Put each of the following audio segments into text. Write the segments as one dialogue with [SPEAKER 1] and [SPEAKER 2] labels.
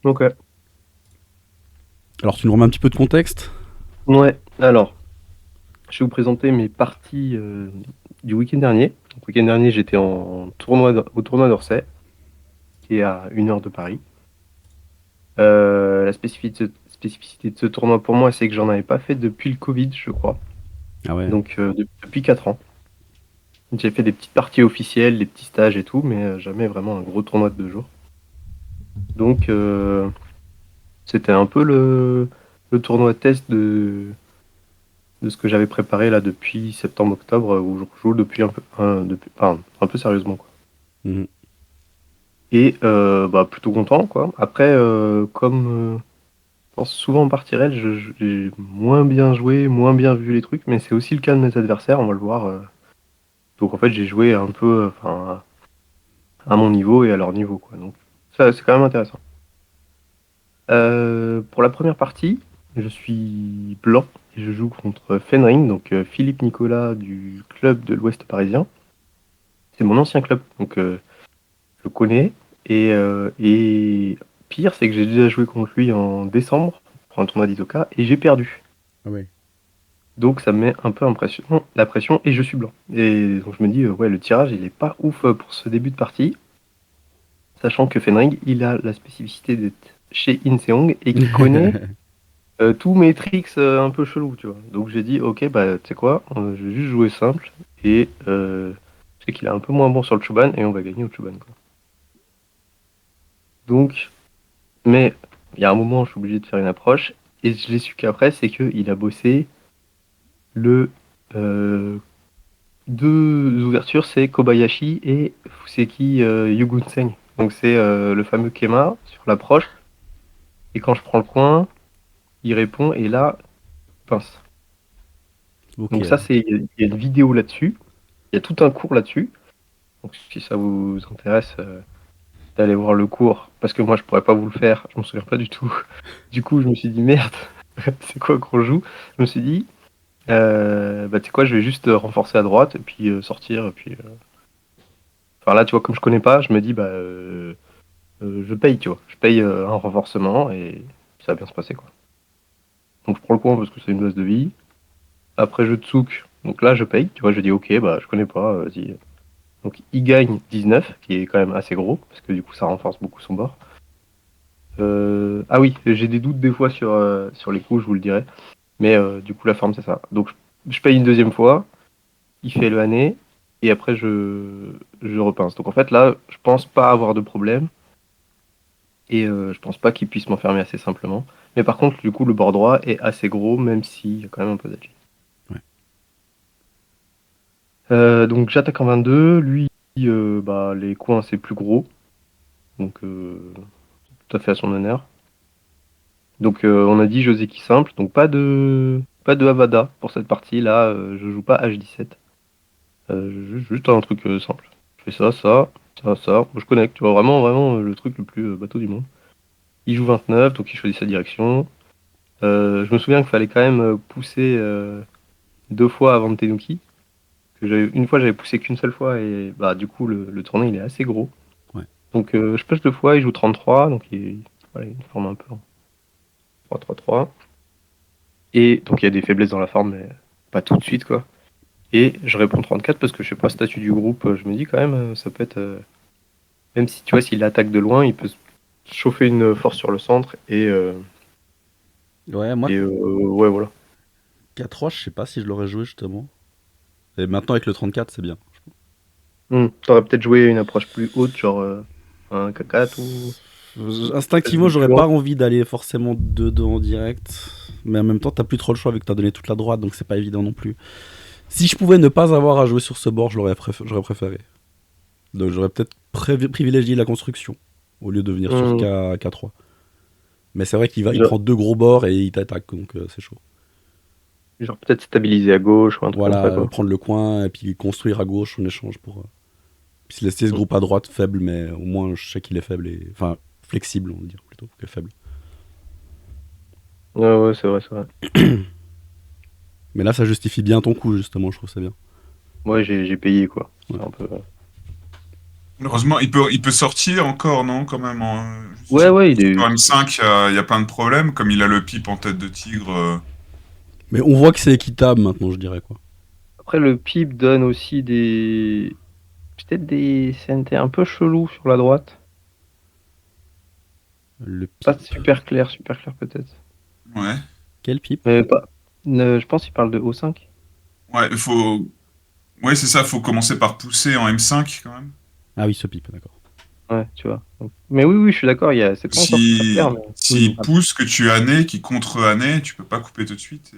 [SPEAKER 1] Ok.
[SPEAKER 2] Alors, tu nous remets un petit peu de contexte?
[SPEAKER 1] Ouais, alors, je vais vous présenter mes parties du week-end dernier. Donc, le week-end dernier, j'étais au tournoi d'Orsay, qui est à 1 heure de Paris. La spécificité de ce tournoi pour moi, c'est que j'en avais pas fait depuis le Covid, je crois.
[SPEAKER 2] Ah ouais.
[SPEAKER 1] Donc, depuis 4 ans. J'ai fait des petites parties officielles, des petits stages et tout, mais jamais vraiment un gros tournoi de 2 jours. Donc, c'était un peu le tournoi test de ce que j'avais préparé là depuis septembre-octobre, où je joue depuis un peu sérieusement, quoi.
[SPEAKER 2] Mhm.
[SPEAKER 1] Et bah, plutôt content, quoi. Après, comme je pense souvent en partie réelle, j'ai moins bien joué, moins bien vu les trucs, mais c'est aussi le cas de mes adversaires, on va le voir. Donc en fait, j'ai joué un peu à mon niveau et à leur niveau, quoi. Donc ça, c'est quand même intéressant. Pour la première partie, je suis blanc et je joue contre Fenring, donc Philippe Nicolas du club de l'Ouest parisien. C'est mon ancien club, donc je le connais. Et pire, c'est que j'ai déjà joué contre lui en décembre pour un tournoi d'Itoka et j'ai perdu.
[SPEAKER 2] Ah ouais.
[SPEAKER 1] Donc ça me met un peu la pression et je suis blanc. Et donc je me dis, ouais, le tirage, il est pas ouf pour ce début de partie, sachant que Fenring, il a la spécificité d'être chez Inseong et qui connaît tous mes tricks un peu chelous, tu vois. Donc j'ai dit, ok, bah tu sais quoi, je vais juste jouer simple et je sais qu'il est un peu moins bon sur le Chuban et on va gagner au Chuban, quoi. Donc, mais il y a un moment, je suis obligé de faire une approche et je l'ai su qu'après, c'est qu'il a bossé le euh, deux ouvertures, c'est Kobayashi et Fuseki Yugunseng. Donc c'est le fameux Kema sur l'approche. Et quand je prends le coin, il répond et là, pince.
[SPEAKER 2] Ok.
[SPEAKER 1] Donc ça, il y a une vidéo là-dessus. Il y a tout un cours là-dessus. Donc si ça vous intéresse d'aller voir le cours, parce que moi je pourrais pas vous le faire, je m'en souviens pas du tout. Du coup, je me suis dit merde, c'est quoi qu'on joue? Je me suis dit, bah tu sais quoi, je vais juste renforcer à droite et puis sortir. Et puis, enfin là, tu vois, comme je connais pas, je me dis bah je paye, tu vois. Je paye un renforcement et ça va bien se passer, quoi. Donc je prends le coin parce que c'est une base de vie. Après je tsouk, donc là je paye, tu vois, je dis ok, bah je connais pas, vas-y. Donc il gagne 19, qui est quand même assez gros, parce que du coup ça renforce beaucoup son bord. Ah oui, j'ai des doutes des fois sur les coups, je vous le dirai. Mais du coup la forme c'est ça. Donc je paye une deuxième fois, il fait le année, et après je repince. Donc en fait là, je pense pas avoir de problème. Et je pense pas qu'il puisse m'enfermer assez simplement. Mais par contre, du coup, le bord droit est assez gros, même s'il y a quand même un peu d'agilité.
[SPEAKER 2] Ouais.
[SPEAKER 1] Donc j'attaque en 22. Lui, bah, les coins, c'est plus gros. Donc tout à fait à son honneur. Donc on a dit Joseki simple. Donc pas de Havada pour cette partie. Là, je joue pas H17. Juste un truc simple. Je fais ça, ça, ça, ça. Je connecte. Tu vois, vraiment, vraiment le truc le plus bateau du monde. Il joue 29, donc il choisit sa direction. Je me souviens qu'il fallait quand même pousser 2 fois avant de Tenuki. Une fois, j'avais poussé qu'une seule fois et bah du coup le tournoi il est assez gros.
[SPEAKER 2] Ouais.
[SPEAKER 1] Donc je push 2 fois, il joue 33, donc voilà, il forme un peu en 3-3-3. Et donc il y a des faiblesses dans la forme, mais pas tout de suite, quoi. Et je réponds 34 parce que je sais pas, statut du groupe, je me dis quand même, ça peut être. Même si tu vois, s'il attaque de loin, il peut se chauffer une force sur le centre
[SPEAKER 2] Ouais, moi,
[SPEAKER 1] et ouais, voilà.
[SPEAKER 2] 4-3, je sais pas si je l'aurais joué justement. Et maintenant, avec le 34, c'est bien.
[SPEAKER 1] T'aurais peut-être joué une approche plus haute, genre un K4 ou espèce
[SPEAKER 2] Instinctivement,
[SPEAKER 1] de
[SPEAKER 2] j'aurais
[SPEAKER 1] plus loin.
[SPEAKER 2] pas envie d'aller forcément 2-2 en direct. Mais en même temps, t'as plus trop le choix vu que t'as donné toute la droite, donc c'est pas évident non plus. Si je pouvais ne pas avoir à jouer sur ce bord, j'aurais préféré. Donc j'aurais peut-être privilégié la construction au lieu de venir sur
[SPEAKER 1] Hmm.
[SPEAKER 2] K3. Mais c'est vrai il
[SPEAKER 1] Genre,
[SPEAKER 2] prend deux gros bords et il t'attaque, donc c'est chaud.
[SPEAKER 1] genre peut-être stabiliser à gauche ou un truc comme ça,
[SPEAKER 2] Voilà,
[SPEAKER 1] quoi.
[SPEAKER 2] prendre le coin et puis construire à gauche en échange pour. Puis se laisser ce
[SPEAKER 1] Hmm.
[SPEAKER 2] groupe à droite faible, mais au moins je sais qu'il est faible et. Enfin, flexible, on va dire plutôt que faible.
[SPEAKER 1] Ouais, ouais, c'est vrai, c'est vrai.
[SPEAKER 2] Mais là, ça justifie bien ton coup, justement, je trouve ça bien.
[SPEAKER 1] Ouais, j'ai payé, quoi.
[SPEAKER 2] Ouais.
[SPEAKER 1] C'est un peu.
[SPEAKER 3] Heureusement, il peut sortir encore, non, quand même.
[SPEAKER 1] Ouais, ouais, il
[SPEAKER 3] Sur
[SPEAKER 1] est.
[SPEAKER 3] M5, il y a plein de problèmes, comme il a le pipe en tête de tigre.
[SPEAKER 2] Mais on voit que c'est équitable maintenant, je dirais quoi.
[SPEAKER 1] Après, le PIP donne aussi des. Peut-être des CNT un peu chelous sur la droite.
[SPEAKER 2] Le
[SPEAKER 1] Pas
[SPEAKER 2] pipe.
[SPEAKER 1] super clair peut-être.
[SPEAKER 3] Ouais.
[SPEAKER 2] Quel pipe?
[SPEAKER 1] Mais pas. Je pense qu'il parle de O5.
[SPEAKER 3] Ouais, il faut. Ouais, c'est ça, faut commencer par pousser en M5 quand même.
[SPEAKER 2] Ah oui, ce pipe, d'accord.
[SPEAKER 1] Ouais, tu vois. Mais oui, oui, je suis d'accord, c'est pas encore super clair. Mais...
[SPEAKER 3] S'il
[SPEAKER 1] Après,
[SPEAKER 3] pousse, que tu annais, qu'il contre-année, tu peux pas couper tout de suite.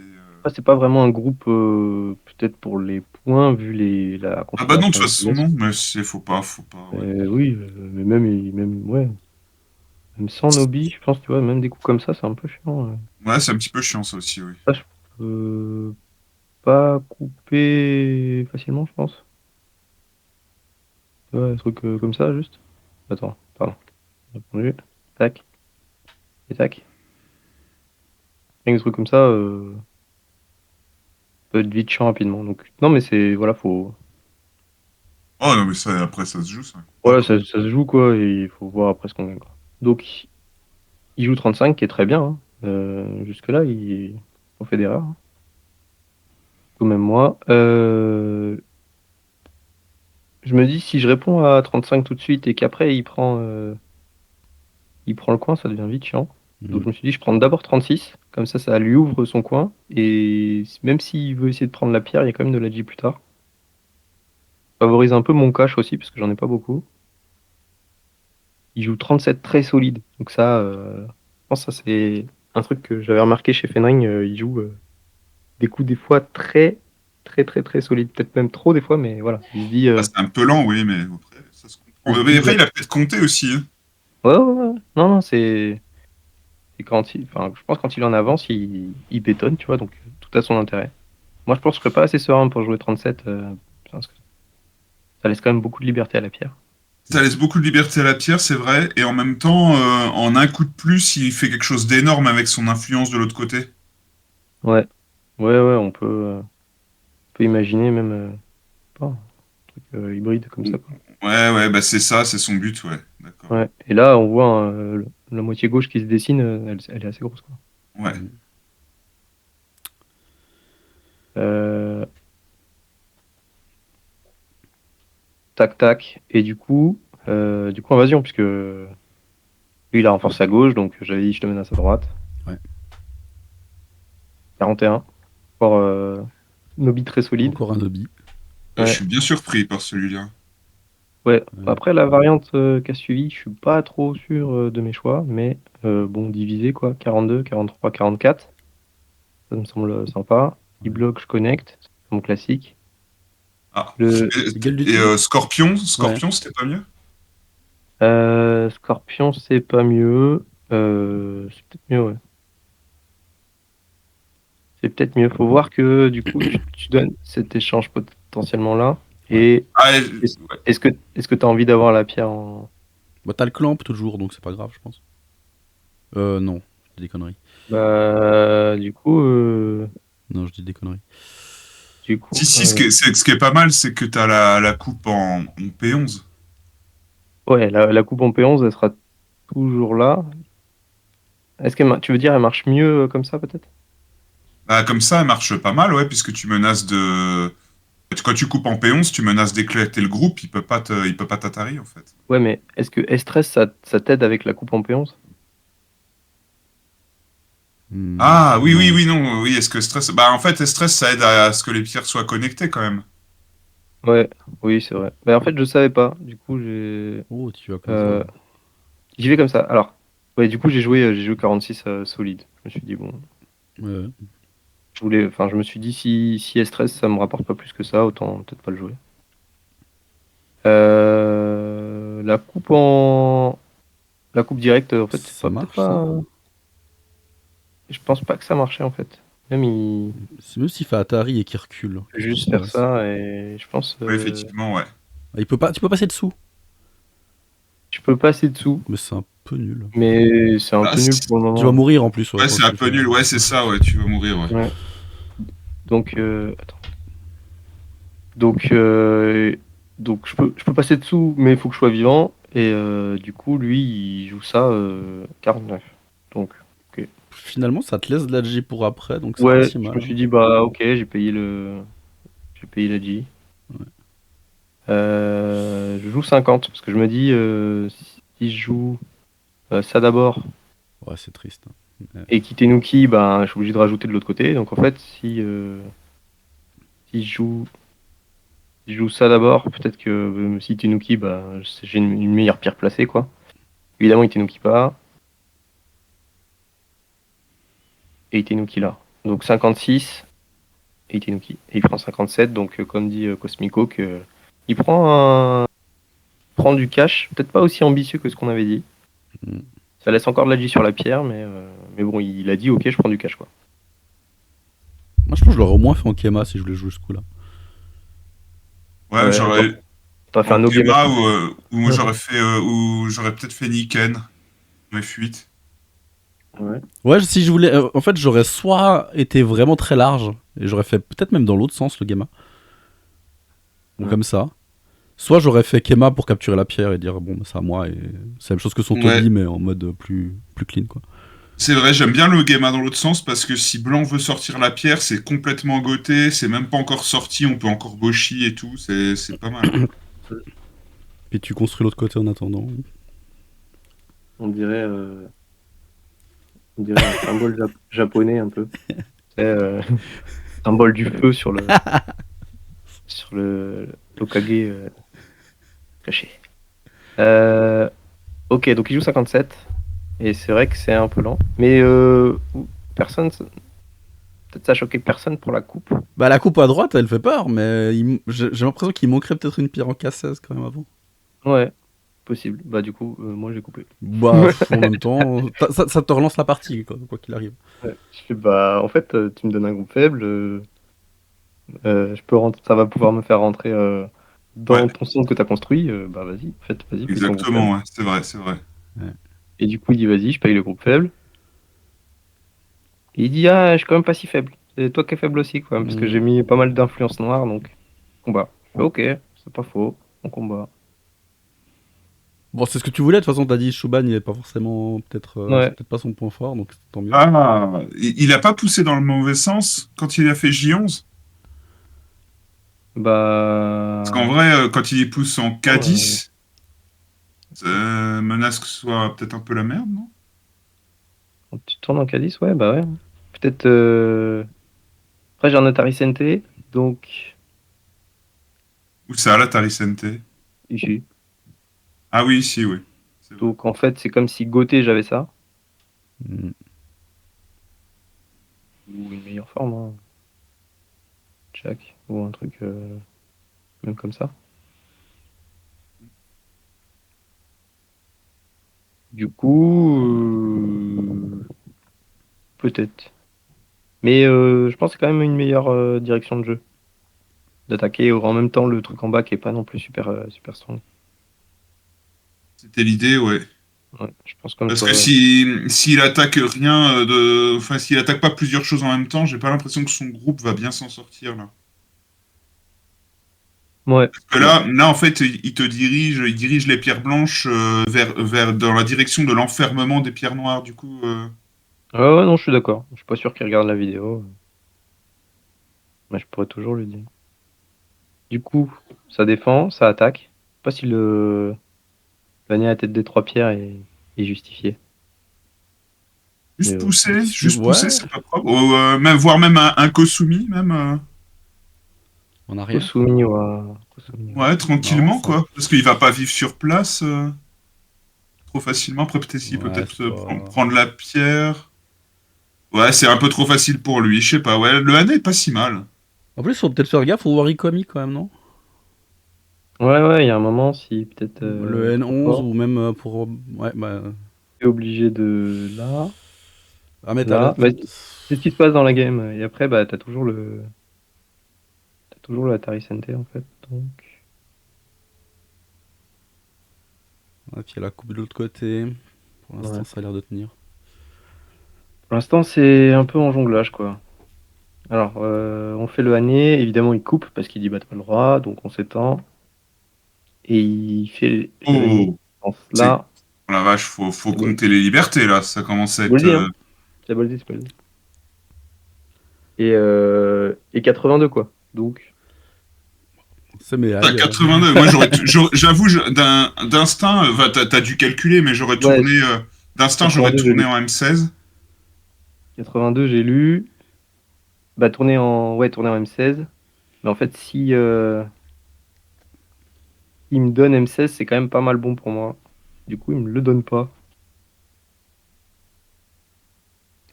[SPEAKER 1] c'est pas vraiment un groupe, peut-être pour les points, vu la
[SPEAKER 3] Ah bah non, de
[SPEAKER 1] configuration
[SPEAKER 3] toute
[SPEAKER 1] des
[SPEAKER 3] façon,
[SPEAKER 1] pièces.
[SPEAKER 3] non, mais faut pas, ouais.
[SPEAKER 1] Oui, mais ouais, même sans Nobi, je pense, tu vois, même des coups comme ça, c'est un peu chiant.
[SPEAKER 3] Ouais, c'est un petit peu chiant ça aussi, oui.
[SPEAKER 1] Ça, je peux pas couper facilement, je pense. Ouais, un truc comme ça, juste. Attends, pardon. J'ai répondu. Tac, et tac. Rien que des trucs comme ça, peut être vite chiant rapidement. Donc, non, mais voilà, faut.
[SPEAKER 3] Oh non, mais ça, après, ça se joue, ça.
[SPEAKER 1] Voilà, ça se joue, quoi, et il faut voir après ce qu'on gagne, quoi. Donc, il joue 35, qui est très bien, hein. Jusque-là, on fait des rares, hein. Tout même moi. Je me dis, si je réponds à 35 tout de suite et qu'après, il prend le coin, ça devient vite chiant. Donc, je me suis dit, je prends d'abord 36, comme ça lui ouvre son coin, et même s'il veut essayer de prendre la pierre, il y a quand même de la J plus tard. Favorise un peu mon cash aussi, parce que j'en ai pas beaucoup. Il joue 37 très solide. Donc ça, je pense que ça c'est un truc que j'avais remarqué chez Fenring. Il joue des coups des fois très très très très solides. Peut-être même trop des fois, mais voilà. Il se dit,
[SPEAKER 3] Ah, c'est un peu lent, oui, mais après, ça se
[SPEAKER 1] il
[SPEAKER 3] comprend.
[SPEAKER 1] se
[SPEAKER 3] Mais
[SPEAKER 1] dit
[SPEAKER 3] après, il a peut-être compté aussi, hein.
[SPEAKER 1] ouais, ouais, ouais. Non, non, c'est quand enfin, je pense que quand il en avance, il bétonne, tu vois. Donc tout a son intérêt. Moi, je pense que je serais pas assez serein pour jouer 37, parce que ça laisse quand même beaucoup de liberté à la pierre.
[SPEAKER 3] Ça laisse beaucoup de liberté à la pierre, c'est vrai, et en même temps, en un coup de plus, il fait quelque chose d'énorme avec son influence de l'autre côté.
[SPEAKER 1] Ouais, ouais, ouais. On peut imaginer même pas un truc hybride comme ça, quoi.
[SPEAKER 3] Ouais, ouais, bah c'est ça, c'est son but, ouais, d'accord.
[SPEAKER 1] Ouais. Et là, on voit la moitié gauche qui se dessine, elle est assez grosse, quoi.
[SPEAKER 3] Ouais.
[SPEAKER 1] Euh, tac, tac. Et du coup, invasion, puisque lui, il a renforcé à gauche, donc j'avais dit, je te menace à droite.
[SPEAKER 2] Ouais.
[SPEAKER 1] 41. Encore Nobi très solide.
[SPEAKER 2] Encore un hobby.
[SPEAKER 3] Je
[SPEAKER 1] Ouais.
[SPEAKER 3] suis bien surpris par celui-là.
[SPEAKER 1] Ouais.
[SPEAKER 2] Ouais.
[SPEAKER 1] Après, la variante qui a suivi, je suis pas trop sûr de mes choix, mais bon, divisé, quoi. 42, 43, 44. Ça me semble sympa. Il bloque, je connecte. C'est mon classique.
[SPEAKER 3] Ah.
[SPEAKER 1] Le
[SPEAKER 2] C'est gueule du
[SPEAKER 3] Et
[SPEAKER 2] tigre.
[SPEAKER 3] Scorpion,
[SPEAKER 2] Ouais.
[SPEAKER 3] Scorpion, c'était pas mieux?
[SPEAKER 1] Scorpion, c'est pas mieux. C'est peut-être mieux, ouais. C'est peut-être mieux. Faut voir que du coup, tu donnes cet échange potentiellement là.
[SPEAKER 2] Ouais.
[SPEAKER 1] Et
[SPEAKER 3] Ah,
[SPEAKER 1] est-ce
[SPEAKER 3] ouais.
[SPEAKER 1] est-ce que tu as envie d'avoir la pierre en.
[SPEAKER 2] Bah, t'as le clamp toujours, donc c'est pas grave, je pense. Non, je dis des conneries.
[SPEAKER 1] Bah,
[SPEAKER 2] Non, je dis des conneries.
[SPEAKER 1] du coup,
[SPEAKER 3] Si, si, ce qui est pas mal, c'est que t'as la coupe en P11.
[SPEAKER 1] ouais, la coupe en P11, elle sera toujours là. Tu veux dire, elle marche mieux comme ça, peut-être?
[SPEAKER 3] Bah, comme ça, elle marche pas mal, ouais, puisque tu menaces de. Quand tu coupes en P11, tu menaces d'éclater le groupe, il peut pas t'attaquer, en fait.
[SPEAKER 1] Ouais, mais est-ce que S13, ça t'aide avec la coupe en P11?
[SPEAKER 3] Ah, oui, oui,
[SPEAKER 2] Non.
[SPEAKER 3] oui, non, oui, est-ce que stress. Bah, en fait, stress, ça aide à ce que les pierres soient connectées quand même.
[SPEAKER 1] Ouais, oui, c'est vrai. Mais en fait, je savais pas. Du coup,
[SPEAKER 2] Oh, tu vas comme ça.
[SPEAKER 1] euh, j'y vais comme ça. Alors, ouais, du coup, j'ai joué 46 solide. Je me suis dit, bon.
[SPEAKER 2] Ouais.
[SPEAKER 1] Je me suis dit, si S13, ça me rapporte pas plus que ça, autant peut-être pas le jouer. La coupe la coupe directe, en fait, c'est
[SPEAKER 2] Ça
[SPEAKER 1] pas peut-être
[SPEAKER 2] marche, ça?
[SPEAKER 1] pas. Je pense pas que ça marchait en fait. Même il
[SPEAKER 2] C'est mieux s'il fait Atari et qu'il recule.
[SPEAKER 1] peut
[SPEAKER 2] Je pense
[SPEAKER 1] juste
[SPEAKER 2] que ça
[SPEAKER 1] faire
[SPEAKER 2] passe.
[SPEAKER 1] ça et je pense
[SPEAKER 3] Oui, effectivement, ouais.
[SPEAKER 2] Ah, tu peux passer dessous.
[SPEAKER 1] je peux passer dessous,
[SPEAKER 2] Mais c'est un peu nul.
[SPEAKER 1] mais c'est un
[SPEAKER 3] Ah,
[SPEAKER 1] peu nul pour le
[SPEAKER 2] Tu vas
[SPEAKER 1] moment.
[SPEAKER 2] mourir en plus, ouais,
[SPEAKER 3] ouais,
[SPEAKER 2] quand
[SPEAKER 3] c'est
[SPEAKER 2] tu
[SPEAKER 3] un
[SPEAKER 2] le
[SPEAKER 3] peu
[SPEAKER 2] fais.
[SPEAKER 3] nul, ouais, c'est ça, ouais, tu vas mourir, ouais.
[SPEAKER 1] Ouais. Donc, attends. Donc, Donc je peux passer dessous, mais il faut que je sois vivant. Et du coup, lui, il joue ça 49. Donc, ok.
[SPEAKER 2] Finalement, ça te laisse de la G pour après, donc c'est pas
[SPEAKER 1] Ouais,
[SPEAKER 2] si
[SPEAKER 1] je
[SPEAKER 2] mal,
[SPEAKER 1] me
[SPEAKER 2] hein.
[SPEAKER 1] suis dit, bah ok, j'ai payé la G.
[SPEAKER 2] Ouais.
[SPEAKER 1] Je joue 50, parce que je me dis, si je joue ça d'abord
[SPEAKER 2] Ouais, c'est triste, hein. Mais-
[SPEAKER 1] et Kitenuki, ben, je suis obligé de rajouter de l'autre côté. Donc en fait, si je joue ça d'abord, peut-être que si Itenuki, bah, j'ai une meilleure pierre placée, quoi. Évidemment, Itenuki pas, et Itenuki là. Donc 56, et Itenuki. Et il prend 57, donc comme dit Cosmico, que il prend du cash, peut-être pas aussi ambitieux que ce qu'on avait dit.
[SPEAKER 2] Mm.
[SPEAKER 1] Ça laisse encore de la J sur la pierre, mais bon, il a dit ok, je prends du cash, quoi.
[SPEAKER 2] Moi, je pense que je l'aurais au moins fait en Kema si je voulais jouer ce coup-là.
[SPEAKER 3] Ouais,
[SPEAKER 1] Ouais,
[SPEAKER 3] j'aurais
[SPEAKER 1] t'as fait
[SPEAKER 3] en
[SPEAKER 1] un no game.
[SPEAKER 3] Kema ou j'aurais peut-être fait Niken, F8.
[SPEAKER 1] Ouais.
[SPEAKER 2] Ouais, si je voulais. En fait, j'aurais soit été vraiment très large, et j'aurais fait peut-être même dans l'autre sens le Gemma. Bon,
[SPEAKER 1] Ouais.
[SPEAKER 2] comme ça. Soit j'aurais fait Kema pour capturer la pierre et dire bon, bah, c'est à moi, et c'est la même chose que son
[SPEAKER 3] Ouais.
[SPEAKER 2] Toby, mais en mode plus clean, quoi.
[SPEAKER 3] C'est vrai, j'aime bien le Gemma dans l'autre sens parce que si Blanc veut sortir la pierre, c'est complètement goté, c'est même pas encore sorti, on peut encore Boshi et tout, c'est pas mal.
[SPEAKER 2] Puis tu construis l'autre côté en attendant.
[SPEAKER 1] On dirait, un symbole japonais un peu. C'est symbole du feu sur le l'Okage caché. Euh, ok, donc il joue 57. Et c'est vrai que c'est un peu lent. Mais personne, peut-être ça a choqué personne pour la coupe.
[SPEAKER 2] Bah, la coupe à droite, elle fait peur, mais j'ai l'impression qu'il manquerait peut-être une pierre en K16 quand même avant.
[SPEAKER 1] Ouais, possible. Bah du coup, moi j'ai coupé.
[SPEAKER 2] Bah, en même temps, ça te relance la partie, quoi qu'il arrive.
[SPEAKER 1] Ouais. Je fais bah en fait tu me donnes un groupe faible, je peux ça va pouvoir me faire rentrer
[SPEAKER 3] Ouais,
[SPEAKER 1] dans ton centre que tu as construit, bah vas-y, en fait, vas-y, paye ton groupe faible.
[SPEAKER 3] exactement, ouais, c'est vrai, c'est vrai.
[SPEAKER 2] Ouais.
[SPEAKER 1] Et du coup il dit vas-y, je paye le groupe faible. Et il dit ah je suis quand même pas si faible. C'est toi qui es faible aussi quoi, parce que
[SPEAKER 2] Mm.
[SPEAKER 1] j'ai mis pas mal d'influence noire donc combat. Je fais, ok, c'est pas faux, on combat.
[SPEAKER 2] Bon, c'est ce que tu voulais, de toute façon, t'as dit Shuban, il est pas forcément. C'est
[SPEAKER 1] Ouais,
[SPEAKER 2] peut-être pas son point fort, donc tant mieux.
[SPEAKER 3] Ah, il a pas poussé dans le mauvais sens quand il a fait J11? Parce qu'en
[SPEAKER 1] bah
[SPEAKER 3] vrai, quand il pousse en
[SPEAKER 1] euh,
[SPEAKER 3] K10, ça menace que ce soit peut-être un peu la merde, non?
[SPEAKER 1] quand tu tournes en Cadiz, ouais, bah ouais. Peut-être. Après, j'ai un Atari SNT, donc.
[SPEAKER 3] Ou ça, la Taricente?
[SPEAKER 1] Ici.
[SPEAKER 3] Ah oui, si, oui. C'est vrai.
[SPEAKER 1] Donc en fait, c'est comme si Gauthier j'avais ça.
[SPEAKER 2] Mm.
[SPEAKER 1] Ou une meilleure forme, hein. Jack. Ou un truc même comme ça. Du coup. Peut-être. Mais je pense que c'est quand même une meilleure direction de jeu. D'attaquer en même temps le truc en bas qui est pas non plus super strong.
[SPEAKER 3] C'était l'idée, ouais.
[SPEAKER 1] Ouais, je pense comme
[SPEAKER 3] Parce que
[SPEAKER 1] toi.
[SPEAKER 3] s'il attaque rien enfin, s'il attaque pas plusieurs choses en même temps, j'ai pas l'impression que son groupe va bien s'en sortir, là.
[SPEAKER 1] Ouais.
[SPEAKER 3] Parce que
[SPEAKER 1] Ouais.
[SPEAKER 3] là, en fait, il dirige les pierres blanches dans la direction de l'enfermement des pierres noires, du coup.
[SPEAKER 1] Ouais, non, je suis d'accord. Je suis pas sûr qu'il regarde la vidéo. Mais je pourrais toujours lui dire. Du coup, ça défend, ça attaque. Je sais pas si le gagner à la tête des trois pierres est justifié. Mais
[SPEAKER 3] Juste pousser,
[SPEAKER 2] Ouais,
[SPEAKER 3] c'est pas propre. Ou, même, voire même un Kosumi, même.
[SPEAKER 2] en arrière.
[SPEAKER 1] Kosumi wa... Kosumi wa-
[SPEAKER 3] Ouais,
[SPEAKER 2] Marrant
[SPEAKER 3] tranquillement,
[SPEAKER 2] ça.
[SPEAKER 3] quoi. Parce qu'il va pas vivre sur place trop facilement. Après, peut-être s'il peut
[SPEAKER 2] Ouais,
[SPEAKER 3] peut-être
[SPEAKER 2] c'est pas.
[SPEAKER 3] prendre la pierre. Ouais, c'est un peu trop facile pour lui, je sais pas. Ouais, le Hane est pas si mal.
[SPEAKER 2] En plus, faut peut-être faire gaffe au Warikomi quand même, non?
[SPEAKER 1] Ouais, il y a un moment, si peut-être
[SPEAKER 2] Le
[SPEAKER 1] trop
[SPEAKER 2] N11
[SPEAKER 1] fort,
[SPEAKER 2] ou même pour. Ouais, bah.
[SPEAKER 1] t'es obligé de là,
[SPEAKER 2] Ah, mais
[SPEAKER 1] là. Bah, c'est ce qui se passe dans la game. Et après, bah, t'as toujours le Atari SNT en fait. Donc,
[SPEAKER 2] Ah, puis il y a la coupe de l'autre côté. Pour l'instant,
[SPEAKER 1] ouais.
[SPEAKER 2] ça a l'air de tenir.
[SPEAKER 1] Pour l'instant, c'est un peu en jonglage, quoi. Alors, on fait le Hané. Évidemment, il coupe parce qu'il dit bah t'as pas le droit, donc on s'étend. Et il fait
[SPEAKER 3] Oh, c'est.
[SPEAKER 1] là.
[SPEAKER 3] Oh la vache, faut
[SPEAKER 1] C'est bon.
[SPEAKER 3] compter les libertés là. Ça commence à
[SPEAKER 1] C'est
[SPEAKER 3] être.
[SPEAKER 1] Boldi, hein. C'est Boldi, c'est Boldi. Et 82, quoi. Donc,
[SPEAKER 2] C'est mes
[SPEAKER 3] T'as
[SPEAKER 2] high.
[SPEAKER 3] 82. Moi, j'avoue, d'instinct, t'as dû calculer, mais j'aurais
[SPEAKER 1] ouais,
[SPEAKER 3] tourné. D'instinct, j'aurais
[SPEAKER 1] 82, j'ai
[SPEAKER 3] tourné
[SPEAKER 1] lu.
[SPEAKER 3] en M16.
[SPEAKER 1] 82, j'ai lu. Bah, tourner en M16. Mais en fait, si il me donne M16, c'est quand même pas mal bon pour moi. Du coup, il me le donne pas.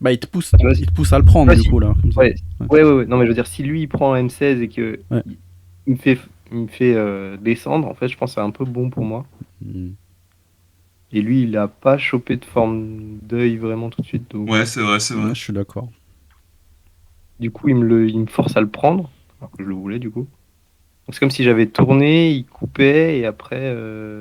[SPEAKER 2] Bah, il te pousse,
[SPEAKER 1] Tu vois,
[SPEAKER 2] il te pousse à le prendre,
[SPEAKER 1] ouais,
[SPEAKER 2] du coup, là, comme ça.
[SPEAKER 1] ouais, ouais. Non, mais je veux dire, si lui, il prend M16 et que
[SPEAKER 2] Ouais.
[SPEAKER 1] il me fait descendre, en fait, je pense que c'est un peu bon pour moi.
[SPEAKER 2] Hmm.
[SPEAKER 1] Et lui, il a pas chopé de forme d'œil vraiment tout de suite. Donc,
[SPEAKER 3] Ouais, c'est vrai, c'est vrai.
[SPEAKER 2] Ouais, je suis d'accord.
[SPEAKER 1] du coup, il me force à le prendre. Alors que je le voulais, du coup. Donc, c'est comme si j'avais tourné, il coupait, et après.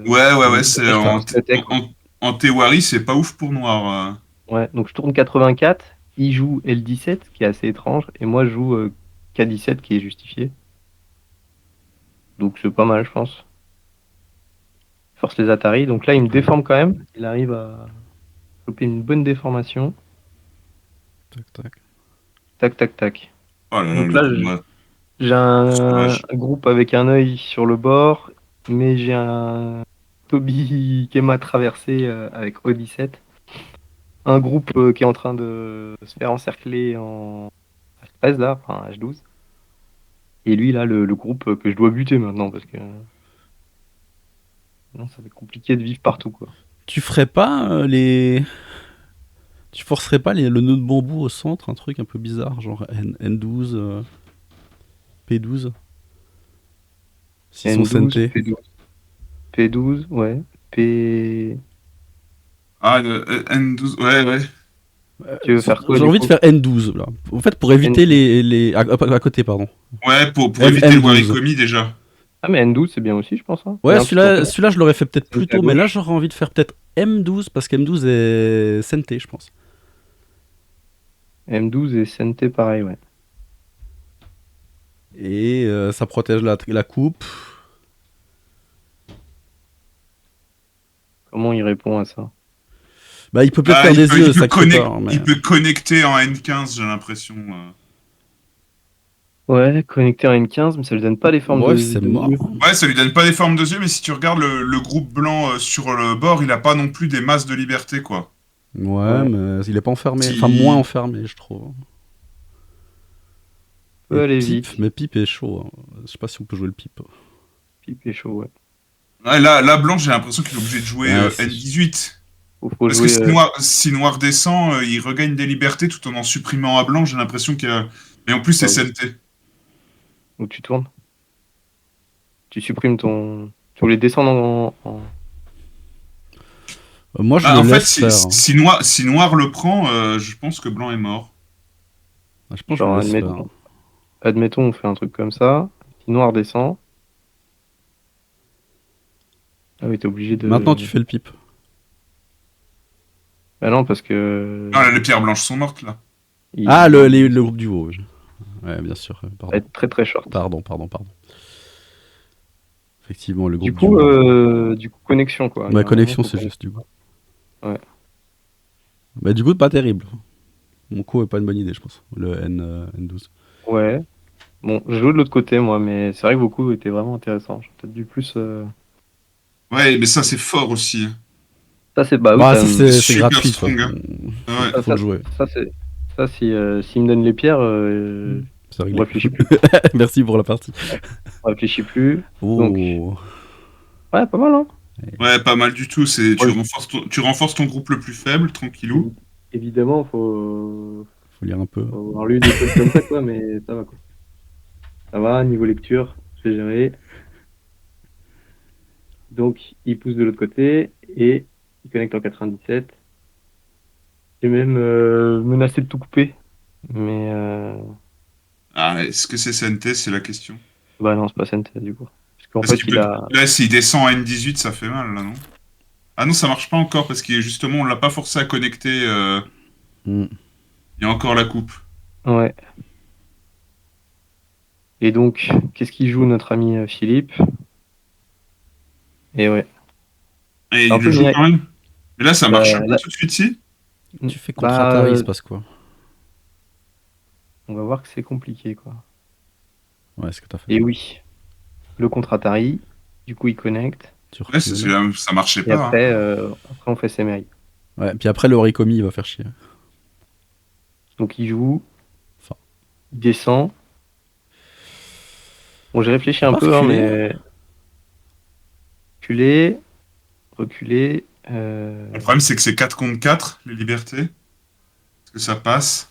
[SPEAKER 3] Ouais, c'est
[SPEAKER 1] Après, je targetais, quoi.
[SPEAKER 3] en théorie, c'est pas ouf pour noir.
[SPEAKER 1] Ouais, donc je tourne 84. Il joue L17, qui est assez étrange. Et moi, je joue K17, qui est justifié. Donc, c'est pas mal, je pense. Force les Atari. Donc là, il me déforme quand même. Il arrive à choper une bonne déformation.
[SPEAKER 2] Tac, tac.
[SPEAKER 1] Tac, tac, tac.
[SPEAKER 3] Oh là là,
[SPEAKER 1] Donc
[SPEAKER 3] le
[SPEAKER 1] là,
[SPEAKER 3] combat
[SPEAKER 1] j'ai un
[SPEAKER 3] sauvage.
[SPEAKER 1] groupe avec un œil sur le bord, mais j'ai un Toby Kema traversé avec O17. Un groupe qui est en train de se faire encercler en H13 là, enfin H12. Et lui là, le groupe que je dois buter maintenant parce que non, ça va être compliqué de vivre partout quoi.
[SPEAKER 2] Tu ferais pas les. Tu forcerais pas le nœud de bambou au centre, un truc un peu bizarre, genre N12, P12 S'ils sont
[SPEAKER 1] N12,
[SPEAKER 2] sentés.
[SPEAKER 1] P12, ouais. P.
[SPEAKER 3] Ah, le N12, ouais.
[SPEAKER 1] Tu veux faire quoi
[SPEAKER 2] J'ai
[SPEAKER 1] du
[SPEAKER 2] envie de
[SPEAKER 1] coup?
[SPEAKER 2] faire N12 là. En fait, pour éviter
[SPEAKER 1] N12.
[SPEAKER 2] à côté, pardon.
[SPEAKER 3] Ouais, pour éviter le
[SPEAKER 2] M12.
[SPEAKER 3] Warikomi déjà.
[SPEAKER 1] Ah mais N12 c'est bien aussi je pense. Hein. Il y
[SPEAKER 2] Ouais,
[SPEAKER 1] a un petit token,
[SPEAKER 2] celui-là je l'aurais fait peut-être plus
[SPEAKER 1] à
[SPEAKER 2] tôt, mais là
[SPEAKER 1] gauche.
[SPEAKER 2] j'aurais envie de faire peut-être M12 parce qu'M12 est senté, je pense.
[SPEAKER 1] M12 et CNT pareil, ouais.
[SPEAKER 2] Et ça protège la coupe.
[SPEAKER 1] Comment il répond à ça?
[SPEAKER 2] Bah, il peut peut-être
[SPEAKER 3] Ah,
[SPEAKER 2] faire des yeux, ça qui fait peur. Mais...
[SPEAKER 3] il peut connecter en N15, j'ai l'impression.
[SPEAKER 1] Ouais, connecté à N15, mais ça lui donne pas les formes
[SPEAKER 2] Ouais, c'est
[SPEAKER 1] de
[SPEAKER 2] mort.
[SPEAKER 1] yeux.
[SPEAKER 3] Ouais, ça lui donne pas des formes de yeux, mais si tu regardes le groupe blanc sur le bord, il a pas non plus des masses de liberté, quoi.
[SPEAKER 2] Ouais,
[SPEAKER 1] Ouais,
[SPEAKER 2] mais il est pas enfermé. Enfin, moins
[SPEAKER 3] Si...
[SPEAKER 2] enfermé, je trouve.
[SPEAKER 1] peut
[SPEAKER 2] Et
[SPEAKER 1] aller
[SPEAKER 2] Pipe,
[SPEAKER 1] vite.
[SPEAKER 2] mais Pipe est chaud. Hein. Je sais pas si on peut jouer le Pipe.
[SPEAKER 1] Pipe est chaud, ouais.
[SPEAKER 3] Ouais, là, blanc, j'ai l'impression qu'il est obligé de jouer
[SPEAKER 2] Ouais, c'est...
[SPEAKER 3] N18.
[SPEAKER 1] Faut
[SPEAKER 3] Parce que
[SPEAKER 1] jouer
[SPEAKER 3] si noir descend, il regagne des libertés tout en supprimant à blanc, j'ai l'impression qu'il y a... Et en plus, c'est
[SPEAKER 1] bah,
[SPEAKER 3] SNT.
[SPEAKER 1] où tu tournes. Tu supprimes ton. Tu voulais descendre
[SPEAKER 2] Moi, je
[SPEAKER 3] Ah,
[SPEAKER 2] le
[SPEAKER 3] en fait,
[SPEAKER 2] laisse faire. Hein.
[SPEAKER 3] si noir le prend, je pense que blanc est mort.
[SPEAKER 2] Ah, je pense que je le
[SPEAKER 1] Genre,
[SPEAKER 2] laisse faire.
[SPEAKER 1] admettons, on fait un truc comme ça. Si noir descend. Ah oui, t'es obligé
[SPEAKER 2] Maintenant, tu
[SPEAKER 1] de.
[SPEAKER 2] fais le Pipe.
[SPEAKER 1] Bah non, parce que.
[SPEAKER 3] Ah, là, les pierres blanches sont mortes, là.
[SPEAKER 2] Ah,
[SPEAKER 1] Il
[SPEAKER 2] le groupe du haut. Oui. Ouais, bien sûr.
[SPEAKER 1] va
[SPEAKER 2] Pardon.
[SPEAKER 1] être très très short.
[SPEAKER 2] Pardon. Effectivement, le groupe du haut.
[SPEAKER 1] Du coup, connexion, quoi. Il y
[SPEAKER 2] Ma
[SPEAKER 1] a un moment,
[SPEAKER 2] connexion,
[SPEAKER 1] faut
[SPEAKER 2] c'est
[SPEAKER 1] qu'on-
[SPEAKER 2] juste du coup.
[SPEAKER 1] Ouais.
[SPEAKER 2] Bah, du coup, pas terrible. Mon coup est pas une bonne idée, je pense. Le N12.
[SPEAKER 1] Ouais. Bon, je joue de l'autre côté, moi, mais c'est vrai que beaucoup étaient vraiment intéressants. J'ai peut-être dû plus.
[SPEAKER 3] Ouais, mais ça, c'est fort aussi.
[SPEAKER 1] Ça, c'est. Bah oui,
[SPEAKER 2] Bah,
[SPEAKER 1] ça
[SPEAKER 2] ça,
[SPEAKER 1] me.
[SPEAKER 2] c'est
[SPEAKER 3] Super
[SPEAKER 2] gratuit, de toute
[SPEAKER 3] strong, hein.
[SPEAKER 2] façon.
[SPEAKER 3] Ouais.
[SPEAKER 2] Faut le jouer.
[SPEAKER 1] Ça, c'est. Ça, si, s'il me donne les pierres,
[SPEAKER 2] C'est
[SPEAKER 1] on
[SPEAKER 2] réglé.
[SPEAKER 1] réfléchit plus.
[SPEAKER 2] Merci pour la partie.
[SPEAKER 1] On réfléchit plus. Donc,
[SPEAKER 2] Oh.
[SPEAKER 1] ouais, pas mal, hein.
[SPEAKER 3] Ouais, pas mal du tout. C'est,
[SPEAKER 1] Ouais,
[SPEAKER 3] tu renforces ton groupe le plus faible, tranquillou.
[SPEAKER 1] évidemment,
[SPEAKER 2] Faut lire un peu.
[SPEAKER 1] faut avoir lu des trucs comme ça, quoi, mais ça va, quoi. Ça va, niveau lecture, j'ai géré. Donc, il pousse de l'autre côté et il connecte en 97. J'ai même menacé de tout couper. Mais
[SPEAKER 3] Ah, est-ce que c'est CNT, c'est la question.
[SPEAKER 1] bah non, c'est pas Sente du coup. Parce qu'en
[SPEAKER 3] Parce
[SPEAKER 1] fait,
[SPEAKER 3] qu'il
[SPEAKER 1] il
[SPEAKER 3] peut...
[SPEAKER 1] a.
[SPEAKER 3] Là, s'il descend à N18, ça fait mal, là, non? Ah non, ça marche pas encore, parce qu'il justement, on l'a pas forcé à connecter.
[SPEAKER 2] Hmm.
[SPEAKER 3] Il y a encore la coupe.
[SPEAKER 1] Ouais. Et donc, qu'est-ce qu'il joue notre ami Philippe? Et ouais.
[SPEAKER 3] Et
[SPEAKER 1] Un
[SPEAKER 3] il le
[SPEAKER 1] peu
[SPEAKER 3] joue
[SPEAKER 1] miracle.
[SPEAKER 3] quand même. Mais là, ça
[SPEAKER 1] Bah,
[SPEAKER 3] marche pas
[SPEAKER 1] là,
[SPEAKER 3] tout de suite, si.
[SPEAKER 2] Tu fais contre Atari, il se
[SPEAKER 1] bah,
[SPEAKER 2] passe quoi?
[SPEAKER 1] on va voir que c'est compliqué, quoi.
[SPEAKER 2] Ouais, ce que t'as fait.
[SPEAKER 1] Et oui, le contre Atari, du coup, il connecte.
[SPEAKER 2] Tu
[SPEAKER 3] Ouais,
[SPEAKER 2] recules.
[SPEAKER 3] ça marchait
[SPEAKER 1] Et
[SPEAKER 3] pas. Hein.
[SPEAKER 1] après on fait ses mails.
[SPEAKER 2] Ouais, puis après, le Origami, il va faire chier.
[SPEAKER 1] Donc, il joue,
[SPEAKER 2] Enfin,
[SPEAKER 1] il descend. Bon, j'ai réfléchi
[SPEAKER 2] on
[SPEAKER 1] un
[SPEAKER 2] va
[SPEAKER 1] peu, hein,
[SPEAKER 2] reculer.
[SPEAKER 1] mais reculer, reculer.
[SPEAKER 3] Le problème, c'est que c'est 4 contre 4, les libertés. Est-ce que ça passe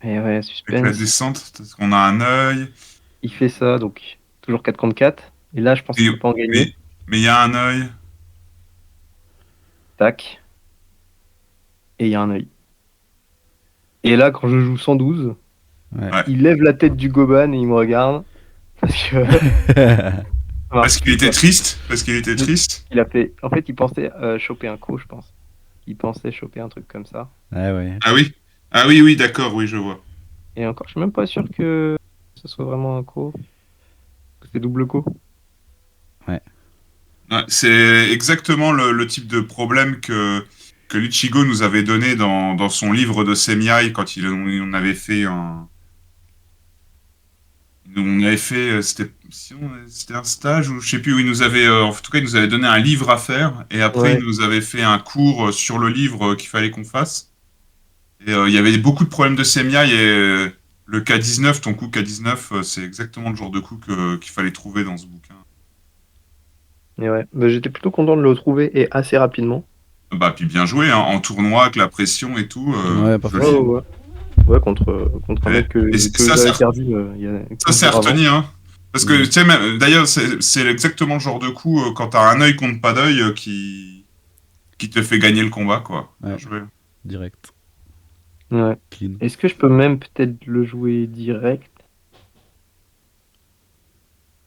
[SPEAKER 1] Et ouais,
[SPEAKER 3] avec la
[SPEAKER 1] suspense.
[SPEAKER 3] descente? Parce qu'on a un œil.
[SPEAKER 1] Il fait ça, donc toujours 4 contre 4. Et là, je pense
[SPEAKER 3] Et-
[SPEAKER 1] qu'il peut pas en gagner.
[SPEAKER 3] mais il y a un œil.
[SPEAKER 1] Tac. Et il y a un œil. Et là, quand je joue 112,
[SPEAKER 2] Ouais.
[SPEAKER 3] Ouais.
[SPEAKER 1] il lève la tête du Goban et il me regarde. Parce que ça
[SPEAKER 3] Parce
[SPEAKER 1] marche
[SPEAKER 3] qu'il
[SPEAKER 1] plus,
[SPEAKER 3] était
[SPEAKER 1] quoi.
[SPEAKER 3] triste. Parce qu'il était
[SPEAKER 1] Je-
[SPEAKER 3] triste.
[SPEAKER 1] Il a fait. En fait, il pensait choper un co, je pense. Il pensait choper un truc comme ça.
[SPEAKER 2] Ouais, ouais.
[SPEAKER 3] Ah oui. Ah oui, oui, d'accord, oui, je vois.
[SPEAKER 1] Et encore, je suis même pas sûr que ce soit vraiment un co. Que c'est double co.
[SPEAKER 2] Ouais.
[SPEAKER 3] Ouais, c'est exactement le type de problème que Ichigo nous avait donné dans son livre de Semiai quand on avait fait un. On avait fait, c'était un stage ou je sais plus où il nous avait, en tout cas, il nous avait donné un livre à faire et après il
[SPEAKER 1] Ouais.
[SPEAKER 3] nous avait fait un cours sur le livre qu'il fallait qu'on fasse. Et il y avait beaucoup de problèmes de Semiai et le K19, ton coup K19, c'est exactement le genre de coup qu'il fallait trouver dans ce bouquin.
[SPEAKER 1] Et ouais. Mais j'étais plutôt content de le trouver et assez rapidement.
[SPEAKER 3] Bah puis bien joué, hein, en tournoi avec la pression et tout,
[SPEAKER 2] Ouais, pas
[SPEAKER 1] Ouais,
[SPEAKER 3] joli.
[SPEAKER 1] ouais,
[SPEAKER 2] facile.
[SPEAKER 1] ouais. Ouais, contre un
[SPEAKER 3] Et,
[SPEAKER 1] mec que
[SPEAKER 3] ça,
[SPEAKER 1] j'avais perdu il y a
[SPEAKER 3] ça
[SPEAKER 1] 15
[SPEAKER 3] c'est à
[SPEAKER 1] jours avant.
[SPEAKER 3] retenir, hein. Parce que,
[SPEAKER 2] Mm.
[SPEAKER 3] tu sais, d'ailleurs, c'est exactement le genre de coup, quand t'as un œil contre pas d'œil, qui te fait gagner le combat, quoi. Bien
[SPEAKER 2] Ouais.
[SPEAKER 3] joué.
[SPEAKER 2] Direct.
[SPEAKER 1] Ouais.
[SPEAKER 2] Clean.
[SPEAKER 1] Est-ce que je peux même peut-être le jouer direct?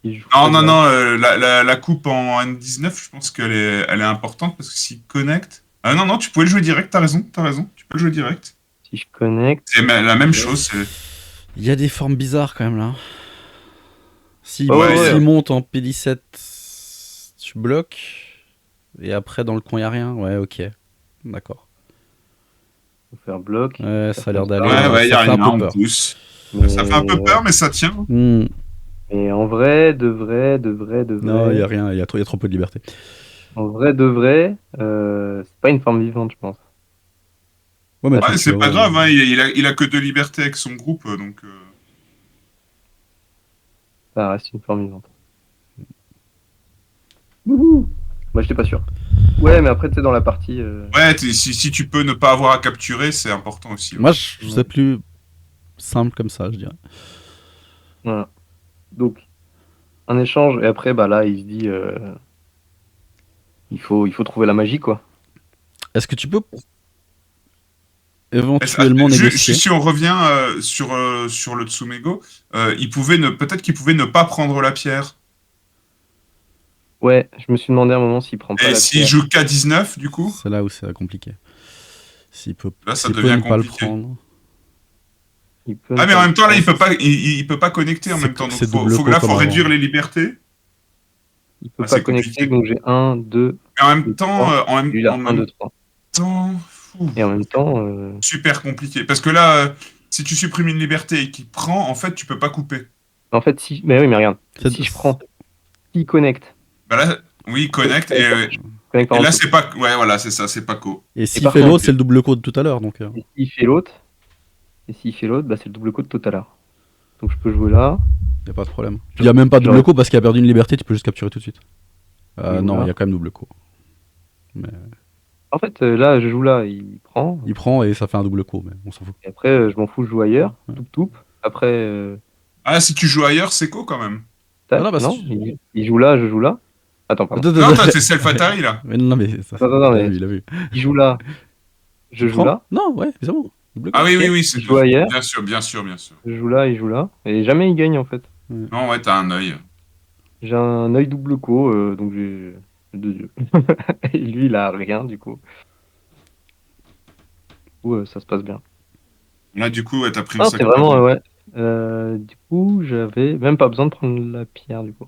[SPEAKER 1] Il joue
[SPEAKER 3] Non,
[SPEAKER 1] pas
[SPEAKER 3] non,
[SPEAKER 1] direct.
[SPEAKER 3] non, la coupe en N19, je pense elle est importante parce que s'il connecte. Ah non, non, tu pouvais le jouer direct, t'as raison, tu peux le jouer direct.
[SPEAKER 1] Si je connecte.
[SPEAKER 3] C'est la même chose,
[SPEAKER 2] Il y a des formes bizarres quand même là.
[SPEAKER 1] Ouais, ouais,
[SPEAKER 3] ouais,
[SPEAKER 2] S'il
[SPEAKER 1] ouais.
[SPEAKER 2] monte en P17, tu bloques. Et après, dans le coin, il a rien. Ouais, ok. D'accord.
[SPEAKER 1] Faut faire bloc.
[SPEAKER 2] Ouais,
[SPEAKER 1] Faire
[SPEAKER 2] ça a l'air
[SPEAKER 1] comme ça.
[SPEAKER 2] d'aller.
[SPEAKER 3] ouais, ouais, y
[SPEAKER 2] Ça
[SPEAKER 3] a
[SPEAKER 2] fait un
[SPEAKER 3] rien,
[SPEAKER 2] peu
[SPEAKER 3] on
[SPEAKER 2] peur.
[SPEAKER 3] pousse. Ça fait un peu
[SPEAKER 1] Mais,
[SPEAKER 3] peur, mais ça tient.
[SPEAKER 2] Hmm.
[SPEAKER 1] mais en vrai, de
[SPEAKER 2] Non, il y
[SPEAKER 1] vrai,
[SPEAKER 2] a rien. Il y a trop peu de liberté.
[SPEAKER 1] en vrai, de vrai, c'est pas une forme vivante, je pense.
[SPEAKER 2] Ouais, mais
[SPEAKER 3] Ouais,
[SPEAKER 2] tu
[SPEAKER 3] c'est
[SPEAKER 2] vois.
[SPEAKER 3] pas grave, hein, il a que 2 libertés avec son groupe, donc.
[SPEAKER 1] Ça reste une forme vivante. Wouhou! Moi, j'étais pas sûr. Ouais, mais après, tu sais, dans la partie.
[SPEAKER 3] Ouais, si tu peux ne pas avoir à capturer, c'est important aussi. Ouais.
[SPEAKER 2] Moi, je sais plus simple comme ça, je dirais.
[SPEAKER 1] Voilà. Donc, un échange, et après, bah là, il se dit. Il faut trouver la magie, quoi.
[SPEAKER 2] Est-ce que tu peux
[SPEAKER 3] Ah,
[SPEAKER 2] éventuellement négocier?
[SPEAKER 3] si on revient sur le Tsumego, peut-être qu'il pouvait ne pas prendre la pierre.
[SPEAKER 1] Ouais, je me suis demandé à un moment s'il prend pas
[SPEAKER 3] Et
[SPEAKER 1] la
[SPEAKER 3] s'il
[SPEAKER 1] pierre.
[SPEAKER 3] joue K19, du coup,
[SPEAKER 2] C'est là où c'est compliqué.
[SPEAKER 3] là, ça
[SPEAKER 2] S'il peut
[SPEAKER 3] devient
[SPEAKER 2] ne pas le
[SPEAKER 3] compliqué.
[SPEAKER 2] prendre.
[SPEAKER 1] Il peut
[SPEAKER 3] Ah,
[SPEAKER 1] ne
[SPEAKER 3] mais
[SPEAKER 1] pas
[SPEAKER 3] en
[SPEAKER 1] le
[SPEAKER 3] même temps, là,
[SPEAKER 1] prendre.
[SPEAKER 3] il peut pas connecter en même temps. Donc,
[SPEAKER 2] C'est double co comme
[SPEAKER 3] faut
[SPEAKER 2] avant.
[SPEAKER 3] réduire les libertés.
[SPEAKER 1] Il peut
[SPEAKER 3] Ah,
[SPEAKER 1] pas
[SPEAKER 3] c'est
[SPEAKER 1] connecter,
[SPEAKER 3] compliqué.
[SPEAKER 1] donc j'ai 1, 2,
[SPEAKER 3] Mais en même temps,
[SPEAKER 1] 3. Lui, il a
[SPEAKER 3] en
[SPEAKER 1] 1,
[SPEAKER 3] même
[SPEAKER 1] 2, 3.
[SPEAKER 3] temps, fou,
[SPEAKER 1] Et en même temps,
[SPEAKER 3] super compliqué. Parce que là, si tu supprimes une liberté et qu'il prend, en fait, tu peux pas couper.
[SPEAKER 1] en fait, si. Mais oui, mais regarde.
[SPEAKER 2] C'est-
[SPEAKER 1] Si je prends. S'il connecte.
[SPEAKER 3] Bah là, oui, connecte.
[SPEAKER 1] Connecte par
[SPEAKER 3] Et
[SPEAKER 1] en
[SPEAKER 3] là,
[SPEAKER 1] dessous.
[SPEAKER 3] c'est pas. Ouais, voilà, c'est ça, c'est pas co.
[SPEAKER 2] Et
[SPEAKER 1] Et
[SPEAKER 2] s'il
[SPEAKER 1] par
[SPEAKER 2] fait
[SPEAKER 1] contre,
[SPEAKER 2] l'autre, c'est le double code tout à l'heure. Donc,
[SPEAKER 1] et s'il fait l'autre. Et s'il fait l'autre, bah, c'est le double coup de tout à l'heure. Donc je peux jouer là.
[SPEAKER 2] il n'y a pas de problème. Il n'y a même pas de double co parce qu'il a perdu une liberté, tu peux juste capturer tout de suite.
[SPEAKER 1] Et
[SPEAKER 2] Non,
[SPEAKER 1] voilà.
[SPEAKER 2] il y a quand même double co. Mais
[SPEAKER 1] En fait, là, je joue là, il prend.
[SPEAKER 2] il prend et ça fait un double co, mais on s'en fout.
[SPEAKER 1] Et après, je m'en fous, je joue ailleurs.
[SPEAKER 2] Ouais.
[SPEAKER 1] Toup. Après,
[SPEAKER 3] Ah, si tu joues ailleurs, c'est co quand même.
[SPEAKER 1] tac.
[SPEAKER 2] Ah non, bah,
[SPEAKER 1] Non,
[SPEAKER 2] si
[SPEAKER 1] il joue là, je joue là. Attends, pardon.
[SPEAKER 2] Attends,
[SPEAKER 3] Non,
[SPEAKER 2] attends,
[SPEAKER 3] t'es Self-Atari là.
[SPEAKER 2] mais non, mais ça,
[SPEAKER 1] Attends, attends,
[SPEAKER 2] il a
[SPEAKER 1] mais
[SPEAKER 2] vu, il a vu.
[SPEAKER 1] il joue là, je
[SPEAKER 2] Tu
[SPEAKER 1] joue
[SPEAKER 2] prends
[SPEAKER 1] là.
[SPEAKER 2] Non, ouais, c'est bon. Double co.
[SPEAKER 3] Ah oui, oui,
[SPEAKER 1] Ok.
[SPEAKER 3] oui,
[SPEAKER 1] Il joue ailleurs.
[SPEAKER 3] bien sûr, bien sûr, bien sûr.
[SPEAKER 1] Je joue là, il joue là. Et jamais il gagne en fait.
[SPEAKER 3] Non, ouais, t'as un œil.
[SPEAKER 1] J'ai un œil double co, donc j'ai 2 yeux. Et lui, il a rien du coup. Ça se passe bien.
[SPEAKER 3] Là, du coup, ouais, t'as pris une
[SPEAKER 1] Ah, c'est
[SPEAKER 3] sacrée.
[SPEAKER 1] vraiment, ouais. Du coup, j'avais même pas besoin de prendre la pierre du coup.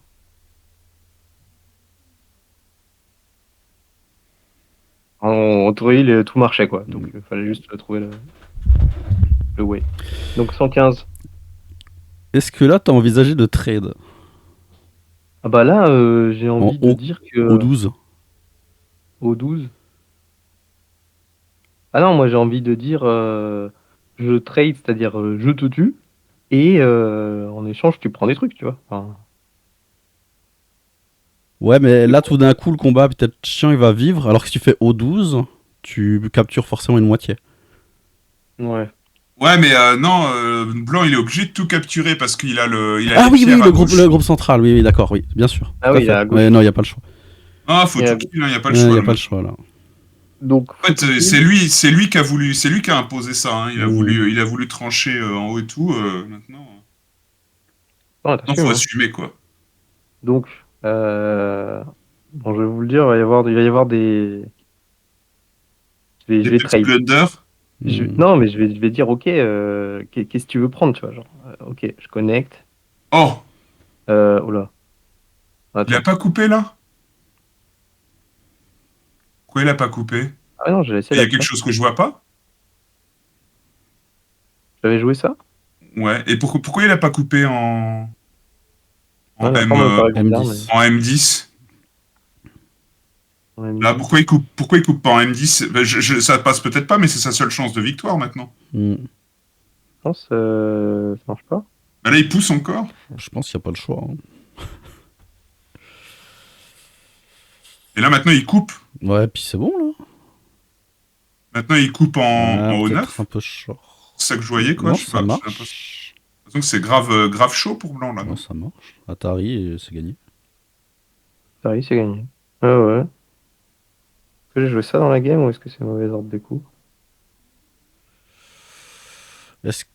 [SPEAKER 1] théorie, tout marchait, quoi. Donc, il fallait juste trouver le way. Donc, 115.
[SPEAKER 2] Est-ce que là, t'as envisagé de trade
[SPEAKER 1] Ah bah là, j'ai envie de
[SPEAKER 2] haut,
[SPEAKER 1] dire que...
[SPEAKER 2] au 12?
[SPEAKER 1] Au 12. Ah non, moi, j'ai envie de dire... je trade, c'est-à-dire je te tue. Et en échange, tu prends des trucs, tu vois. Enfin,
[SPEAKER 2] Ouais, mais là, tout d'un coup, le combat, peut-être chien, il va vivre. Alors que si tu fais au 12, tu captures forcément une moitié.
[SPEAKER 1] ouais.
[SPEAKER 3] Ouais, mais non, Blanc, il est obligé de tout capturer parce qu'il a
[SPEAKER 2] Ah
[SPEAKER 3] les
[SPEAKER 2] oui,
[SPEAKER 3] pierres à
[SPEAKER 2] le
[SPEAKER 3] gauche.
[SPEAKER 2] groupe central, oui, d'accord, oui, bien sûr.
[SPEAKER 1] Ah
[SPEAKER 2] Tout à
[SPEAKER 1] oui,
[SPEAKER 2] fait.
[SPEAKER 1] à gauche.
[SPEAKER 2] Ouais, non, il n'y a pas le choix.
[SPEAKER 3] Ah, faut
[SPEAKER 1] Et
[SPEAKER 3] tout kill, il n'y a pas le
[SPEAKER 2] Il
[SPEAKER 3] choix.
[SPEAKER 2] n'y a
[SPEAKER 3] le
[SPEAKER 2] pas le
[SPEAKER 3] mec.
[SPEAKER 2] choix, là.
[SPEAKER 1] Donc,
[SPEAKER 3] En fait, c'est lui qui a voulu, c'est lui qui a imposé ça. Hein. Il a voulu trancher en haut et tout. Maintenant, non, faut
[SPEAKER 1] attention. Hein.
[SPEAKER 3] assumer quoi.
[SPEAKER 1] Donc, bon, je vais vous le dire, il va y avoir des... Je
[SPEAKER 3] Des
[SPEAKER 1] vais
[SPEAKER 3] petits
[SPEAKER 1] trade.
[SPEAKER 3] blunders.
[SPEAKER 1] Non, mais je vais dire, ok, qu'est-ce que tu veux prendre, tu vois, genre, ok, je connecte.
[SPEAKER 3] Oh,
[SPEAKER 1] Oh là,
[SPEAKER 3] il a
[SPEAKER 1] attends.
[SPEAKER 3] pas coupé là? Pourquoi il a pas coupé?
[SPEAKER 1] Ah non, j'ai essayé
[SPEAKER 3] Il y a quelque
[SPEAKER 1] d'après.
[SPEAKER 3] chose que je vois pas?
[SPEAKER 1] J'avais joué ça?
[SPEAKER 3] Ouais. Et pourquoi il a pas coupé en
[SPEAKER 1] Ouais, la
[SPEAKER 3] M,
[SPEAKER 1] forme me paraît bizarre, mais...
[SPEAKER 2] M10.
[SPEAKER 3] en M10?
[SPEAKER 1] on a mis
[SPEAKER 3] Là,
[SPEAKER 1] 10.
[SPEAKER 3] pourquoi il coupe pas en M10? Ben, ça passe peut-être pas, mais c'est sa seule chance de victoire maintenant.
[SPEAKER 2] Hmm.
[SPEAKER 1] Je pense ça marche pas.
[SPEAKER 3] Ben là, il pousse encore.
[SPEAKER 2] Je pense qu'il n'y a pas le choix. Hein.
[SPEAKER 3] Et là, maintenant, il coupe.
[SPEAKER 2] Ouais, puis c'est bon, là.
[SPEAKER 3] Maintenant, il coupe
[SPEAKER 2] Ah,
[SPEAKER 3] en
[SPEAKER 2] peut-être
[SPEAKER 3] O9.
[SPEAKER 2] un peu short.
[SPEAKER 3] C'est ça que je voyais, quoi.
[SPEAKER 2] Non,
[SPEAKER 3] Je sais
[SPEAKER 2] ça
[SPEAKER 3] pas. J'ai
[SPEAKER 2] marche.
[SPEAKER 3] l'impression que c'est grave chaud pour Blanc, là,
[SPEAKER 2] Non,
[SPEAKER 3] non?
[SPEAKER 2] ça marche. Atari, et c'est gagné.
[SPEAKER 1] Paris, c'est gagné. Ah ouais. Est-ce que j'ai joué ça dans la game ou est-ce que c'est mauvais ordre des coups?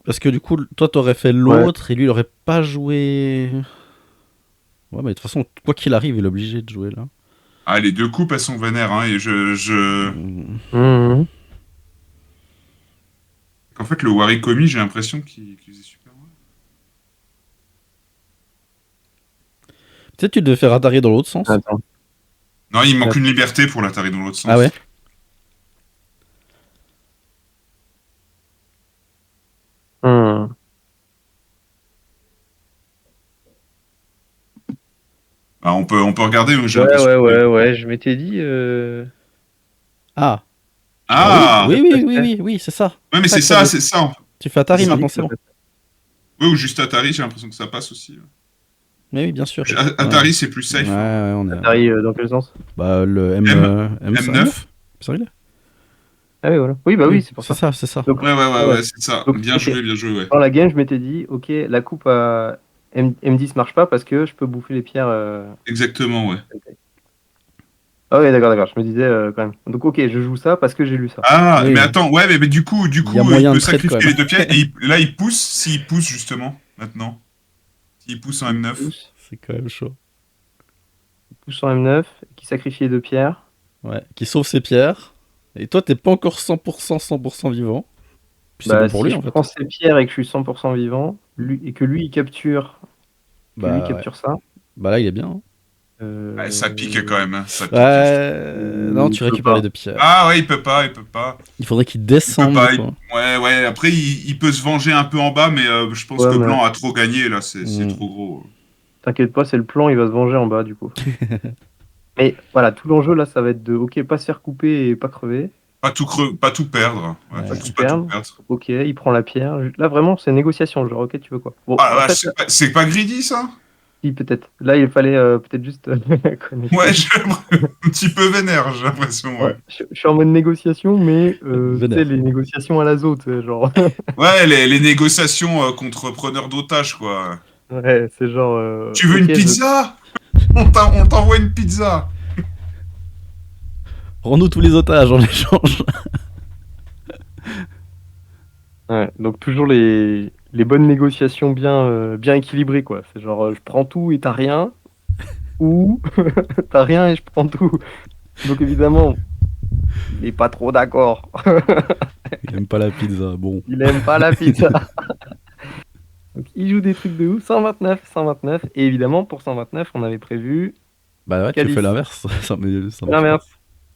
[SPEAKER 2] Parce que du coup, toi, t'aurais fait l'autre et lui, il aurait pas joué. Ouais, mais de toute façon, quoi qu'il arrive, il est obligé de jouer là.
[SPEAKER 3] Ah, les deux coupes, elles sont vénères, hein. Et
[SPEAKER 2] Hmm.
[SPEAKER 1] Mhm.
[SPEAKER 3] qu'en fait, le Warikomi, j'ai l'impression qu'il faisait super mal.
[SPEAKER 2] Peut-être tu devais faire Atari dans l'autre sens.
[SPEAKER 1] Attends.
[SPEAKER 3] Non, il manque une liberté pour l'Atari dans l'autre sens.
[SPEAKER 2] Ah ouais.
[SPEAKER 1] Hmm.
[SPEAKER 3] Ah, on peut regarder, j'ai l'impression.
[SPEAKER 1] Ouais. Je m'étais dit.
[SPEAKER 2] Ah.
[SPEAKER 3] Ah!
[SPEAKER 2] Oui, c'est ça.
[SPEAKER 3] Ouais, mais c'est ça, c'est ça.
[SPEAKER 2] Tu fais Atari
[SPEAKER 3] C'est
[SPEAKER 2] maintenant, c'est bon.
[SPEAKER 3] Oui, ou juste Atari, j'ai l'impression que ça passe aussi.
[SPEAKER 2] Mais oui, bien sûr.
[SPEAKER 3] Atari, c'est plus safe.
[SPEAKER 2] Ouais, on est.
[SPEAKER 1] Atari, dans quel sens?
[SPEAKER 2] Bah, le
[SPEAKER 3] M9.
[SPEAKER 2] Sérieux?
[SPEAKER 1] Ah oui, voilà. Oui, bah oui, c'est pour ça.
[SPEAKER 2] C'est ça.
[SPEAKER 1] Donc,
[SPEAKER 3] Ouais, c'est ça.
[SPEAKER 1] Donc,
[SPEAKER 3] Bien
[SPEAKER 1] ok.
[SPEAKER 3] joué, ouais.
[SPEAKER 1] Dans la game, je m'étais dit, ok, la coupe à M10 marche pas parce que je peux bouffer les pierres.
[SPEAKER 3] Exactement, ouais.
[SPEAKER 1] Ah ouais, d'accord. Je me disais quand même. Donc, ok, je joue ça parce que j'ai lu ça.
[SPEAKER 3] Ah,
[SPEAKER 2] Oui.
[SPEAKER 3] mais attends, ouais, mais du coup,
[SPEAKER 2] Il y a moyen
[SPEAKER 3] il peut
[SPEAKER 2] de trade, quand
[SPEAKER 3] sacrifier
[SPEAKER 2] même.
[SPEAKER 3] les deux pièces. Et là, il pousse, s'il pousse, justement, maintenant. S'il pousse en M9.
[SPEAKER 2] C'est quand même chaud.
[SPEAKER 1] Pousse en M9, qui sacrifie les deux pierres.
[SPEAKER 2] Ouais. Qui sauve ses pierres. Et toi, t'es pas encore 100% vivant. Puis c'est
[SPEAKER 1] Bah,
[SPEAKER 2] bon pour
[SPEAKER 1] si
[SPEAKER 2] lui,
[SPEAKER 1] je
[SPEAKER 2] en fait.
[SPEAKER 1] prends ces pierres et que je suis 100% vivant, et que lui, il capture,
[SPEAKER 2] Bah,
[SPEAKER 1] ça.
[SPEAKER 2] bah là, il est bien. Hein.
[SPEAKER 3] Ouais, ça pique quand même, hein. Ça pique.
[SPEAKER 2] Non, tu
[SPEAKER 1] il peut
[SPEAKER 2] récupères
[SPEAKER 1] pas.
[SPEAKER 2] les deux pierres.
[SPEAKER 3] Ah ouais, il peut pas.
[SPEAKER 2] Il faudrait qu'il
[SPEAKER 3] Il peut
[SPEAKER 2] descende.
[SPEAKER 3] pas.
[SPEAKER 2] Quoi.
[SPEAKER 3] Ouais. Après, il peut se venger un peu en bas, mais je pense
[SPEAKER 1] Ouais,
[SPEAKER 3] que
[SPEAKER 1] mais-
[SPEAKER 3] Blanc a trop gagné, là. C'est
[SPEAKER 2] Mm.
[SPEAKER 3] trop gros.
[SPEAKER 1] T'inquiète pas, c'est le plan, il va se venger en bas, du coup. Mais voilà, tout l'enjeu, là, ça va être de, ok, pas se faire couper et pas crever.
[SPEAKER 3] Pas tout perdre. Ouais,
[SPEAKER 2] Ouais.
[SPEAKER 3] faut
[SPEAKER 1] Pas
[SPEAKER 3] tous
[SPEAKER 1] tout
[SPEAKER 3] pas tout
[SPEAKER 1] perdre.
[SPEAKER 3] perdre.
[SPEAKER 1] Ok, il prend la pierre. Là, vraiment, c'est négociation. Genre, ok, tu veux quoi? Bon,
[SPEAKER 3] Ah,
[SPEAKER 1] en
[SPEAKER 3] vache,
[SPEAKER 1] fait,
[SPEAKER 3] c'est pas greedy, ça?
[SPEAKER 1] si, peut-être. Là, il fallait peut-être juste connecter.
[SPEAKER 3] Ouais, un petit peu vénère, j'ai l'impression, ouais.
[SPEAKER 1] Je suis en mode négociation, mais tu
[SPEAKER 2] Vénère.
[SPEAKER 1] sais, les négociations à l'azote, genre.
[SPEAKER 3] Ouais, les négociations contre preneurs d'otages, quoi.
[SPEAKER 1] Ouais, c'est genre.
[SPEAKER 3] Tu veux
[SPEAKER 1] ok,
[SPEAKER 3] une pizza? On t'envoie une pizza.
[SPEAKER 2] Rends-nous tous les otages en échange.
[SPEAKER 1] Ouais, donc toujours les bonnes négociations bien équilibrées, quoi. C'est genre, je prends tout et t'as rien, ou t'as rien et je prends tout. Donc évidemment, il est pas trop d'accord.
[SPEAKER 2] Il aime pas la pizza. Bon.
[SPEAKER 1] Il aime pas la pizza. Donc il joue des trucs de ouf. 129. Et évidemment, pour 129, on avait prévu
[SPEAKER 2] Bah ouais, tu
[SPEAKER 1] Calice.
[SPEAKER 2] fais l'inverse. Ça me
[SPEAKER 1] l'inverse.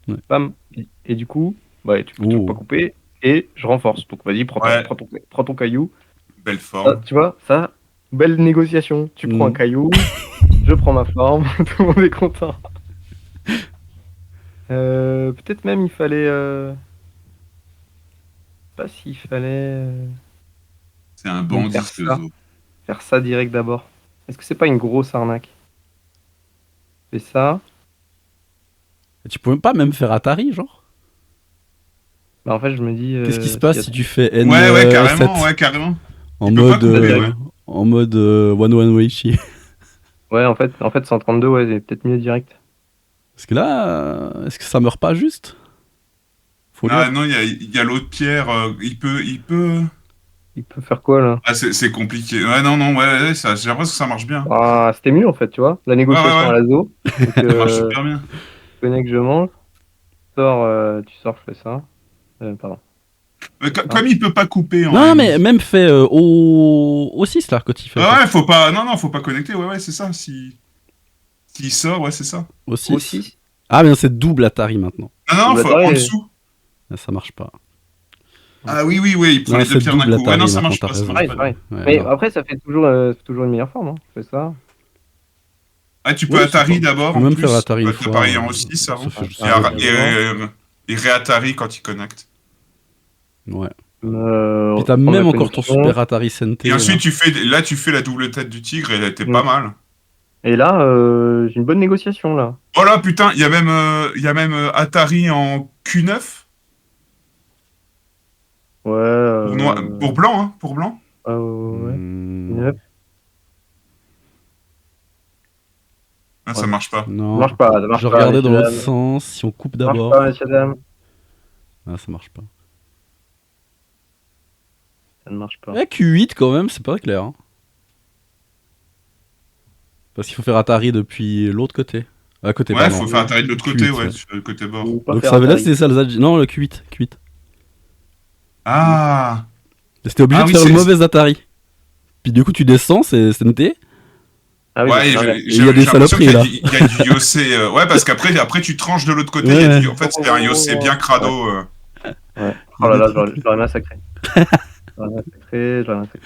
[SPEAKER 2] Ouais.
[SPEAKER 1] Bam. Et du coup, Bah, et tu peux toujours
[SPEAKER 2] Ouh.
[SPEAKER 1] pas couper. Et je renforce. Donc vas-y,
[SPEAKER 3] Ouais.
[SPEAKER 1] prends ton caillou.
[SPEAKER 3] Belle
[SPEAKER 1] Ah,
[SPEAKER 3] forme.
[SPEAKER 1] tu vois, ça, belle négociation. Tu prends un
[SPEAKER 2] Mm.
[SPEAKER 1] caillou, je prends ma forme, tout le monde est content. Peut-être même il fallait. Je sais pas s'il fallait
[SPEAKER 3] C'est un
[SPEAKER 1] même
[SPEAKER 3] bandit,
[SPEAKER 1] faire
[SPEAKER 3] ce
[SPEAKER 1] ça.
[SPEAKER 3] zoo.
[SPEAKER 1] Faire ça direct d'abord. Est-ce que c'est pas une grosse arnaque? Fais ça.
[SPEAKER 2] Et tu peux même pas même faire Atari, genre?
[SPEAKER 1] Bah, en fait, je me dis.
[SPEAKER 2] Qu'est-ce qui se
[SPEAKER 1] S'il
[SPEAKER 2] passe
[SPEAKER 1] y a
[SPEAKER 2] si tu fais N7
[SPEAKER 3] Ouais, carrément, ouais, carrément.
[SPEAKER 2] en
[SPEAKER 3] Il peut pas
[SPEAKER 2] mode,
[SPEAKER 3] couper,
[SPEAKER 2] euh,
[SPEAKER 3] ouais.
[SPEAKER 2] en mode One One Weichi?
[SPEAKER 1] Ouais, en fait 132, ouais, c'est peut-être mieux direct.
[SPEAKER 2] Parce que là, est-ce que ça meurt pas juste? Faut
[SPEAKER 3] Ah
[SPEAKER 2] lire.
[SPEAKER 3] non, il y a l'autre pierre, il peut.
[SPEAKER 1] Il peut faire quoi là?
[SPEAKER 3] Ah, c'est compliqué. Ouais, non, non, ouais, ça, j'ai l'impression que ça marche bien.
[SPEAKER 1] Ah, c'était mieux en fait, tu vois. La
[SPEAKER 3] Ouais, ouais,
[SPEAKER 1] négociation à
[SPEAKER 3] ouais,
[SPEAKER 1] la zo. Donc,
[SPEAKER 3] ça marche super bien.
[SPEAKER 1] je connais que je mange. Tu sors, je fais ça. Pardon. Ça.
[SPEAKER 3] Comme il peut pas couper en
[SPEAKER 2] Non, mais
[SPEAKER 3] N10.
[SPEAKER 2] même fait au 6 là, quand il fait le
[SPEAKER 3] Ah ouais,
[SPEAKER 2] test.
[SPEAKER 3] faut pas. Non, non, faut pas connecter, ouais, ouais, c'est ça. S'il sort, ouais, c'est ça.
[SPEAKER 2] Au 6.
[SPEAKER 1] Aussi,
[SPEAKER 2] Ah, mais c'est double Atari maintenant.
[SPEAKER 3] Non, non,
[SPEAKER 1] double
[SPEAKER 3] faut en
[SPEAKER 1] Atari.
[SPEAKER 3] dessous.
[SPEAKER 2] Ah, ça marche pas.
[SPEAKER 3] Ah oui, oui, oui, il prend
[SPEAKER 2] Non,
[SPEAKER 3] les deux
[SPEAKER 2] c'est
[SPEAKER 3] pierres d'un
[SPEAKER 2] double
[SPEAKER 3] coup. Ouais, non,
[SPEAKER 2] Atari
[SPEAKER 3] ça
[SPEAKER 2] maintenant,
[SPEAKER 3] marche
[SPEAKER 2] t'as
[SPEAKER 3] pas, ça
[SPEAKER 2] raison.
[SPEAKER 3] marche
[SPEAKER 1] Pareil,
[SPEAKER 3] pas.
[SPEAKER 1] pareil.
[SPEAKER 2] Ouais,
[SPEAKER 1] Mais
[SPEAKER 2] non.
[SPEAKER 1] après, ça fait toujours une meilleure forme. Hein. Je fais ça.
[SPEAKER 3] Ah, tu peux
[SPEAKER 2] Oui,
[SPEAKER 3] Atari
[SPEAKER 2] tu
[SPEAKER 3] d'abord
[SPEAKER 2] peux
[SPEAKER 3] en
[SPEAKER 2] même faire
[SPEAKER 3] plus.
[SPEAKER 2] Atari une
[SPEAKER 3] T'as
[SPEAKER 2] fois.
[SPEAKER 3] pareil en 6 avant.
[SPEAKER 2] Ça fait juste
[SPEAKER 3] Et,
[SPEAKER 1] Atari
[SPEAKER 3] Ara-
[SPEAKER 1] d'abord.
[SPEAKER 3] et Ré-Atari quand il connecte.
[SPEAKER 2] Ouais. Puis t'as
[SPEAKER 1] Prendre
[SPEAKER 2] même
[SPEAKER 1] la
[SPEAKER 2] encore ton
[SPEAKER 1] connexion.
[SPEAKER 2] Super Atari SNT.
[SPEAKER 3] Et ensuite,
[SPEAKER 2] Là.
[SPEAKER 3] tu fais la double tête du tigre et elle était pas
[SPEAKER 1] Mm.
[SPEAKER 3] mal.
[SPEAKER 1] Et là, j'ai une bonne négociation là.
[SPEAKER 3] Oh là, putain, il y a même Atari en Q9
[SPEAKER 1] Ouais.
[SPEAKER 3] pour blanc, hein, pour blanc.
[SPEAKER 1] Ouais.
[SPEAKER 2] Hmm,
[SPEAKER 1] 9.
[SPEAKER 3] Ah, ça
[SPEAKER 1] Ouais.
[SPEAKER 3] marche pas.
[SPEAKER 1] Ça
[SPEAKER 2] non.
[SPEAKER 1] marche pas, ça marche
[SPEAKER 2] Je
[SPEAKER 1] pas,
[SPEAKER 2] regardais dans
[SPEAKER 1] messieurs
[SPEAKER 2] l'autre
[SPEAKER 1] dames.
[SPEAKER 2] sens. Si on coupe
[SPEAKER 1] Ça marche pas,
[SPEAKER 2] d'abord.
[SPEAKER 1] messieurs dames.
[SPEAKER 2] Ah, ça marche pas.
[SPEAKER 1] Ça ne marche pas.
[SPEAKER 2] Eh, Q8 quand même, c'est pas clair. Hein. Parce qu'il faut faire Atari depuis l'autre côté. À côté,
[SPEAKER 3] Ouais,
[SPEAKER 2] pardon.
[SPEAKER 3] faut faire Atari de l'autre côté,
[SPEAKER 2] Q8,
[SPEAKER 3] ouais,
[SPEAKER 2] ouais.
[SPEAKER 3] sur le côté bord.
[SPEAKER 1] Ou pas
[SPEAKER 2] Donc
[SPEAKER 1] faire
[SPEAKER 2] ça avait là,
[SPEAKER 1] Atari.
[SPEAKER 2] c'était ça le Zadji. Non, le Q8. Q8.
[SPEAKER 3] Ah,
[SPEAKER 2] C'était obligé
[SPEAKER 3] ah
[SPEAKER 2] de
[SPEAKER 3] oui,
[SPEAKER 2] faire le
[SPEAKER 3] c'est.
[SPEAKER 2] mauvais Atari. Puis du coup, tu descends, c'est SNT.
[SPEAKER 1] Ah oui, bah,
[SPEAKER 3] Ouais,
[SPEAKER 1] c'est l'inverse.
[SPEAKER 2] Et il y a des
[SPEAKER 3] j'ai l'impression qu'il
[SPEAKER 2] saloperies là.
[SPEAKER 3] il y a du Yossé. Ouais, parce qu'après tu tranches de l'autre côté, il y a
[SPEAKER 2] Ouais,
[SPEAKER 3] en fait, c'était un Yossé bien crado.
[SPEAKER 1] Ouais.
[SPEAKER 2] il y
[SPEAKER 1] Oh
[SPEAKER 2] a
[SPEAKER 1] là
[SPEAKER 2] des
[SPEAKER 1] là,
[SPEAKER 2] trucs.
[SPEAKER 1] je l'aurais massacré. Je l'aurais massacré.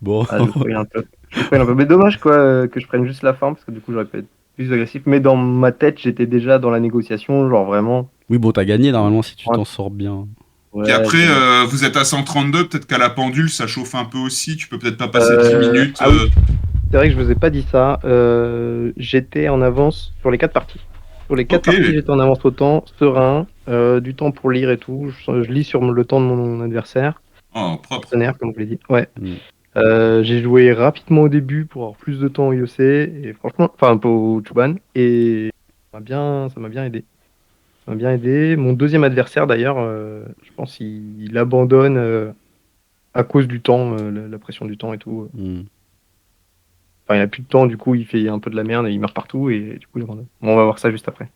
[SPEAKER 2] Bon.
[SPEAKER 1] Ah, je me spoil un peu. Je me spoil un peu. Mais dommage, quoi, que je prenne juste la fin, parce que du coup, j'aurais pu être plus agressif. Mais dans ma tête, j'étais déjà dans la négociation, genre vraiment.
[SPEAKER 2] Oui, bon, t'as gagné normalement si tu t'en sors bien.
[SPEAKER 3] Puis
[SPEAKER 1] Ouais,
[SPEAKER 3] après,
[SPEAKER 1] bon.
[SPEAKER 3] vous êtes à 132, peut-être qu'à la pendule, ça chauffe un peu aussi. Tu peux peut-être pas passer 10 minutes.
[SPEAKER 1] Ah oui, c'est vrai que je vous ai pas dit ça. J'étais en avance sur les 4 parties. Sur les 4
[SPEAKER 3] Ok,
[SPEAKER 1] parties, j'étais en avance autant, serein, du temps pour lire et tout. Je lis sur le temps de mon adversaire,
[SPEAKER 3] oh, propre.
[SPEAKER 1] partenaire, comme je l'ai dit. Ouais.
[SPEAKER 2] Mm.
[SPEAKER 1] J'ai joué rapidement au début pour avoir plus de temps au IOC et franchement, enfin au Chuban et ça m'a bien aidé. Ça m'a bien aidé. Mon deuxième adversaire d'ailleurs, je pense il abandonne à cause du temps, la pression du temps et tout.
[SPEAKER 2] Mm.
[SPEAKER 1] Enfin, il a plus de temps, du coup, il fait un peu de la merde et il meurt partout et du coup, il abandonne. Bon, on va voir ça juste après.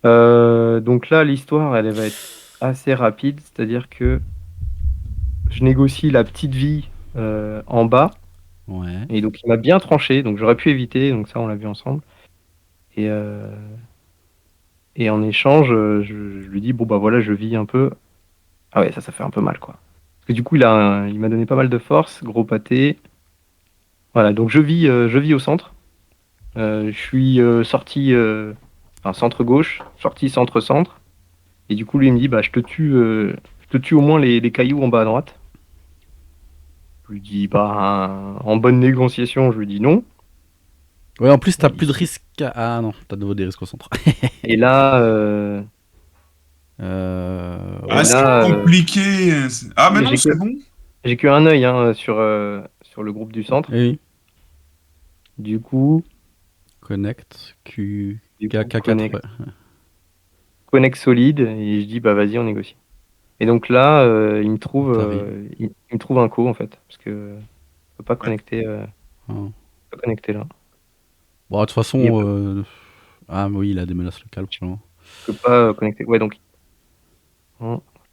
[SPEAKER 1] Donc là, l'histoire, elle va être assez rapide, c'est-à-dire que je négocie la petite vie en bas.
[SPEAKER 2] Ouais.
[SPEAKER 1] Et donc il m'a bien tranché, donc j'aurais pu éviter, donc ça on l'a vu ensemble. Et, et en échange, je lui dis, bon bah voilà, je vis un peu. Ah ouais, ça fait un peu mal quoi. Parce que du coup, il m'a donné pas mal de force, gros pâté. Voilà, donc je vis au centre. Je suis sorti, enfin centre-gauche, sorti centre-centre. Et du coup, lui il me dit, bah je te tue au moins les cailloux en bas à droite. Je lui dis, bah en bonne négociation, je lui dis non.
[SPEAKER 2] Ouais, en plus, t'as
[SPEAKER 1] Et,
[SPEAKER 2] plus de risques. Ah non, t'as de nouveau des risques au centre.
[SPEAKER 1] et là, et
[SPEAKER 3] Ah,
[SPEAKER 2] Ouais.
[SPEAKER 3] c'est
[SPEAKER 1] là,
[SPEAKER 3] compliqué. Ah, mais non,
[SPEAKER 1] j'ai
[SPEAKER 3] c'est
[SPEAKER 1] que,
[SPEAKER 3] bon.
[SPEAKER 1] j'ai que un œil hein, sur le groupe du centre.
[SPEAKER 2] Oui.
[SPEAKER 1] Du coup,
[SPEAKER 2] Connect. Q.
[SPEAKER 1] du coup
[SPEAKER 2] K4. Ouais.
[SPEAKER 1] connect solide et je dis bah vas-y on négocie. Et donc là
[SPEAKER 2] Atari.
[SPEAKER 1] il me trouve un co en fait parce que je peux pas
[SPEAKER 3] Ouais.
[SPEAKER 1] connecter
[SPEAKER 2] Ah.
[SPEAKER 1] là.
[SPEAKER 2] Bon, de toute façon.
[SPEAKER 1] Il
[SPEAKER 2] Ah, oui, il a des menaces locales, probablement.
[SPEAKER 1] peut pas connecter. Ouais donc je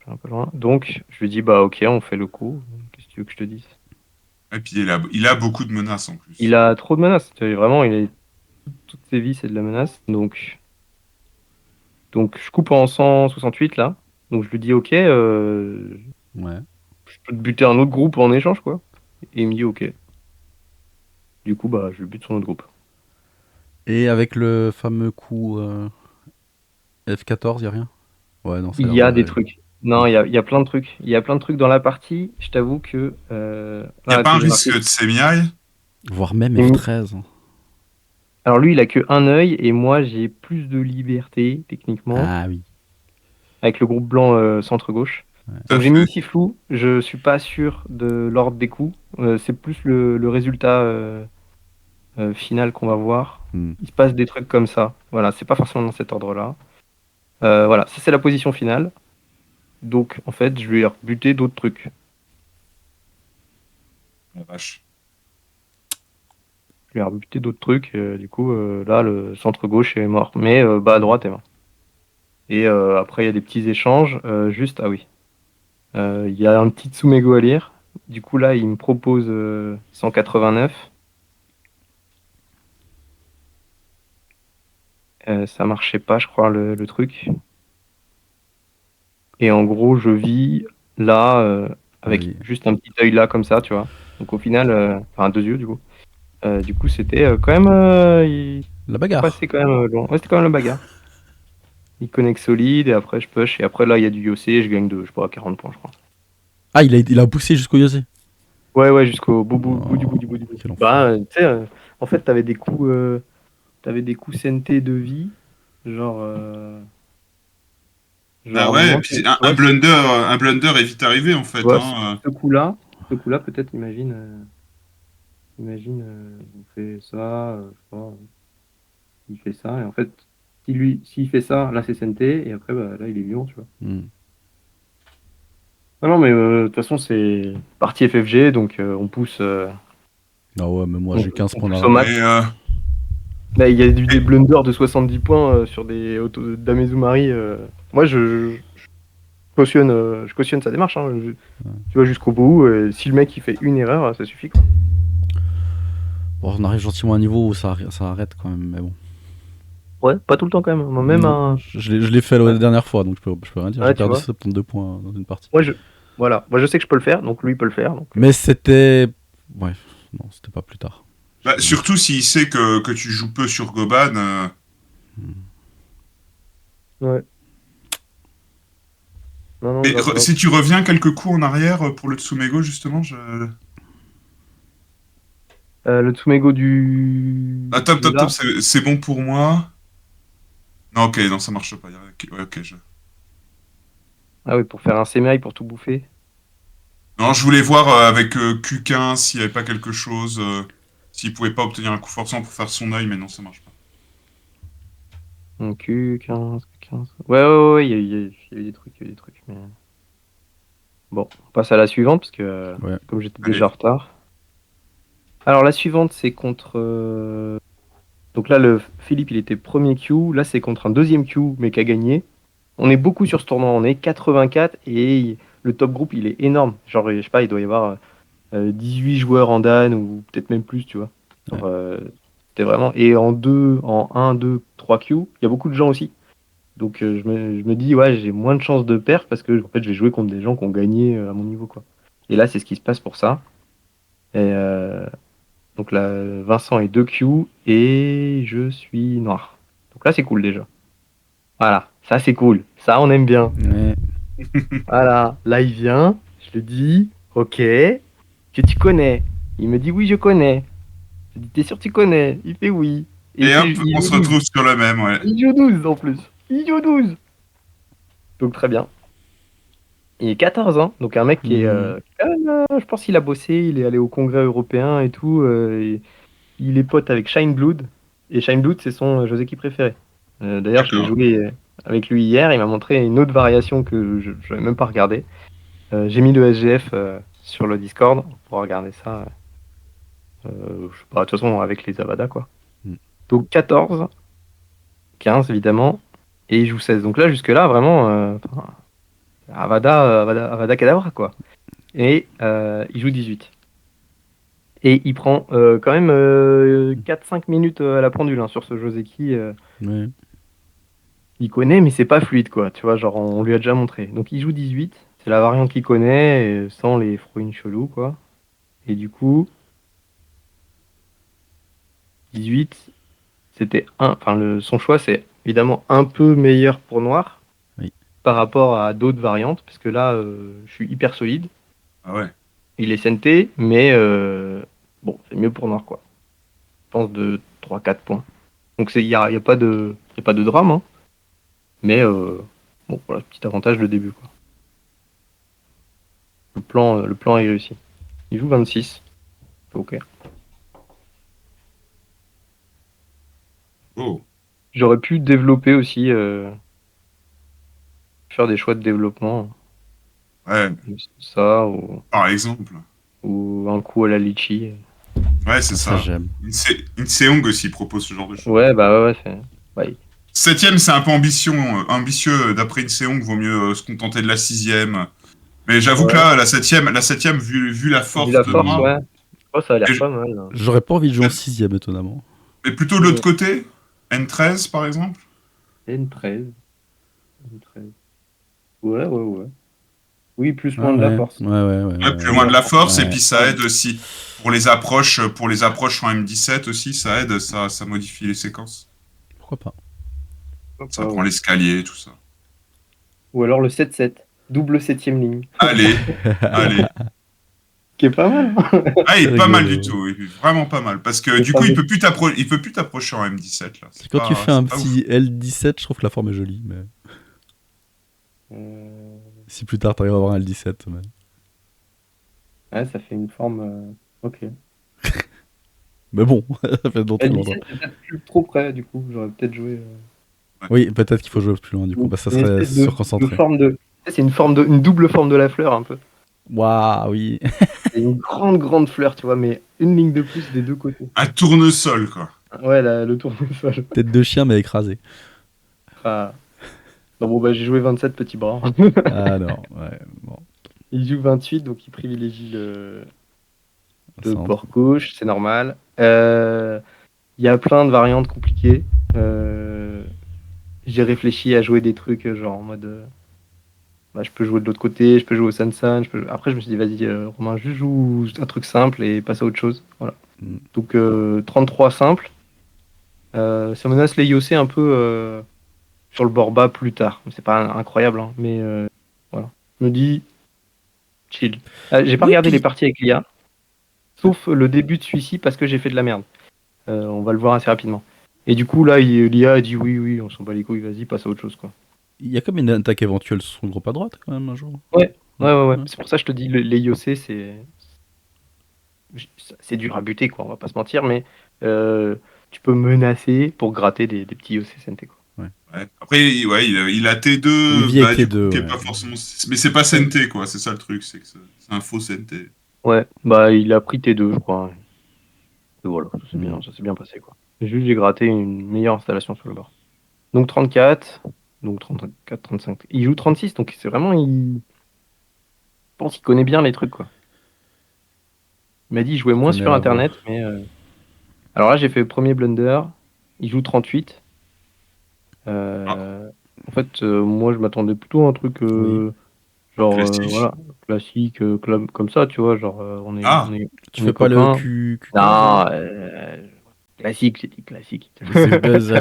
[SPEAKER 1] suis un peu loin. Donc je lui dis bah ok on fait le coup. Qu'est-ce que tu veux que je te dise?
[SPEAKER 3] Et puis il a beaucoup de menaces en plus.
[SPEAKER 1] Il a trop de menaces. Vraiment toutes ses vies c'est de la menace. Donc Donc je coupe en 168 là. Donc je lui dis ok,
[SPEAKER 2] Ouais.
[SPEAKER 1] je peux te buter un autre groupe en échange quoi. Et il me dit ok. Du coup bah je bute son autre groupe.
[SPEAKER 2] Et avec le fameux coup F14, y a rien? Ouais, non, ça a
[SPEAKER 1] Il
[SPEAKER 2] l'air
[SPEAKER 1] y
[SPEAKER 2] de
[SPEAKER 1] a des
[SPEAKER 2] vrai.
[SPEAKER 1] trucs. Non, il y a plein de trucs. Il y a plein de trucs dans la partie. Je t'avoue que
[SPEAKER 3] Il n'y a
[SPEAKER 1] là
[SPEAKER 3] pas un
[SPEAKER 1] que j'ai
[SPEAKER 3] risque
[SPEAKER 1] marqué.
[SPEAKER 3] de sémiaille?
[SPEAKER 2] Voire même
[SPEAKER 1] Et
[SPEAKER 2] F13.
[SPEAKER 1] alors lui il a que un œil et moi j'ai plus de liberté techniquement
[SPEAKER 2] Ah oui.
[SPEAKER 1] avec le groupe blanc centre gauche.
[SPEAKER 3] Tout à
[SPEAKER 1] Donc j'ai mis
[SPEAKER 3] fait.
[SPEAKER 1] ici flou. Je suis pas sûr de l'ordre des coups. C'est plus le résultat final qu'on va voir.
[SPEAKER 2] Hmm.
[SPEAKER 1] Il se passe des trucs comme ça. Voilà, c'est pas forcément dans cet ordre-là. Voilà, ça c'est la position finale. Donc en fait, je lui ai rebuté d'autres trucs.
[SPEAKER 3] La vache.
[SPEAKER 1] Je lui ai rebuté d'autres trucs. Du coup, là, le centre gauche est mort. Mais bas à droite est mort. Et après, il y a des petits échanges. Juste, ah oui. Il y a un petit Tsumego à lire. Du coup, là, il me propose 189. Ça marchait pas, je crois, le truc. Et en gros, je vis là, avec
[SPEAKER 2] Oui.
[SPEAKER 1] juste un petit œil là, comme ça, tu vois. Donc au final, enfin, deux yeux, du coup. Du coup, c'était quand même. Il
[SPEAKER 2] La bagarre.
[SPEAKER 1] passait quand même long. Ouais, c'était quand même la bagarre. Il connecte solide, et après, je push. Et après, là, il y a du Yossé, et je gagne de, je sais pas, 40 points, je crois.
[SPEAKER 2] Ah, il a poussé jusqu'au Yosé.
[SPEAKER 1] Ouais, ouais, jusqu'au bout du bout
[SPEAKER 2] Oh,
[SPEAKER 1] du bout du bout.
[SPEAKER 2] quel enfoiré.
[SPEAKER 1] Bah, tu sais, en fait, t'avais des coups CNT de vie. Genre,
[SPEAKER 3] Bah
[SPEAKER 1] genre à un
[SPEAKER 3] ouais, et
[SPEAKER 1] moment,
[SPEAKER 3] puis
[SPEAKER 1] tu vois,
[SPEAKER 3] un blunder est vite arrivé en
[SPEAKER 1] tu
[SPEAKER 3] fait.
[SPEAKER 1] vois,
[SPEAKER 3] Hein.
[SPEAKER 1] ce coup-là, peut-être, imagine, on fait ça, je sais pas, il fait ça, et en fait, s'il fait ça, là c'est CNT, et après, bah, là il est lion, tu vois.
[SPEAKER 2] Hmm.
[SPEAKER 1] Ah non, mais de toute façon, c'est partie FFG, donc
[SPEAKER 2] Ah ouais, mais moi j'ai 15
[SPEAKER 1] on
[SPEAKER 2] points dans
[SPEAKER 1] pousse
[SPEAKER 2] la
[SPEAKER 1] au
[SPEAKER 2] main.
[SPEAKER 3] Et,
[SPEAKER 1] max. Là, il y a eu des
[SPEAKER 3] et-
[SPEAKER 1] blunders de 70 points sur des autos d'Amezumari. Moi, je cautionne sa démarche. Hein. Tu vas jusqu'au bout, et si le mec il fait une erreur, ça suffit, quoi.
[SPEAKER 2] Bon, on arrive gentiment à un niveau où ça arrête quand même, mais bon.
[SPEAKER 1] Ouais, pas tout le temps quand même. Moi, même
[SPEAKER 2] Non,
[SPEAKER 1] un.
[SPEAKER 2] je l'ai fait
[SPEAKER 1] Ouais,
[SPEAKER 2] la dernière fois, donc je peux rien dire. J'ai
[SPEAKER 1] ouais, tu
[SPEAKER 2] perdu
[SPEAKER 1] vois.
[SPEAKER 2] 72 points dans une partie.
[SPEAKER 1] Moi, voilà. Moi, je sais que je peux le faire, donc lui il peut le faire. Donc,
[SPEAKER 2] Mais c'était. Ouais, non, c'était pas plus tard.
[SPEAKER 3] bah, surtout s'il sait que tu joues peu sur Goban.
[SPEAKER 1] ouais. Non, non,
[SPEAKER 3] Mais
[SPEAKER 1] grave, grave.
[SPEAKER 3] si tu reviens quelques coups en arrière pour le Tsumego, justement,
[SPEAKER 1] Le Tsumego
[SPEAKER 3] Ah, top,
[SPEAKER 1] de
[SPEAKER 3] top, top,
[SPEAKER 1] là.
[SPEAKER 3] c'est bon pour moi. Non, ok, non, ça marche pas. Ouais, ok,
[SPEAKER 1] Ah oui, pour faire un sémail pour tout bouffer.
[SPEAKER 3] Non, je voulais voir avec Q15 s'il n'y avait pas quelque chose, s'il pouvait pas obtenir un coup forçant pour faire son œil, mais non, ça marche pas.
[SPEAKER 1] Donc, Q15. Ouais, ouais, ouais, ouais, il y a eu des trucs, il y a eu des trucs. Mais... Bon, on passe à la suivante, parce que
[SPEAKER 2] Ouais.
[SPEAKER 1] comme j'étais
[SPEAKER 3] Allez.
[SPEAKER 1] déjà en retard. Alors, la suivante, c'est contre. Donc là, le Philippe, il était premier Q. Là, c'est contre un deuxième Q, mais qui a gagné. On est beaucoup sur ce tournoi. On est 84 et le top groupe, il est énorme. Genre, je sais pas, il doit y avoir 18 joueurs en Dan ou peut-être même plus, tu vois.
[SPEAKER 2] Ouais.
[SPEAKER 1] Genre, c'était vraiment. Et en un 2 3 Q, il y a beaucoup de gens aussi. Donc, je me dis, ouais, j'ai moins de chances de perdre parce que en fait, je vais jouer contre des gens qui ont gagné à mon niveau, quoi. Et là, c'est ce qui se passe pour ça. Et donc là, Vincent est 2 Q et je suis noir. Donc là, c'est cool déjà. Voilà, ça c'est cool. Ça, on aime bien.
[SPEAKER 2] Ouais.
[SPEAKER 1] Voilà, là il vient, je lui dis, ok, que tu connais. Il me dit oui, je connais. Je dis, t'es sûr que tu connais? Il fait oui. Et
[SPEAKER 3] Et hop,
[SPEAKER 1] il
[SPEAKER 3] on
[SPEAKER 1] joue
[SPEAKER 3] se
[SPEAKER 1] 12.
[SPEAKER 3] retrouve sur le même, ouais.
[SPEAKER 1] Il joue 12 en plus. Il joue 12. Donc très bien. Il est 14 ans, donc un mec qui est
[SPEAKER 2] Mhm.
[SPEAKER 1] quand même, je pense qu'il a bossé, il est allé au congrès européen et tout. Et il est pote avec Shine Blood. Et Shine Blood, c'est son Joseki préféré. D'ailleurs, je l'ai
[SPEAKER 3] D'accord.
[SPEAKER 1] joué avec lui hier. Il m'a montré une autre variation que je n'avais même pas regardé. J'ai mis le SGF sur le Discord. On pourra regarder ça. Je sais pas, de toute façon, avec les Avada, quoi.
[SPEAKER 2] Mm.
[SPEAKER 1] Donc 14, 15 évidemment. Et il joue 16. Donc là, jusque-là, vraiment, Avada Kedavra, quoi. Et il joue 18. Et il prend quand même 4-5 minutes à la pendule hein, sur ce Joseki.
[SPEAKER 2] Ouais.
[SPEAKER 1] Il connaît, mais c'est pas fluide, quoi. Tu vois, genre, on lui a déjà montré. Donc, il joue 18. C'est la variante qu'il connaît, sans les fruits chelous, quoi. Et du coup, 18, c'était un. Enfin, son choix, c'est évidemment un peu meilleur pour noir
[SPEAKER 2] Oui.
[SPEAKER 1] par rapport à d'autres variantes, parce que là, je suis hyper solide.
[SPEAKER 3] Ah ouais.
[SPEAKER 1] Il est SNT, mais bon, c'est mieux pour noir, quoi. Je pense de 3-4 points. Donc, il n'y a pas de drame, hein. Mais bon, voilà, petit avantage de début, quoi. Le plan est réussi. Il joue 26. Ok.
[SPEAKER 3] Oh.
[SPEAKER 1] J'aurais pu développer aussi, faire des choix de développement.
[SPEAKER 3] Ouais,
[SPEAKER 1] Ça,
[SPEAKER 3] par exemple.
[SPEAKER 1] ou un coup à la litchi.
[SPEAKER 3] Ouais, c'est
[SPEAKER 2] Ça,
[SPEAKER 3] ça.
[SPEAKER 2] j'aime.
[SPEAKER 3] Inseong aussi propose ce genre de choses.
[SPEAKER 1] Ouais, bah ouais, c'est. Ouais.
[SPEAKER 3] Septième, c'est un peu ambitieux. D'après Inseong, vaut mieux se contenter de la sixième. Mais j'avoue que
[SPEAKER 1] Ouais.
[SPEAKER 3] là, la septième, vu la
[SPEAKER 1] Vu
[SPEAKER 3] force
[SPEAKER 1] la
[SPEAKER 3] de
[SPEAKER 1] force,
[SPEAKER 3] Noir,
[SPEAKER 1] ouais. Oh, ça a
[SPEAKER 3] et
[SPEAKER 1] l'air
[SPEAKER 3] je-
[SPEAKER 1] pas mal, hein.
[SPEAKER 2] J'aurais pas envie de jouer en 6ème, étonnamment.
[SPEAKER 3] mais plutôt de l'autre côté, N13 par exemple.
[SPEAKER 1] N13. N13. Ouais, ouais, ouais. Oui, plus
[SPEAKER 2] Ah
[SPEAKER 1] loin de la
[SPEAKER 2] ouais,
[SPEAKER 1] force.
[SPEAKER 2] ouais, ouais, ouais.
[SPEAKER 3] Ouais, plus
[SPEAKER 2] Ouais,
[SPEAKER 3] loin de la force, et
[SPEAKER 2] ouais.
[SPEAKER 3] puis ça aide aussi. Pour les approches en M17 aussi, ça aide, ça modifie les séquences.
[SPEAKER 2] Pourquoi pas.
[SPEAKER 3] Ça
[SPEAKER 1] Ah,
[SPEAKER 3] prend
[SPEAKER 1] ouais.
[SPEAKER 3] l'escalier, tout ça.
[SPEAKER 1] Ou alors le 7-7. Double septième ligne.
[SPEAKER 3] Allez, allez.
[SPEAKER 1] Qui est pas mal, hein.
[SPEAKER 3] Ah, il
[SPEAKER 2] C'est
[SPEAKER 3] est pas mal du
[SPEAKER 2] rigolo.
[SPEAKER 3] tout, il est vraiment pas mal. Parce que
[SPEAKER 1] Le
[SPEAKER 3] du coup,
[SPEAKER 1] fameux-
[SPEAKER 3] il peut plus t'approcher en M17 là.
[SPEAKER 2] C'est quand tu fais un
[SPEAKER 3] C'est pas ouf.
[SPEAKER 2] petit L17, je trouve que la forme est jolie. Mais
[SPEAKER 1] Euh,
[SPEAKER 2] si plus tard t'arrives à avoir un L17, mais...
[SPEAKER 1] Ouais, ça fait une forme. Ok.
[SPEAKER 2] Mais bon, ça fait très longtemps.
[SPEAKER 1] L17, c'est peut-être plus trop près, du coup. J'aurais peut-être joué.
[SPEAKER 2] Oui, peut-être qu'il faut jouer plus loin du coup. Bah, ça
[SPEAKER 1] Une
[SPEAKER 2] serait
[SPEAKER 1] espèce de
[SPEAKER 2] surconcentré.
[SPEAKER 1] forme de. C'est une double forme de la fleur, un peu.
[SPEAKER 2] Waouh, oui.
[SPEAKER 1] C'est une grande fleur, tu vois, mais une ligne de plus des deux côtés.
[SPEAKER 3] Un tournesol, quoi.
[SPEAKER 1] Ouais, le tournesol.
[SPEAKER 2] Tête de chien, mais écrasée.
[SPEAKER 1] Ah. Non, bon, bah, j'ai joué 27 petits bras.
[SPEAKER 2] Ah non, ouais, bon.
[SPEAKER 1] Il joue 28, donc il privilégie le
[SPEAKER 2] Centre.
[SPEAKER 1] port-couche, c'est normal. Il y a plein de variantes compliquées. J'ai réfléchi à jouer des trucs genre en mode. Bah, je peux jouer de l'autre côté, je peux jouer au Sansan. Après, je me suis dit, vas-y, Romain, juste joue un truc simple et passe à autre chose. Voilà.
[SPEAKER 2] Mm.
[SPEAKER 1] Donc, 33 simple. Ça menace les IOC un peu sur le bord bas plus tard. C'est pas incroyable, hein, mais voilà. Je me dis, chill. J'ai pas
[SPEAKER 2] Oui,
[SPEAKER 1] regardé
[SPEAKER 2] puis-
[SPEAKER 1] les parties avec l'IA, sauf le début de celui-ci parce que j'ai fait de la merde. On va le voir assez rapidement. Et du coup, là, l'IA a dit oui, on s'en bat les couilles, vas-y, passe à autre chose, quoi.
[SPEAKER 2] Il y a comme une attaque éventuelle sur son groupe à droite quand même un jour.
[SPEAKER 1] Ouais. C'est pour ça que je te dis, les IOC, c'est dur à buter, quoi, on va pas se mentir, mais tu peux menacer pour gratter des petits IOC SNT, quoi.
[SPEAKER 3] Ouais. Après, il a
[SPEAKER 2] Il
[SPEAKER 3] T2,
[SPEAKER 2] vit avec
[SPEAKER 3] du coup,
[SPEAKER 2] T2,
[SPEAKER 3] qui est
[SPEAKER 2] ouais.
[SPEAKER 3] pas forcément. Mais c'est pas CNT, quoi. C'est ça le truc, c'est que c'est un faux CNT.
[SPEAKER 1] Ouais, bah il a pris T2, je crois. Et voilà, ça s'est bien passé, quoi. Juste, j'ai gratté une meilleure installation sur le bord. Donc 34, donc 34, 35. Il joue 36, donc c'est vraiment, je pense qu'il connaît bien les trucs, quoi. Il m'a dit, il jouait moins
[SPEAKER 2] Connaît
[SPEAKER 1] sur
[SPEAKER 2] la
[SPEAKER 1] Internet,
[SPEAKER 2] voix.
[SPEAKER 1] mais... Alors là, j'ai fait le premier blunder. Il joue 38. En fait, moi, je m'attendais plutôt à un truc
[SPEAKER 2] Oui.
[SPEAKER 1] genre,
[SPEAKER 3] Classique.
[SPEAKER 1] voilà, classique, comme ça, tu vois, genre,
[SPEAKER 3] Ah,
[SPEAKER 2] Tu
[SPEAKER 1] on
[SPEAKER 2] fais
[SPEAKER 1] est
[SPEAKER 2] pas le
[SPEAKER 1] copains.
[SPEAKER 2] Q15
[SPEAKER 1] Non, classique, j'ai dit classique.
[SPEAKER 2] C'est le buzz.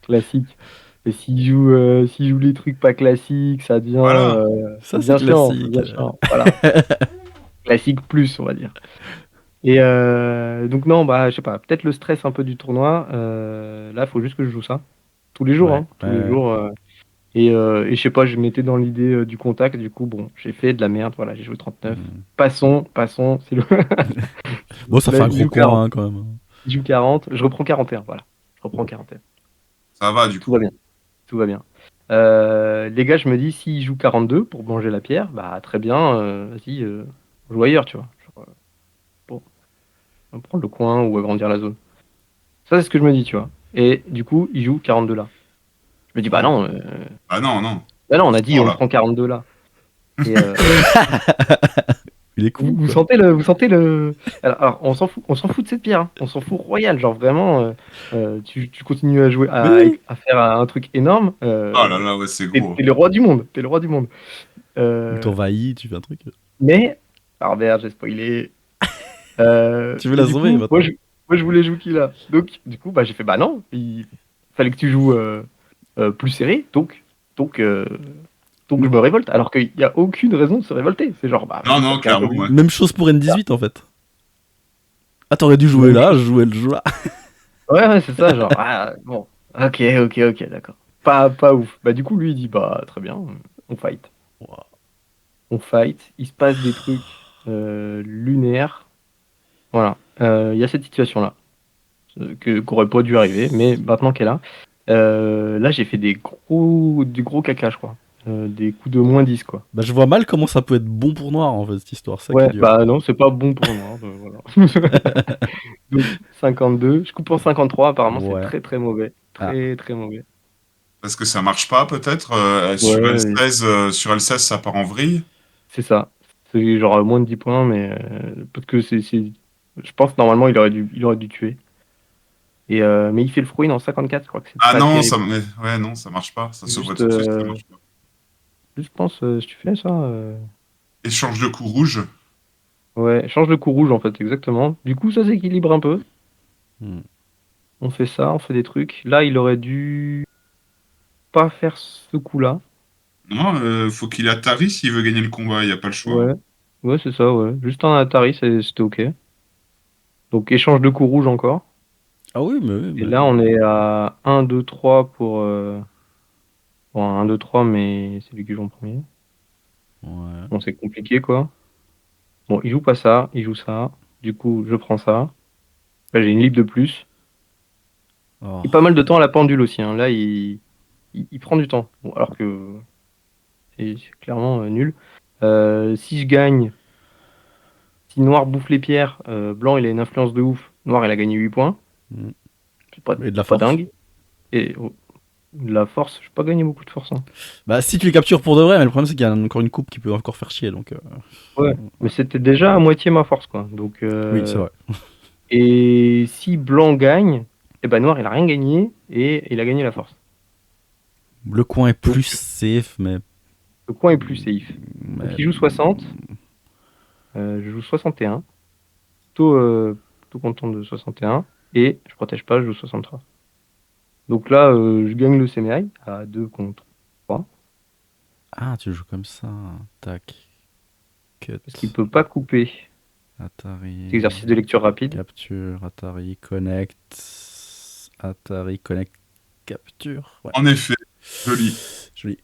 [SPEAKER 1] Classique. Et s'il joue les trucs pas classiques,
[SPEAKER 3] voilà.
[SPEAKER 2] Ça, c'est
[SPEAKER 1] ça
[SPEAKER 2] classique.
[SPEAKER 1] devient chiant. Voilà. Classique plus, on va dire. Et donc non, bah je sais pas, peut-être le stress un peu du tournoi. Là, il faut juste que je joue ça. Tous les jours,
[SPEAKER 2] Ouais,
[SPEAKER 1] hein. Tous les
[SPEAKER 2] ouais.
[SPEAKER 1] jours. Et je sais pas, je m'étais dans l'idée du contact, du coup, bon, j'ai fait de la merde, voilà, j'ai joué 39.
[SPEAKER 2] Mm.
[SPEAKER 1] Passons, c'est le.
[SPEAKER 2] Bon, ça fait un
[SPEAKER 1] Il
[SPEAKER 2] gros
[SPEAKER 1] joue 40.
[SPEAKER 2] coin hein, quand même.
[SPEAKER 1] Il joue 40, je reprends 41, voilà. Je reprends 41.
[SPEAKER 3] Ça va, du
[SPEAKER 1] Tout
[SPEAKER 3] coup.
[SPEAKER 1] va bien. Tout va bien. Les gars, je me dis, s'il joue 42 pour manger la pierre, bah très bien, vas-y, on joue ailleurs, tu vois. Genre, bon, on va prendre le coin ou agrandir la zone. Ça, c'est ce que je me dis, tu vois. Et du coup, il joue 42 là. Je me dis,
[SPEAKER 3] Ah non, non.
[SPEAKER 1] bah non, on
[SPEAKER 3] On
[SPEAKER 1] a
[SPEAKER 3] se
[SPEAKER 1] dit,
[SPEAKER 3] prend,
[SPEAKER 1] on
[SPEAKER 3] là.
[SPEAKER 1] prend 42 là. Et
[SPEAKER 2] Il est cool.
[SPEAKER 1] Vous
[SPEAKER 2] quoi.
[SPEAKER 1] sentez le. Alors, on s'en fout de cette pierre. Hein. On s'en fout royal. Genre vraiment, tu continues à jouer,
[SPEAKER 2] Mais oui.
[SPEAKER 1] à faire un truc énorme.
[SPEAKER 3] Ah là là, ouais, c'est gros.
[SPEAKER 1] T'es le roi du monde. T'es le roi du monde.
[SPEAKER 2] Il
[SPEAKER 1] Euh,
[SPEAKER 2] t'envahit, tu fais un truc.
[SPEAKER 1] mais, alors merde, j'ai spoilé.
[SPEAKER 2] Tu veux
[SPEAKER 1] Mais
[SPEAKER 2] la
[SPEAKER 1] du
[SPEAKER 2] sauver
[SPEAKER 1] coup,
[SPEAKER 2] maintenant.
[SPEAKER 1] moi, je voulais jouer qui là. Donc, du coup, bah, j'ai fait bah non. Il fallait que tu joues plus serré. Donc, euh, donc je me révolte. Alors qu'il n'y a aucune raison de se révolter. C'est genre, bah
[SPEAKER 3] Non,
[SPEAKER 1] vas-y,
[SPEAKER 3] non,
[SPEAKER 1] t'as fait un peu
[SPEAKER 3] clairement,
[SPEAKER 1] du.
[SPEAKER 3] ouais.
[SPEAKER 2] Même chose pour N18 en fait. Ah, t'aurais dû jouer
[SPEAKER 1] Même
[SPEAKER 2] là,
[SPEAKER 1] chose.
[SPEAKER 2] je jouais le jeu là.
[SPEAKER 1] Ouais, c'est ça, genre, ah, bon, ok, d'accord. Pas ouf. Bah, du coup, lui, il dit, bah, très bien, on fight. On fight, il se passe des trucs lunaires. Voilà, il y a cette situation-là, qu'aurait pas dû arriver, mais maintenant qu'elle a. Là, j'ai fait du gros caca, je crois. Des coups de -10, quoi.
[SPEAKER 2] Bah, je vois mal comment ça peut être bon pour Noir en fait, cette histoire, c'est ça qui est
[SPEAKER 1] Ouais,
[SPEAKER 2] dur.
[SPEAKER 1] bah non, c'est pas bon pour moi, voilà. Donc, 52, je coupe en 53, apparemment, c'est
[SPEAKER 2] Ouais.
[SPEAKER 1] très très mauvais.
[SPEAKER 2] Ah.
[SPEAKER 1] Très mauvais.
[SPEAKER 3] Parce que ça marche pas, peut-être.
[SPEAKER 1] Ouais,
[SPEAKER 3] Sur L16, ça part en vrille.
[SPEAKER 1] c'est ça. C'est genre moins de 10 points, mais parce que je pense normalement il aurait dû tuer. Mais il fait le fruit en 54, je crois que c'est
[SPEAKER 3] Ah
[SPEAKER 1] pas
[SPEAKER 3] non,
[SPEAKER 1] terrible.
[SPEAKER 3] ouais, non, ça marche pas. Ça se voit
[SPEAKER 1] Juste,
[SPEAKER 3] tout de suite, ça marche pas.
[SPEAKER 1] je pense, si tu fais ça,
[SPEAKER 3] Échange de coups rouges.
[SPEAKER 1] ouais, change de coup rouge en fait, exactement. Du coup, ça s'équilibre un peu.
[SPEAKER 2] Hmm.
[SPEAKER 1] On fait ça, on fait des trucs. Là, il aurait dû pas faire ce coup-là.
[SPEAKER 3] Non, faut qu'il Atari s'il veut gagner le combat, il n'y a pas le choix.
[SPEAKER 1] Ouais, ouais, c'est ça, ouais. Juste un Atari, c'était ok. Donc, échange de coups rouges encore.
[SPEAKER 2] Ah oui, mais oui,
[SPEAKER 1] Et
[SPEAKER 2] mais.
[SPEAKER 1] là, on est à 1, 2, 3 pour un 1, 2, 3, mais c'est lui qui joue en premier.
[SPEAKER 2] Ouais.
[SPEAKER 1] Bon, c'est compliqué, quoi. Bon, il joue pas ça, il joue ça. Du coup, je prends ça. Là, j'ai une libre de plus. Et pas
[SPEAKER 2] Oh.
[SPEAKER 1] mal de temps à la pendule aussi. Hein. Là, il prend du temps. Bon, alors que c'est clairement nul. Si je gagne, si Noir bouffe les pierres, Blanc, il a une influence de ouf. Noir, il a gagné 8 points.
[SPEAKER 2] Hmm. Et de la
[SPEAKER 1] C'est pas
[SPEAKER 2] force.
[SPEAKER 1] dingue. Et de la force, je pas gagné beaucoup de force. Hein.
[SPEAKER 2] Bah, si tu les captures pour de vrai, mais le problème c'est qu'il y a encore une coupe qui peut encore faire chier donc.
[SPEAKER 1] Ouais. Mais c'était déjà à moitié ma force, quoi. Donc,
[SPEAKER 2] Oui, c'est vrai.
[SPEAKER 1] et si Blanc gagne, eh ben Noir, il a rien gagné et il a gagné la force.
[SPEAKER 2] Le coin est
[SPEAKER 1] Donc,
[SPEAKER 2] plus safe, mais.
[SPEAKER 1] le coin est plus safe. Donc,
[SPEAKER 2] mais...
[SPEAKER 1] il joue 60. Je joue 61. Plutôt content de 61. Et je protège pas, je joue 63. Donc là, je gagne le séméaï à 2 contre 3.
[SPEAKER 2] Ah, tu joues comme ça. Tac.
[SPEAKER 1] Parce qu'il
[SPEAKER 2] Cut.
[SPEAKER 1] peut pas couper. Petit
[SPEAKER 2] Atari.
[SPEAKER 1] exercice de lecture rapide.
[SPEAKER 2] Capture. Atari. Connect. Atari. Connect. Capture. Ouais.
[SPEAKER 3] En effet, joli.
[SPEAKER 2] Joli.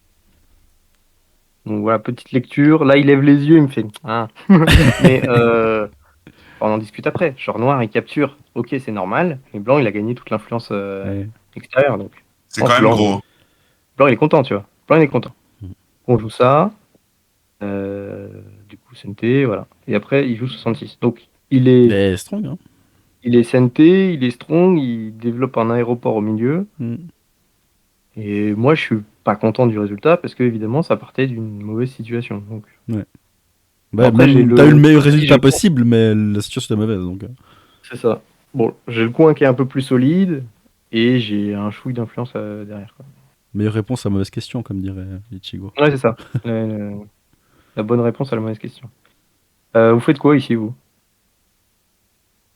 [SPEAKER 1] Donc voilà, petite lecture. Là, il lève les yeux, il me fait ah. Mais on en discute après. Genre Noir, il capture. Ok, c'est normal. Mais Blanc, il a gagné toute l'influence
[SPEAKER 2] Ouais.
[SPEAKER 1] extérieure. Donc, je
[SPEAKER 3] C'est
[SPEAKER 1] pense
[SPEAKER 3] quand
[SPEAKER 1] que
[SPEAKER 3] même gros.
[SPEAKER 1] Blanc, il est content, tu vois. Blanc, il est content.
[SPEAKER 2] Mhm.
[SPEAKER 1] On joue ça. Du coup, CNT, voilà. Et après, il joue 66. Donc,
[SPEAKER 2] Il est strong, hein.
[SPEAKER 1] il est CNT, il est strong, il développe un aéroport au milieu.
[SPEAKER 2] Mm.
[SPEAKER 1] Et moi, je suis pas content du résultat parce que, évidemment, ça partait d'une mauvaise situation. Donc,
[SPEAKER 2] Ouais.
[SPEAKER 1] bon,
[SPEAKER 2] Bah,
[SPEAKER 1] après, j'ai
[SPEAKER 2] même, t'as eu le
[SPEAKER 1] le.
[SPEAKER 2] meilleur
[SPEAKER 1] Comme je dis, j'ai
[SPEAKER 2] résultat
[SPEAKER 1] le coin.
[SPEAKER 2] possible, mais la situation est mauvaise, donc.
[SPEAKER 1] C'est ça. Bon, j'ai le coin qui est un peu plus solide et j'ai un chouille d'influence derrière. Quoi.
[SPEAKER 2] Meilleure réponse à mauvaise question, comme dirait Ichigo.
[SPEAKER 1] Ouais, c'est ça. La bonne réponse à la mauvaise question. Vous faites quoi ici, vous?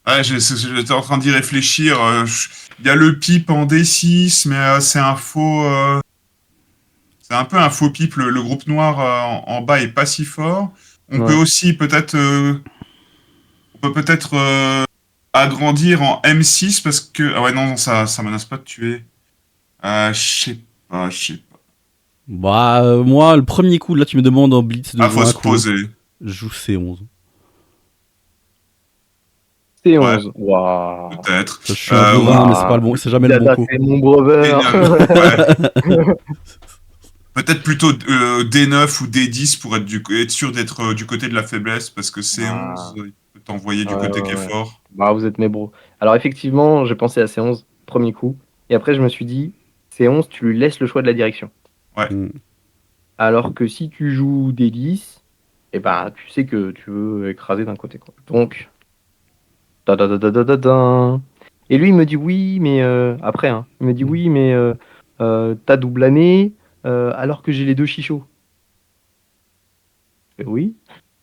[SPEAKER 3] Ouais, j'étais en train d'y réfléchir. Il y a le pipe en D6, mais c'est un faux. C'est un peu un faux pipe. Le groupe noir en bas est pas si fort. On peut
[SPEAKER 1] Ouais.
[SPEAKER 3] aussi peut-être. On peut peut-être agrandir en M6 parce que. Ah ouais, non, non, ça menace pas de tuer. Je sais pas.
[SPEAKER 2] Bah, moi, le premier coup, là, tu me demandes en blitz de
[SPEAKER 3] Ah, faut
[SPEAKER 2] jouer un
[SPEAKER 3] se
[SPEAKER 2] coup.
[SPEAKER 3] poser.
[SPEAKER 2] Je joue C11.
[SPEAKER 3] Ouais,
[SPEAKER 1] C11. Waouh.
[SPEAKER 3] peut-être.
[SPEAKER 2] Je suis un bourrin, mais c'est pas
[SPEAKER 1] Waouh.
[SPEAKER 2] le bon, c'est jamais le bon
[SPEAKER 1] Dada,
[SPEAKER 2] coup.
[SPEAKER 1] c'est mon brother.
[SPEAKER 3] Ouais. Peut-être plutôt D9 ou D10 pour être sûr d'être du côté de la faiblesse, parce que C11,
[SPEAKER 1] Ah,
[SPEAKER 3] il peut t'envoyer du
[SPEAKER 1] ouais,
[SPEAKER 3] côté qui
[SPEAKER 1] ouais,
[SPEAKER 3] est
[SPEAKER 1] ouais.
[SPEAKER 3] fort.
[SPEAKER 1] Bah, vous êtes mes bros. Alors, effectivement, j'ai pensé à C11, premier coup. Et après, je me suis dit, C11, tu lui laisses le choix de la direction.
[SPEAKER 3] Ouais.
[SPEAKER 2] Mm.
[SPEAKER 1] Alors que si tu joues D10, et bah tu sais que tu veux écraser d'un côté, quoi. Donc, da. Et lui, il me dit oui, mais après, hein, il me dit oui, mais t'as double année alors que j'ai les deux chichots. Je fais oui.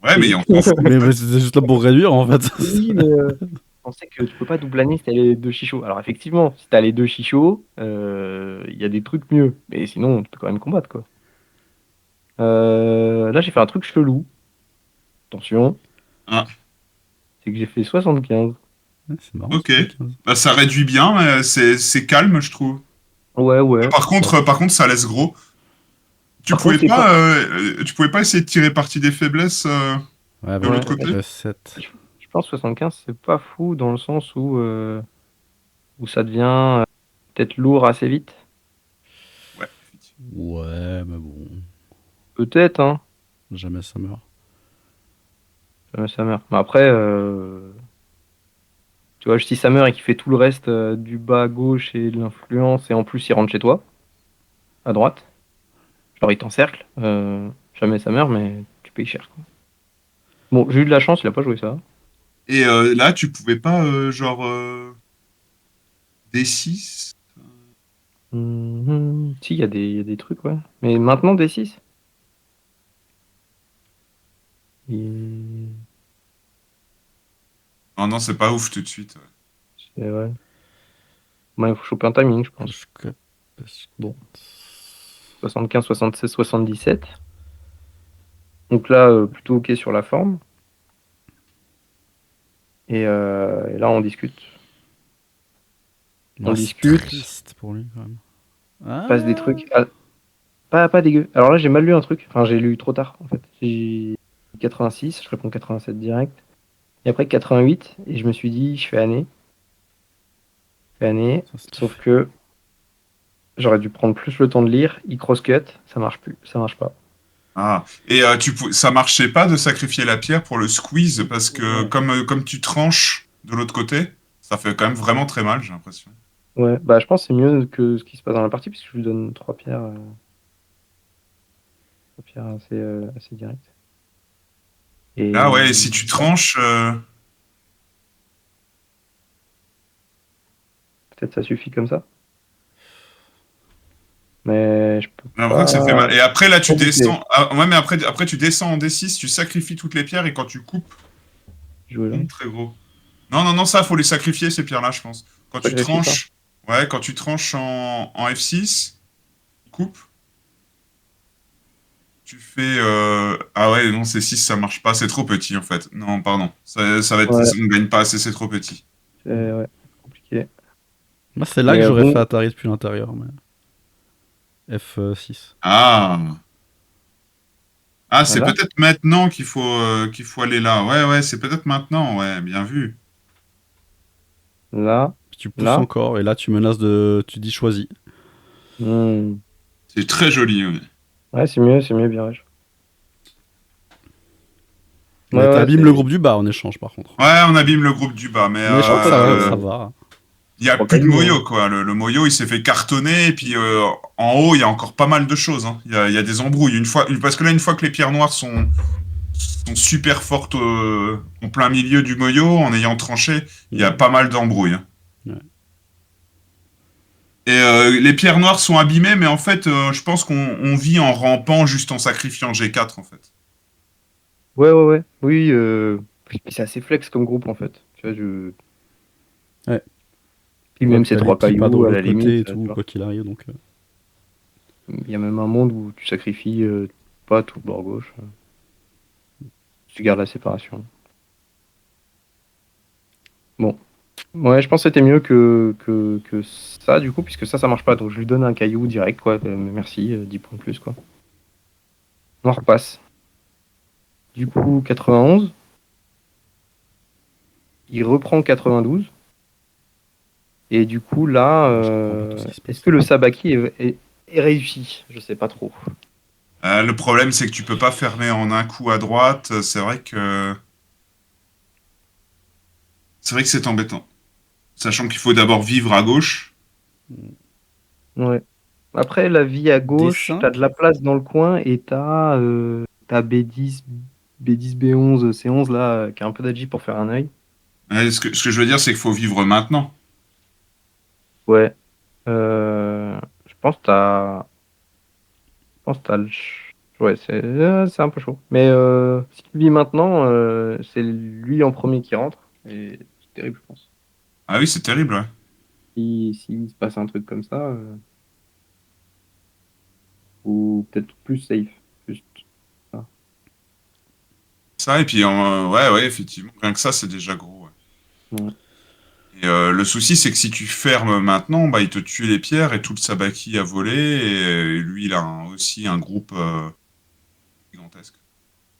[SPEAKER 3] Ouais, mais
[SPEAKER 1] Et
[SPEAKER 3] on s'en fout.
[SPEAKER 2] Mais c'est juste là pour réduire en fait.
[SPEAKER 1] oui, mais on sait que tu peux pas double année si t'as les deux chichots. Alors effectivement, si t'as les deux chichots, il y a des trucs mieux. Mais sinon, tu peux quand même combattre, quoi. Là, j'ai fait un truc chelou. Attention,
[SPEAKER 3] Ah,
[SPEAKER 1] c'est que j'ai fait 75.
[SPEAKER 2] Ouais, c'est marrant,
[SPEAKER 3] ok.
[SPEAKER 2] 75.
[SPEAKER 3] Bah, ça réduit bien, mais c'est calme, je trouve.
[SPEAKER 1] Ouais.
[SPEAKER 3] Par contre, ça laisse gros. Tu
[SPEAKER 1] Par contre,
[SPEAKER 3] pouvais
[SPEAKER 1] c'est pas.
[SPEAKER 3] pas, tu pouvais pas essayer de tirer parti des faiblesses
[SPEAKER 2] Ouais,
[SPEAKER 3] de
[SPEAKER 2] avec
[SPEAKER 3] l'autre
[SPEAKER 1] Ouais,
[SPEAKER 3] côté?
[SPEAKER 2] E7.
[SPEAKER 1] je pense 75, c'est pas fou dans le sens où ça devient peut-être lourd assez vite.
[SPEAKER 3] Ouais, effectivement.
[SPEAKER 2] Ouais, mais bon,
[SPEAKER 1] Peut-être, hein.
[SPEAKER 2] jamais ça meurt.
[SPEAKER 1] Ça meurt. Mais après, tu vois, si ça meurt et qu'il fait tout le reste du bas à gauche et de l'influence, et en plus il rentre chez toi, à droite, genre il t'encercle, jamais ça meurt, mais tu payes cher, quoi. Bon, j'ai eu de la chance, il a pas joué ça.
[SPEAKER 3] Et là, tu pouvais pas, genre, D6?
[SPEAKER 1] Si, il y a des trucs, ouais. Mais maintenant, D6. Il-
[SPEAKER 3] Non, non, c'est pas ouf tout de suite. Ouais.
[SPEAKER 1] c'est- ouais. Ouais, il faut choper un timing, je pense.
[SPEAKER 2] Parce que-
[SPEAKER 1] Bon. 75, 76, 77. Donc là, plutôt OK sur la forme. Et là, on discute. On
[SPEAKER 2] Ouais, c'est
[SPEAKER 1] discute,
[SPEAKER 2] triste pour lui quand même.
[SPEAKER 1] passe des
[SPEAKER 2] Ah,
[SPEAKER 1] trucs. Ah, pas dégueu. Alors là, j'ai mal lu un truc. Enfin, j'ai lu trop tard, en fait. J'ai 86, je réponds 87 direct. Et après 88, et je me suis dit, je fais année.
[SPEAKER 2] ça, c'est
[SPEAKER 1] Sauf
[SPEAKER 2] fait.
[SPEAKER 1] que j'aurais dû prendre plus le temps de lire. Il cross-cut, ça marche plus, ça marche pas.
[SPEAKER 3] Ah. Et ça marchait pas de sacrifier la pierre pour le squeeze parce que
[SPEAKER 1] Ouais.
[SPEAKER 3] comme tu tranches de l'autre côté, ça fait quand même vraiment très mal, j'ai l'impression.
[SPEAKER 1] Ouais, bah je pense que c'est mieux que ce qui se passe dans la partie, puisque je lui donne trois pierres assez directes.
[SPEAKER 3] Là,
[SPEAKER 1] Et
[SPEAKER 3] ouais, si tu tranches,
[SPEAKER 1] peut-être ça suffit comme ça. Mais je peux
[SPEAKER 3] j'ai l'impression que ça fait
[SPEAKER 1] pas.
[SPEAKER 3] mal. Et après, là, tu
[SPEAKER 1] Pas boucler.
[SPEAKER 3] descends. Ah, ouais, mais après, tu descends en D6, tu sacrifies toutes les pierres et quand tu coupes,
[SPEAKER 1] Jouer là.
[SPEAKER 3] très gros. Non, non, non, ça, faut les sacrifier, ces pierres-là, je pense. Quand tu
[SPEAKER 1] Sacrifier ça.
[SPEAKER 3] tranches, ouais, quand tu tranches en F6, coupe, tu fais. Ah ouais, non, c'est 6 ça marche pas, c'est trop petit, en fait. Non, pardon. Ça va être...
[SPEAKER 1] Ouais,
[SPEAKER 3] On gagne pas assez, c'est trop petit.
[SPEAKER 1] c'est ouais, compliqué.
[SPEAKER 2] Moi, c'est là que
[SPEAKER 1] Mais
[SPEAKER 2] j'aurais fait
[SPEAKER 1] bon,
[SPEAKER 2] Atari depuis l'intérieur. Mais... F6.
[SPEAKER 3] Ah! Ah, c'est
[SPEAKER 1] voilà.
[SPEAKER 3] peut-être maintenant qu'il faut aller là. Ouais, ouais, c'est peut-être maintenant, ouais, bien vu.
[SPEAKER 1] Là,
[SPEAKER 2] Puis tu pousses
[SPEAKER 1] là.
[SPEAKER 2] encore, et là, tu menaces de. Tu dis choisis.
[SPEAKER 1] Hmm.
[SPEAKER 3] C'est très joli, ouais.
[SPEAKER 1] Ouais, c'est mieux, virage.
[SPEAKER 2] Mais
[SPEAKER 1] Ouais,
[SPEAKER 2] t'abîmes le
[SPEAKER 1] c'est.
[SPEAKER 2] groupe du bas en échange, par contre.
[SPEAKER 3] Ouais, on abîme le groupe du bas, mais
[SPEAKER 2] En
[SPEAKER 1] Oh,
[SPEAKER 2] échange,
[SPEAKER 1] pas
[SPEAKER 2] ça
[SPEAKER 1] de.
[SPEAKER 2] va.
[SPEAKER 3] il y a
[SPEAKER 1] Trois
[SPEAKER 3] plus de
[SPEAKER 1] cailloux, hein.
[SPEAKER 3] Moyo, quoi. Le Moyo, il s'est fait cartonner, et puis en haut, il y a encore pas mal de choses, hein. Il y a des embrouilles. Parce que là, une fois que les pierres noires sont super fortes en plein milieu du Moyo, en ayant tranché, il y a pas mal d'embrouilles, hein.
[SPEAKER 2] Ouais.
[SPEAKER 3] Et les pierres noires sont abîmées, mais en fait, je pense qu'on vit en rampant juste en sacrifiant G4, en fait.
[SPEAKER 1] Ouais. Oui, puis c'est assez flex comme groupe en fait. Tu vois,
[SPEAKER 2] Ouais.
[SPEAKER 1] puis
[SPEAKER 2] Ouais,
[SPEAKER 1] même
[SPEAKER 2] puis
[SPEAKER 1] ces
[SPEAKER 2] t'as
[SPEAKER 1] trois
[SPEAKER 2] l'équipe à de
[SPEAKER 1] cailloux, à la
[SPEAKER 2] l'autre côté
[SPEAKER 1] limite,
[SPEAKER 2] et
[SPEAKER 1] tu
[SPEAKER 2] tout,
[SPEAKER 1] vois.
[SPEAKER 2] quoi qu'il arrive. Donc,
[SPEAKER 1] Il y a même un monde où tu sacrifies pas tout le bord gauche. Tu gardes la séparation. Bon. Ouais, je pense que c'était mieux que ça, du coup, puisque ça marche pas. Donc je lui donne un caillou direct, quoi. Merci, 10 points de plus, quoi. On repasse. Du coup, 91. Il reprend 92. Et du coup, là,
[SPEAKER 2] je comprends pas tout ce qui se
[SPEAKER 1] est-ce
[SPEAKER 2] passe.
[SPEAKER 1] que le sabaki est réussi? Je sais pas trop.
[SPEAKER 3] Le problème, c'est que tu peux pas fermer en un coup à droite. C'est vrai que c'est embêtant. Sachant qu'il faut d'abord vivre à gauche.
[SPEAKER 1] Ouais. Après, la vie à gauche, t'as de
[SPEAKER 2] D5.
[SPEAKER 1] la place dans le coin et t'as B10, B10, B11, C11 là, qui a un peu d'agi pour faire un œil.
[SPEAKER 3] Ouais, ce que je veux dire, c'est qu'il faut vivre maintenant.
[SPEAKER 1] Ouais. Je pense que t'as. Je pense que t'as le. Ouais, c'est un peu chaud. Mais si tu vis maintenant, c'est lui en premier qui rentre. Et c'est terrible, je pense.
[SPEAKER 3] Ah oui, c'est terrible, ouais.
[SPEAKER 1] S'il se passe un truc comme ça, ou peut-être plus safe. Juste ça.
[SPEAKER 3] Ça, et puis, ouais, effectivement, rien que ça, c'est déjà gros, ouais.
[SPEAKER 1] Ouais.
[SPEAKER 3] Et le souci, c'est que si tu fermes maintenant, bah, il te tue les pierres et tout le sabaki a volé. Et lui, il a aussi un groupe gigantesque.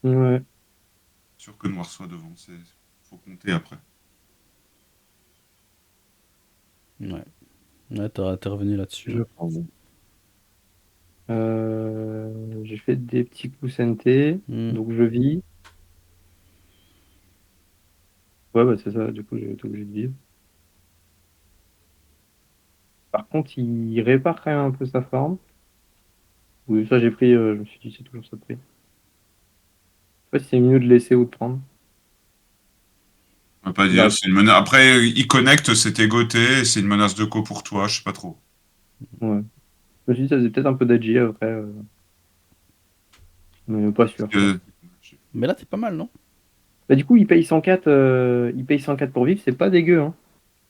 [SPEAKER 1] Ouais,
[SPEAKER 3] Sûr que Noir soit devant. Faut compter après.
[SPEAKER 2] Ouais. Ouais, t'es revenu là-dessus.
[SPEAKER 1] je
[SPEAKER 2] Ouais.
[SPEAKER 1] pense. J'ai fait des petits coups SNT,
[SPEAKER 2] Hmm.
[SPEAKER 1] donc je vis. Ouais, bah c'est ça, du coup, j'ai été obligé de vivre. Par contre, il répare quand même un peu sa forme. Oui, ça j'ai pris, je me suis dit, c'est toujours ça de prix. Je sais pas si c'est mieux de laisser ou de prendre.
[SPEAKER 3] On va pas dire,
[SPEAKER 1] Là,
[SPEAKER 3] c'est une menace. Après, il connecte, c'est égoté, c'est une menace de co pour toi, je sais pas trop.
[SPEAKER 1] ouais. Je me suis dit, ça faisait peut-être un peu d'agi après, mais pas
[SPEAKER 3] Parce
[SPEAKER 1] sûr, quoi.
[SPEAKER 3] que,
[SPEAKER 2] Mais là, t'es pas mal, non?
[SPEAKER 1] Bah, du coup, il paye 104 pour vivre, c'est pas dégueu, hein,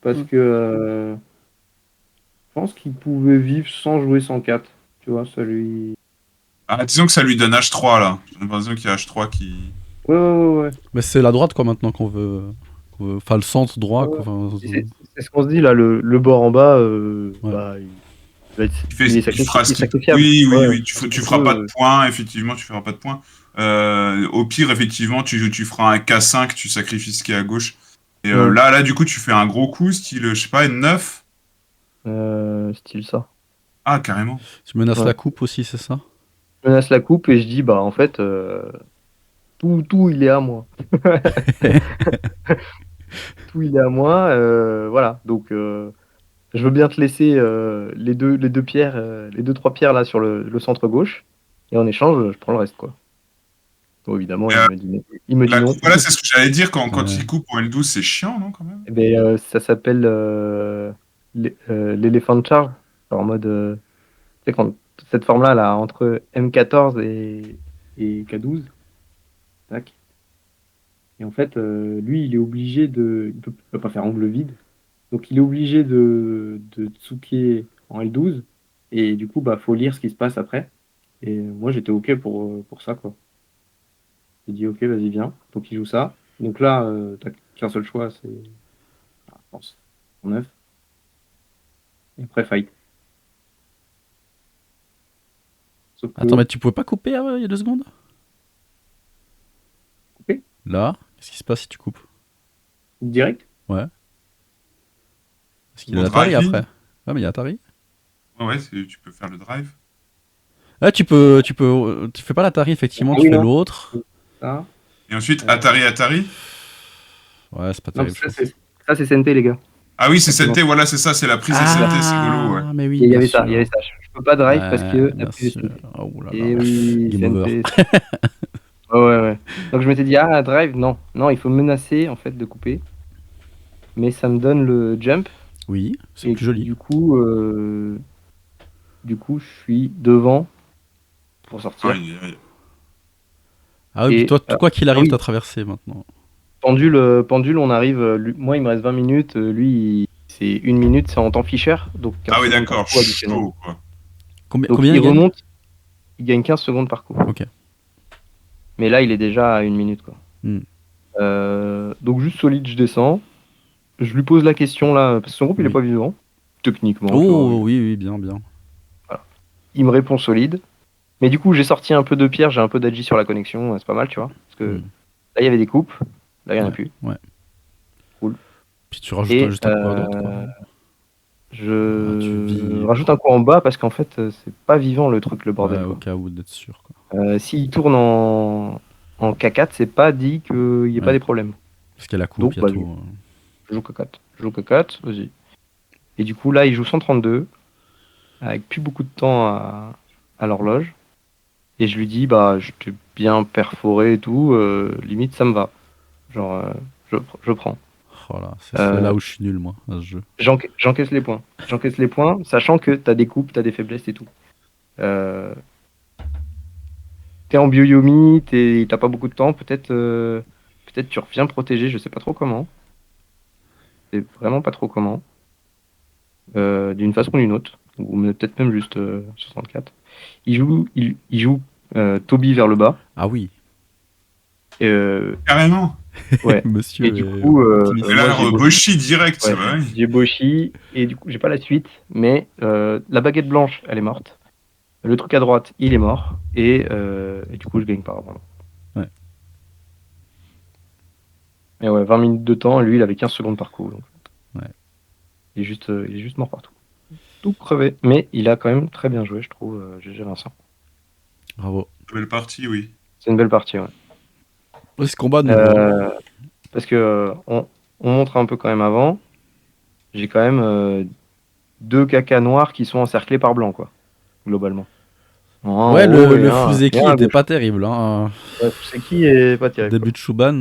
[SPEAKER 1] parce
[SPEAKER 2] Hmm.
[SPEAKER 1] que je pense qu'il pouvait vivre sans jouer 104. Tu vois, ça lui.
[SPEAKER 3] ah, disons que ça lui donne H3 là. J'ai l'impression qu'il y a H3 qui.
[SPEAKER 1] Ouais.
[SPEAKER 2] Mais c'est la droite, quoi, maintenant Enfin, le centre droit,
[SPEAKER 1] Ouais.
[SPEAKER 2] quoi. Enfin,
[SPEAKER 1] C'est ce qu'on se dit là, le bord en bas,
[SPEAKER 2] ouais.
[SPEAKER 1] bah, va être-
[SPEAKER 3] Il fait,
[SPEAKER 1] il est
[SPEAKER 3] il fera
[SPEAKER 1] il
[SPEAKER 3] ce
[SPEAKER 1] est
[SPEAKER 3] qu'il.
[SPEAKER 1] sacrifiable.
[SPEAKER 3] Oui, oui,
[SPEAKER 1] Ouais,
[SPEAKER 3] oui.
[SPEAKER 1] parce
[SPEAKER 3] Tu
[SPEAKER 1] que
[SPEAKER 3] feras pas de
[SPEAKER 1] eux,
[SPEAKER 3] points, effectivement, tu feras pas de points. Au pire, effectivement, tu feras un K5, tu sacrifies ce qui est à gauche. Et
[SPEAKER 1] ouais,
[SPEAKER 3] là, du coup, tu fais un gros coup, style, je sais pas, N9.
[SPEAKER 1] style ça.
[SPEAKER 3] Ah, carrément.
[SPEAKER 2] Tu menaces la
[SPEAKER 1] Ouais.
[SPEAKER 2] coupe aussi, c'est ça?
[SPEAKER 1] Je menace la coupe et je dis, bah en fait, tout il est à moi. Tout il est à moi, voilà. Donc je veux bien te laisser les deux pierres, les deux, trois pierres là sur le centre gauche. Et en échange, je prends le reste, quoi. Bon, évidemment,
[SPEAKER 3] Et,
[SPEAKER 1] il me dit
[SPEAKER 3] la
[SPEAKER 1] non.
[SPEAKER 3] coupe, voilà, c'est ce que j'allais dire quand
[SPEAKER 2] Ouais.
[SPEAKER 3] il coupe pour N12, c'est chiant, non, quand même?
[SPEAKER 1] Eh ben, ça s'appelle l'Elephant Charge. En mode, tu sais, quand cette forme-là, là, entre M14 et K12, tac. Et en fait, lui, il est obligé de. Il peut pas faire angle vide. Donc, il est obligé de tsuker en L12. Et du coup, bah, faut lire ce qui se passe après. Et moi, j'étais OK pour ça, quoi. J'ai dit, OK, vas-y, viens. Donc, il joue ça. Donc là, t'as qu'un seul choix, c'est, je pense, en 9. Et après, fight. Sauf
[SPEAKER 2] Attends,
[SPEAKER 1] que,
[SPEAKER 2] mais tu pouvais pas couper il y a 2 secondes?
[SPEAKER 1] coupé,
[SPEAKER 2] Là, qu'est-ce qui se passe si tu coupes?
[SPEAKER 1] direct.
[SPEAKER 2] Ouais. Parce qu'il a
[SPEAKER 3] Au
[SPEAKER 2] l'Atari
[SPEAKER 3] driving?
[SPEAKER 2] après. Ouais, mais il y a Atari.
[SPEAKER 3] Ouais, tu peux faire le drive.
[SPEAKER 2] Ah, tu fais pas l'Atari, effectivement,
[SPEAKER 1] Ah
[SPEAKER 2] tu
[SPEAKER 1] oui,
[SPEAKER 2] fais
[SPEAKER 1] non.
[SPEAKER 2] l'autre.
[SPEAKER 1] Ça.
[SPEAKER 3] Et ensuite,
[SPEAKER 1] euh,
[SPEAKER 3] Atari.
[SPEAKER 2] Ouais, c'est pas
[SPEAKER 1] non,
[SPEAKER 2] terrible, je pense.
[SPEAKER 1] ça, c'est SNT, les gars.
[SPEAKER 3] Ah oui, c'est
[SPEAKER 1] Ça, c'est bon.
[SPEAKER 3] SNT, voilà, c'est ça, c'est la prise
[SPEAKER 1] C'est ça.
[SPEAKER 3] SNT, c'est relou, ouais.
[SPEAKER 2] Ah, mais oui,
[SPEAKER 1] Et
[SPEAKER 2] bien
[SPEAKER 1] il y avait
[SPEAKER 2] sûr.
[SPEAKER 1] ça. Je peux pas drive parce
[SPEAKER 2] Ouais,
[SPEAKER 1] que la
[SPEAKER 2] bien
[SPEAKER 1] prise
[SPEAKER 2] sûr.
[SPEAKER 1] SNT.
[SPEAKER 2] Oh là là.
[SPEAKER 1] Et oui,
[SPEAKER 2] Game over.
[SPEAKER 1] CNT. Ouais. Donc je m'étais dit, ah, drive, non. Non, il faut menacer, en fait, de couper. Mais ça me donne le jump.
[SPEAKER 2] Oui, c'est
[SPEAKER 1] Et
[SPEAKER 2] plus joli.
[SPEAKER 1] du coup, je suis devant pour sortir.
[SPEAKER 3] Aïe, aïe.
[SPEAKER 2] Ah oui, puis
[SPEAKER 1] Et,
[SPEAKER 2] toi, quoi qu'il
[SPEAKER 1] ah
[SPEAKER 2] arrive,
[SPEAKER 1] oui,
[SPEAKER 2] t'as traversé maintenant.
[SPEAKER 1] pendule, on arrive. Moi, il me reste 20 minutes. Lui, c'est 1 minute, c'est en temps Fischer. Donc 15
[SPEAKER 3] Ah oui,
[SPEAKER 1] secondes par
[SPEAKER 3] d'accord,
[SPEAKER 1] coup additionnel.
[SPEAKER 3] chaud, quoi.
[SPEAKER 1] Donc
[SPEAKER 2] Combien
[SPEAKER 1] il
[SPEAKER 2] il gagne?
[SPEAKER 1] remonte, il gagne 15 secondes par coup.
[SPEAKER 2] Ok.
[SPEAKER 1] Mais là, il est déjà à 1 minute, quoi.
[SPEAKER 2] Hmm.
[SPEAKER 1] Donc juste solide, je descends. Je lui pose la question là, parce que son groupe il est
[SPEAKER 2] Oui.
[SPEAKER 1] pas vivant, techniquement, tu vois.
[SPEAKER 2] Oh oui, oui, bien, bien.
[SPEAKER 1] Voilà. Il me répond solide. Mais du coup, j'ai sorti un peu de pierre, j'ai un peu d'agi sur la connexion, c'est pas mal, tu vois. Parce que
[SPEAKER 2] Hmm.
[SPEAKER 1] là, il y avait des coupes, là, il n'y en a
[SPEAKER 2] Ouais,
[SPEAKER 1] plus.
[SPEAKER 2] ouais.
[SPEAKER 1] Cool.
[SPEAKER 2] Puis tu rajoutes
[SPEAKER 1] Et
[SPEAKER 2] juste un coup à droite, quoi. Ah, tu
[SPEAKER 1] je
[SPEAKER 2] vis.
[SPEAKER 1] rajoute un coup en bas parce qu'en fait, c'est pas vivant le truc, le
[SPEAKER 2] Ouais,
[SPEAKER 1] bordel,
[SPEAKER 2] au
[SPEAKER 1] quoi.
[SPEAKER 2] cas où d'être sûr, quoi.
[SPEAKER 1] S'il tourne en K4, c'est pas dit qu'il n'y ait pas
[SPEAKER 2] Ouais.
[SPEAKER 1] des problèmes.
[SPEAKER 2] Parce qu'il y a la coupe,
[SPEAKER 1] Donc,
[SPEAKER 2] il y a
[SPEAKER 1] bah,
[SPEAKER 2] tout.
[SPEAKER 1] je joue K4. Je joue K4, vas-y. Et du coup, là, il joue 132, avec plus beaucoup de temps à l'horloge. Et je lui dis, bah, je t'ai bien perforé et tout, limite, ça me va. Genre, je prends.
[SPEAKER 2] Voilà, c'est
[SPEAKER 1] Euh,
[SPEAKER 2] là où je suis nul, moi, à ce jeu.
[SPEAKER 1] J'encaisse les points. J'encaisse les points, sachant que t'as des coupes, t'as des faiblesses et tout. Euh, T'es en Byo-Yomi, t'as pas beaucoup de temps, peut-être tu reviens protéger, je sais pas trop comment. C'est vraiment pas trop comment. D'une façon ou d'une autre. Ou peut-être même juste 64. Il joue Toby vers le bas.
[SPEAKER 2] Ah oui,
[SPEAKER 1] Euh,
[SPEAKER 3] Carrément.
[SPEAKER 1] ouais. Et
[SPEAKER 2] monsieur
[SPEAKER 1] du
[SPEAKER 2] est
[SPEAKER 1] coup,
[SPEAKER 2] optimiste.
[SPEAKER 3] Et
[SPEAKER 1] moi
[SPEAKER 3] là,
[SPEAKER 1] j'ai Boshi.
[SPEAKER 3] Boshi direct,
[SPEAKER 1] Ouais.
[SPEAKER 3] bah oui.
[SPEAKER 1] J'ai Boshi. Et du coup, j'ai pas la suite. Mais la baguette blanche, elle est morte. Le truc à droite, il est mort. Et du coup, je gagne pas. Vraiment.
[SPEAKER 2] Ouais.
[SPEAKER 1] Et ouais, 20 minutes de temps. Lui, il avait 15 secondes par coup. Donc.
[SPEAKER 2] Ouais.
[SPEAKER 1] Il est juste mort partout. Tout crevé. Mais il a quand même très bien joué, je trouve. GG Vincent.
[SPEAKER 2] Bravo.
[SPEAKER 3] Belle partie, oui.
[SPEAKER 1] C'est une belle partie, ouais.
[SPEAKER 2] Ouais, ce combat nouveau.
[SPEAKER 1] Euh, Parce que on montre un peu quand même avant. J'ai quand même deux cacas noirs qui sont encerclés par blanc, quoi, globalement. Un en
[SPEAKER 2] Ouais,
[SPEAKER 1] haut et
[SPEAKER 2] le
[SPEAKER 1] un
[SPEAKER 2] Fuseki
[SPEAKER 1] à
[SPEAKER 2] était
[SPEAKER 1] gauche.
[SPEAKER 2] pas terrible. Hein.
[SPEAKER 1] Ouais, c'est qui est pas terrible, quoi.
[SPEAKER 2] Début de Shuban,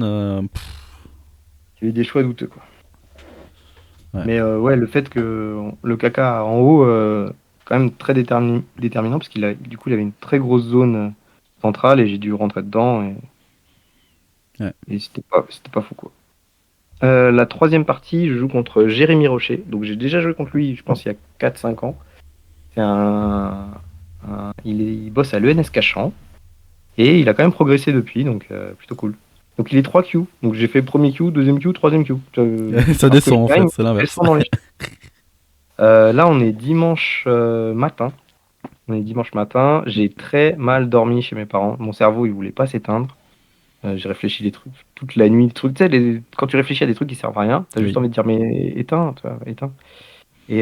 [SPEAKER 1] Il y a eu des choix douteux, quoi.
[SPEAKER 2] ouais.
[SPEAKER 1] Mais ouais, le fait que le caca en haut, quand même très déterminant, parce du coup, il avait une très grosse zone centrale et j'ai dû rentrer dedans
[SPEAKER 2] Ouais.
[SPEAKER 1] et c'était pas fou, quoi. La troisième partie, je joue contre Jérémy Rocher. Donc j'ai déjà joué contre lui, je pense, il y a 4-5 ans. C'est il bosse à l'ENS Cachan et il a quand même progressé depuis, donc plutôt cool. Donc il est 3 Q. Donc j'ai fait premier Q, deuxième Q, troisième Q.
[SPEAKER 2] Ça
[SPEAKER 1] Alors que
[SPEAKER 2] descend
[SPEAKER 1] je
[SPEAKER 2] en
[SPEAKER 1] gagne,
[SPEAKER 2] fait, c'est
[SPEAKER 1] je
[SPEAKER 2] l'inverse.
[SPEAKER 1] descends dans les... Là, on est dimanche matin. On est dimanche matin. J'ai très mal dormi chez mes parents. Mon cerveau, il voulait pas s'éteindre. J'ai réfléchi des trucs toute la nuit. Des trucs, tu sais, quand tu réfléchis à des trucs qui servent à rien, t'as juste
[SPEAKER 2] Oui.
[SPEAKER 1] envie de dire mais éteins, tu vois, éteins. Et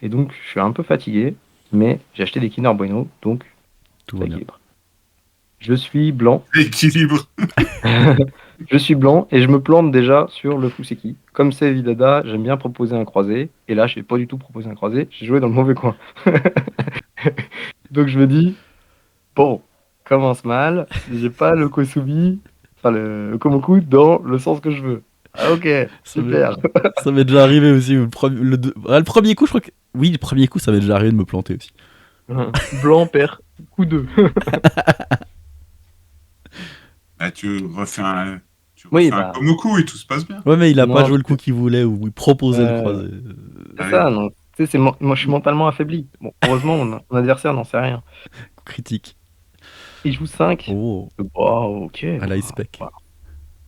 [SPEAKER 1] donc, je suis un peu fatigué, mais j'ai acheté des Kinder Bueno, donc
[SPEAKER 2] Tout
[SPEAKER 1] ça
[SPEAKER 2] va bien.
[SPEAKER 1] équilibre. Je suis blanc.
[SPEAKER 3] Équilibre.
[SPEAKER 1] Je suis blanc et je me plante déjà sur le Fuseki. Comme c'est Vidada, j'aime bien proposer un croisé. Et là, je n'ai pas du tout proposé un croisé. J'ai joué dans le mauvais coin. Donc je me dis, bon, commence mal. J'ai pas le Kosubi, enfin le Komoku dans le sens que je veux. Ah, ok,
[SPEAKER 2] Ça m'est
[SPEAKER 1] super.
[SPEAKER 2] ça m'est déjà arrivé aussi. Le premier coup, je crois que. Oui, le premier coup, ça m'est déjà arrivé de me planter aussi.
[SPEAKER 1] Blanc perd coup 2.
[SPEAKER 3] Bah, tu
[SPEAKER 1] Oui,
[SPEAKER 3] refais un
[SPEAKER 1] bah,
[SPEAKER 3] Komoku et tout se passe bien.
[SPEAKER 2] Ouais, mais il a pas
[SPEAKER 1] non,
[SPEAKER 2] joué le coup qu'il voulait ou il proposait le
[SPEAKER 1] euh,
[SPEAKER 2] croisé.
[SPEAKER 1] c'est
[SPEAKER 3] Ah oui.
[SPEAKER 1] ça, non. Tu sais, moi, je suis mentalement affaibli. Bon, heureusement, mon adversaire n'en sait rien.
[SPEAKER 2] Coup critique.
[SPEAKER 1] Il joue 5.
[SPEAKER 2] Oh,
[SPEAKER 1] Oh, ok.
[SPEAKER 2] à la spec.
[SPEAKER 1] Bah.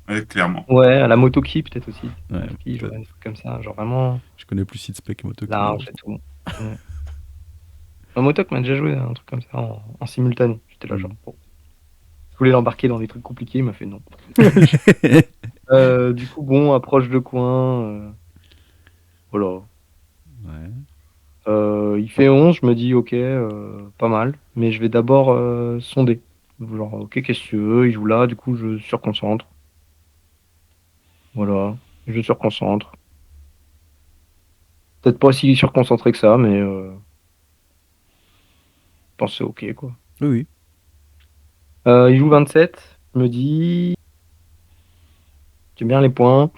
[SPEAKER 3] Ouais, clairement.
[SPEAKER 1] Ouais, à la Motoki peut-être aussi.
[SPEAKER 2] Ouais,
[SPEAKER 1] Motoki,
[SPEAKER 2] peut-être.
[SPEAKER 1] j'aurais un truc comme ça. Genre vraiment
[SPEAKER 2] Je connais plus Seedspec et Motoki,
[SPEAKER 1] large et
[SPEAKER 2] malheureusement.
[SPEAKER 1] tout. Ouais. Motok m'a déjà joué un truc comme ça en simultané. J'étais là, genre,
[SPEAKER 2] Mm.
[SPEAKER 1] bon. Je voulais l'embarquer dans des trucs compliqués, il m'a fait non. Du coup, bon, approche de coin. Voilà.
[SPEAKER 2] Ouais.
[SPEAKER 1] Il fait 11, je me dis, ok, pas mal. Mais je vais d'abord sonder. Genre, ok, qu'est-ce que tu veux? Il joue là, du coup, je surconcentre. Voilà. Je surconcentre. Peut-être pas si surconcentré que ça, mais je pense que c'est ok, quoi.
[SPEAKER 2] Oui, oui.
[SPEAKER 1] Il joue 27. Je me dis, j'aime bien les points.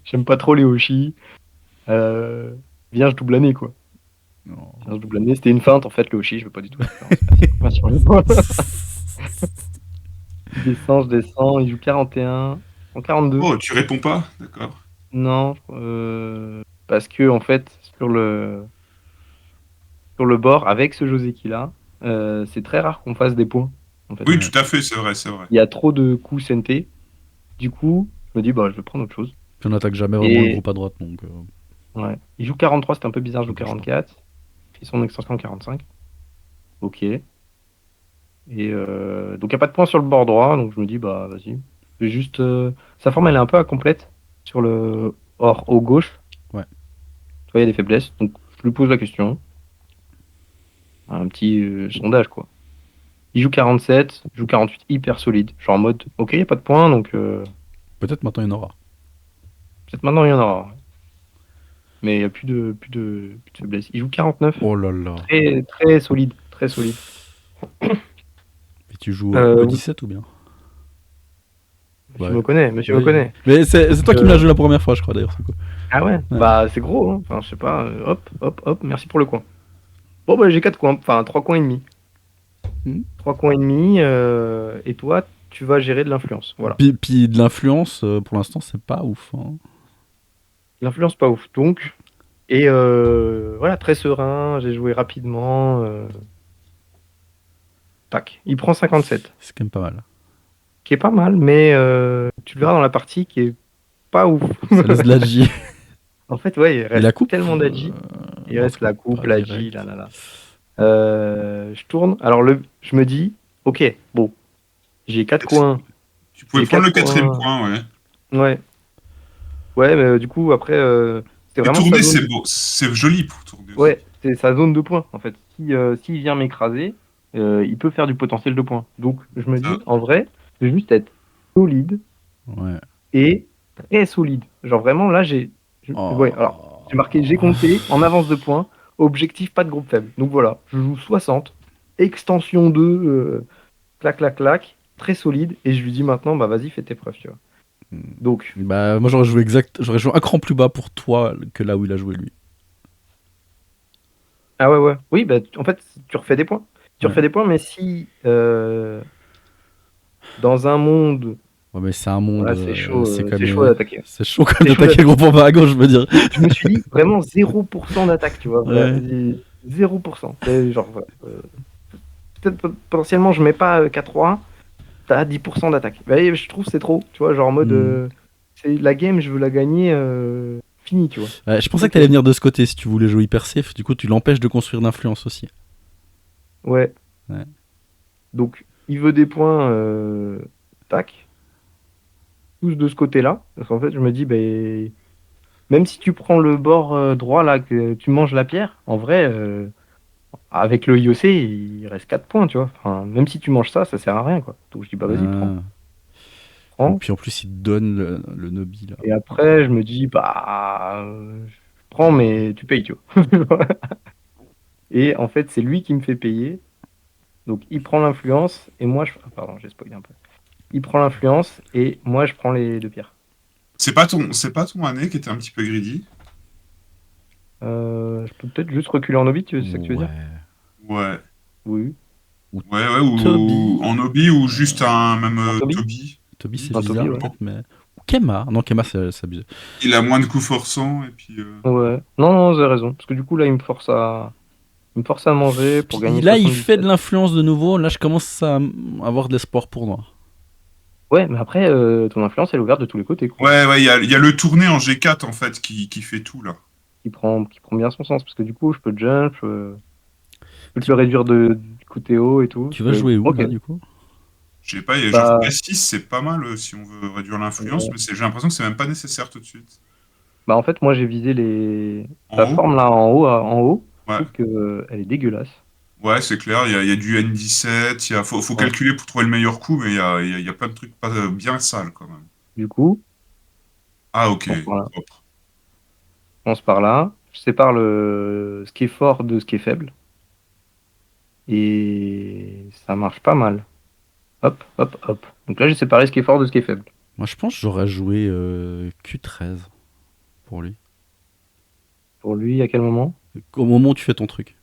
[SPEAKER 1] J'aime pas trop les Hoshi. Euh, Viens, je double année, quoi.
[SPEAKER 2] Non.
[SPEAKER 1] Viens, je double année. C'était une feinte, en fait, le Hoshi. Je veux pas du tout le faire. C'est pas sur le point. Je descends. Il joue 41. En 42.
[SPEAKER 3] Oh, tu réponds pas? D'accord.
[SPEAKER 1] Non. Parce que, en fait, sur le bord, avec ce José qu'il a, c'est très rare qu'on fasse des points, en fait.
[SPEAKER 3] Oui,
[SPEAKER 2] Ouais.
[SPEAKER 3] tout à fait, c'est vrai, c'est vrai.
[SPEAKER 1] Il y a trop de coups CNT. Du coup, je me dis, bah, je vais prendre autre chose.
[SPEAKER 2] Puis on attaque jamais vraiment le
[SPEAKER 1] Et
[SPEAKER 2] groupe à droite, donc.
[SPEAKER 1] ouais. Il joue 43, c'est un peu bizarre, je joue
[SPEAKER 2] Pas le choix.
[SPEAKER 1] 44. Il fait son extension 45. Ok. Et donc il n'y a pas de point sur le bord droit, donc je me dis, bah vas-y. Je vais juste. Sa forme, elle est un peu incomplète sur le hors haut gauche.
[SPEAKER 2] Ouais.
[SPEAKER 1] Tu vois, il y a des faiblesses. Donc je lui pose la question. Un petit sondage, quoi. Il joue 47, il joue 48, hyper solide. Genre en mode, ok, il n'y a pas de point, donc
[SPEAKER 2] Peut-être maintenant il y en aura.
[SPEAKER 1] peut-être maintenant il y en aura. Mais il n'y a plus de faiblesse. Il joue 49,
[SPEAKER 2] Oh là là.
[SPEAKER 1] très, très solide, très solide.
[SPEAKER 2] Et tu joues au
[SPEAKER 1] Oui,
[SPEAKER 2] 17 ou bien?
[SPEAKER 1] monsieur
[SPEAKER 2] Ouais.
[SPEAKER 1] me connaît, monsieur me
[SPEAKER 2] Oui.
[SPEAKER 1] connaît.
[SPEAKER 2] Mais c'est toi qui me
[SPEAKER 1] Euh,
[SPEAKER 2] l'as joué la première fois, je crois d'ailleurs. C'est quoi.
[SPEAKER 1] Ah ouais,
[SPEAKER 2] Ouais.
[SPEAKER 1] bah c'est gros, hein. Enfin, je sais pas, hop, hop, hop, merci pour le coin. Bon, bah j'ai 4 coins, enfin 3 coins et demi.
[SPEAKER 2] Hmm.
[SPEAKER 1] 3 coins et demi, et toi, tu vas gérer de l'influence. Voilà.
[SPEAKER 2] Puis de l'influence, pour l'instant, c'est pas ouf. Hein.
[SPEAKER 1] L'influence, pas ouf. Donc, et voilà, très serein, j'ai joué rapidement. Tac, il prend 57,
[SPEAKER 2] C'est quand même pas mal.
[SPEAKER 1] qui est pas mal, mais tu le verras dans la partie qui est pas ouf.
[SPEAKER 2] Ça laisse de la J.
[SPEAKER 1] En fait, ouais, il
[SPEAKER 2] Et
[SPEAKER 1] reste
[SPEAKER 2] la coupe
[SPEAKER 1] tellement d'agi. Il
[SPEAKER 2] Non,
[SPEAKER 1] reste
[SPEAKER 2] c'est
[SPEAKER 1] la coupe,
[SPEAKER 2] pas
[SPEAKER 1] l'agi,
[SPEAKER 2] direct.
[SPEAKER 1] là, là, là. Je tourne. Alors, je me dis, ok, bon, j'ai 4 coins.
[SPEAKER 3] Tu pouvais
[SPEAKER 1] J'ai
[SPEAKER 3] prendre
[SPEAKER 1] 4
[SPEAKER 3] le quatrième
[SPEAKER 1] coins.
[SPEAKER 3] coin, ouais.
[SPEAKER 1] Ouais, ouais, mais du coup, après, c'était
[SPEAKER 3] Et
[SPEAKER 1] vraiment sa
[SPEAKER 3] tourner,
[SPEAKER 1] zone.
[SPEAKER 3] c'est beau, c'est joli pour tourner aussi.
[SPEAKER 1] Ouais, c'est sa zone de points, en fait. Si, s'il vient m'écraser, il peut faire du potentiel de points. Donc, je me
[SPEAKER 3] Ça.
[SPEAKER 1] dis, en vrai, je vais juste être solide
[SPEAKER 2] Ouais.
[SPEAKER 1] et très solide. Genre, vraiment, là, ouais, alors, j'ai marqué, j'ai
[SPEAKER 2] Oh.
[SPEAKER 1] compté en avance de points, objectif, pas de groupe faible. Donc, voilà, je joue 60, extension 2, clac, clac, clac, très solide. Et je lui dis maintenant, bah, vas-y, fais tes preuves, tu vois. Donc,
[SPEAKER 2] Bah, moi, j'aurais joué un cran plus bas pour toi que là où il a joué lui.
[SPEAKER 1] ah ouais, ouais. Oui, bah, en fait, tu refais des points. Tu
[SPEAKER 2] Ouais.
[SPEAKER 1] refais des points, mais si dans un monde.
[SPEAKER 2] Ouais, mais c'est un monde.
[SPEAKER 1] Voilà, c'est chaud
[SPEAKER 2] Même.
[SPEAKER 1] d'attaquer.
[SPEAKER 2] C'est chaud quand
[SPEAKER 1] C'est
[SPEAKER 2] même
[SPEAKER 1] chaud
[SPEAKER 2] d'attaquer le
[SPEAKER 1] d'attaquer.
[SPEAKER 2] groupe en bas à gauche, je veux dire.
[SPEAKER 1] Je me suis dit vraiment 0% d'attaque, tu vois. Voilà,
[SPEAKER 2] Ouais.
[SPEAKER 1] 0%. C'est genre, voilà, peut-être potentiellement, je mets pas 4-3, t'as 10% d'attaque. Mais je trouve que c'est trop, tu vois, genre en mode,
[SPEAKER 2] Hmm.
[SPEAKER 1] c'est la game, je veux la gagner finie, tu vois.
[SPEAKER 2] Ouais, je pensais que
[SPEAKER 1] Ok.
[SPEAKER 2] t'allais venir de ce côté si tu voulais jouer hyper safe. Du coup, tu l'empêches de construire d'influence aussi.
[SPEAKER 1] Ouais.
[SPEAKER 2] Ouais.
[SPEAKER 1] Donc, il veut des points, tac, tous de ce côté-là. Parce qu'en fait, je me dis, ben, même si tu prends le bord droit, là, que tu manges la pierre, en vrai. Avec le IOC, il reste 4 points, tu vois. Enfin, même si tu manges ça, ça sert à rien, quoi. Donc je dis, bah vas-y, prends.
[SPEAKER 2] Ah. Et
[SPEAKER 1] Prends.
[SPEAKER 2] puis en plus, il te donne le Nobi là.
[SPEAKER 1] Et après, je me dis, bah, je prends, mais tu payes, tu vois. Et en fait, c'est lui qui me fait payer. Donc il prend l'influence, et moi, ah, pardon, j'ai spoilé un peu. Il prend l'influence, et moi, je prends les deux pierres.
[SPEAKER 3] C'est pas ton année qui était un petit peu greedy.
[SPEAKER 1] Je peux peut-être juste reculer en orbite, c'est ça que tu veux dire?
[SPEAKER 2] Ouais.
[SPEAKER 3] Ouais.
[SPEAKER 1] Oui.
[SPEAKER 2] Ou
[SPEAKER 3] Ouais, ouais,
[SPEAKER 2] Toby.
[SPEAKER 3] ou en hobby, ou juste un même
[SPEAKER 1] Un Toby?
[SPEAKER 3] Toby.
[SPEAKER 2] Toby, c'est
[SPEAKER 1] Un Toby,
[SPEAKER 2] bizarre
[SPEAKER 1] ouais.
[SPEAKER 2] peut-être, mais. Ou Kema. Non, Kema, c'est abusé.
[SPEAKER 3] Il a moins de coups forçants, et puis.
[SPEAKER 1] Ouais. Non, non, vous avez raison. Parce que du coup, là, il me force à manger pour
[SPEAKER 2] Puis
[SPEAKER 1] gagner
[SPEAKER 2] là, il fait de
[SPEAKER 1] 77.
[SPEAKER 2] l'influence de nouveau. Là, je commence à avoir de l'espoir pour moi.
[SPEAKER 1] Ouais, mais après, ton influence, elle est ouverte de tous les côtés, quoi.
[SPEAKER 3] Ouais, ouais, il y a le tourné en G4, en fait, qui fait tout, là.
[SPEAKER 1] Qui prend bien son sens. Parce que du coup, je peux jump, je peux te le réduire du côté haut et tout.
[SPEAKER 2] Tu vas jouer où
[SPEAKER 1] Ok.
[SPEAKER 2] là, du coup?
[SPEAKER 3] Je sais pas, genre
[SPEAKER 1] Bah,
[SPEAKER 3] P6, c'est pas mal si on veut réduire l'influence,
[SPEAKER 1] ouais.
[SPEAKER 3] mais j'ai l'impression que c'est même pas nécessaire tout de suite.
[SPEAKER 1] Bah, en fait, moi, j'ai visé
[SPEAKER 3] En
[SPEAKER 1] la
[SPEAKER 3] haut?
[SPEAKER 1] forme là en haut. En haut. Je
[SPEAKER 3] Ouais.
[SPEAKER 1] trouve que elle est dégueulasse.
[SPEAKER 3] Ouais, c'est clair, il y a du N17, faut
[SPEAKER 1] Ouais.
[SPEAKER 3] calculer pour trouver le meilleur coup, mais il y a plein de trucs pas bien sales quand même.
[SPEAKER 1] Du coup,
[SPEAKER 3] Ah, ok,
[SPEAKER 1] on commence par là.
[SPEAKER 3] propre.
[SPEAKER 1] On commence par là. Je sépare ce qui est fort de ce qui est faible. Et ça marche pas mal. Hop, hop, hop. Donc là, j'ai séparé ce qui est fort de ce qui est faible.
[SPEAKER 2] Moi, je pense que j'aurais joué Q13 pour lui.
[SPEAKER 1] Pour lui, à quel moment?
[SPEAKER 2] Au moment où tu fais ton truc.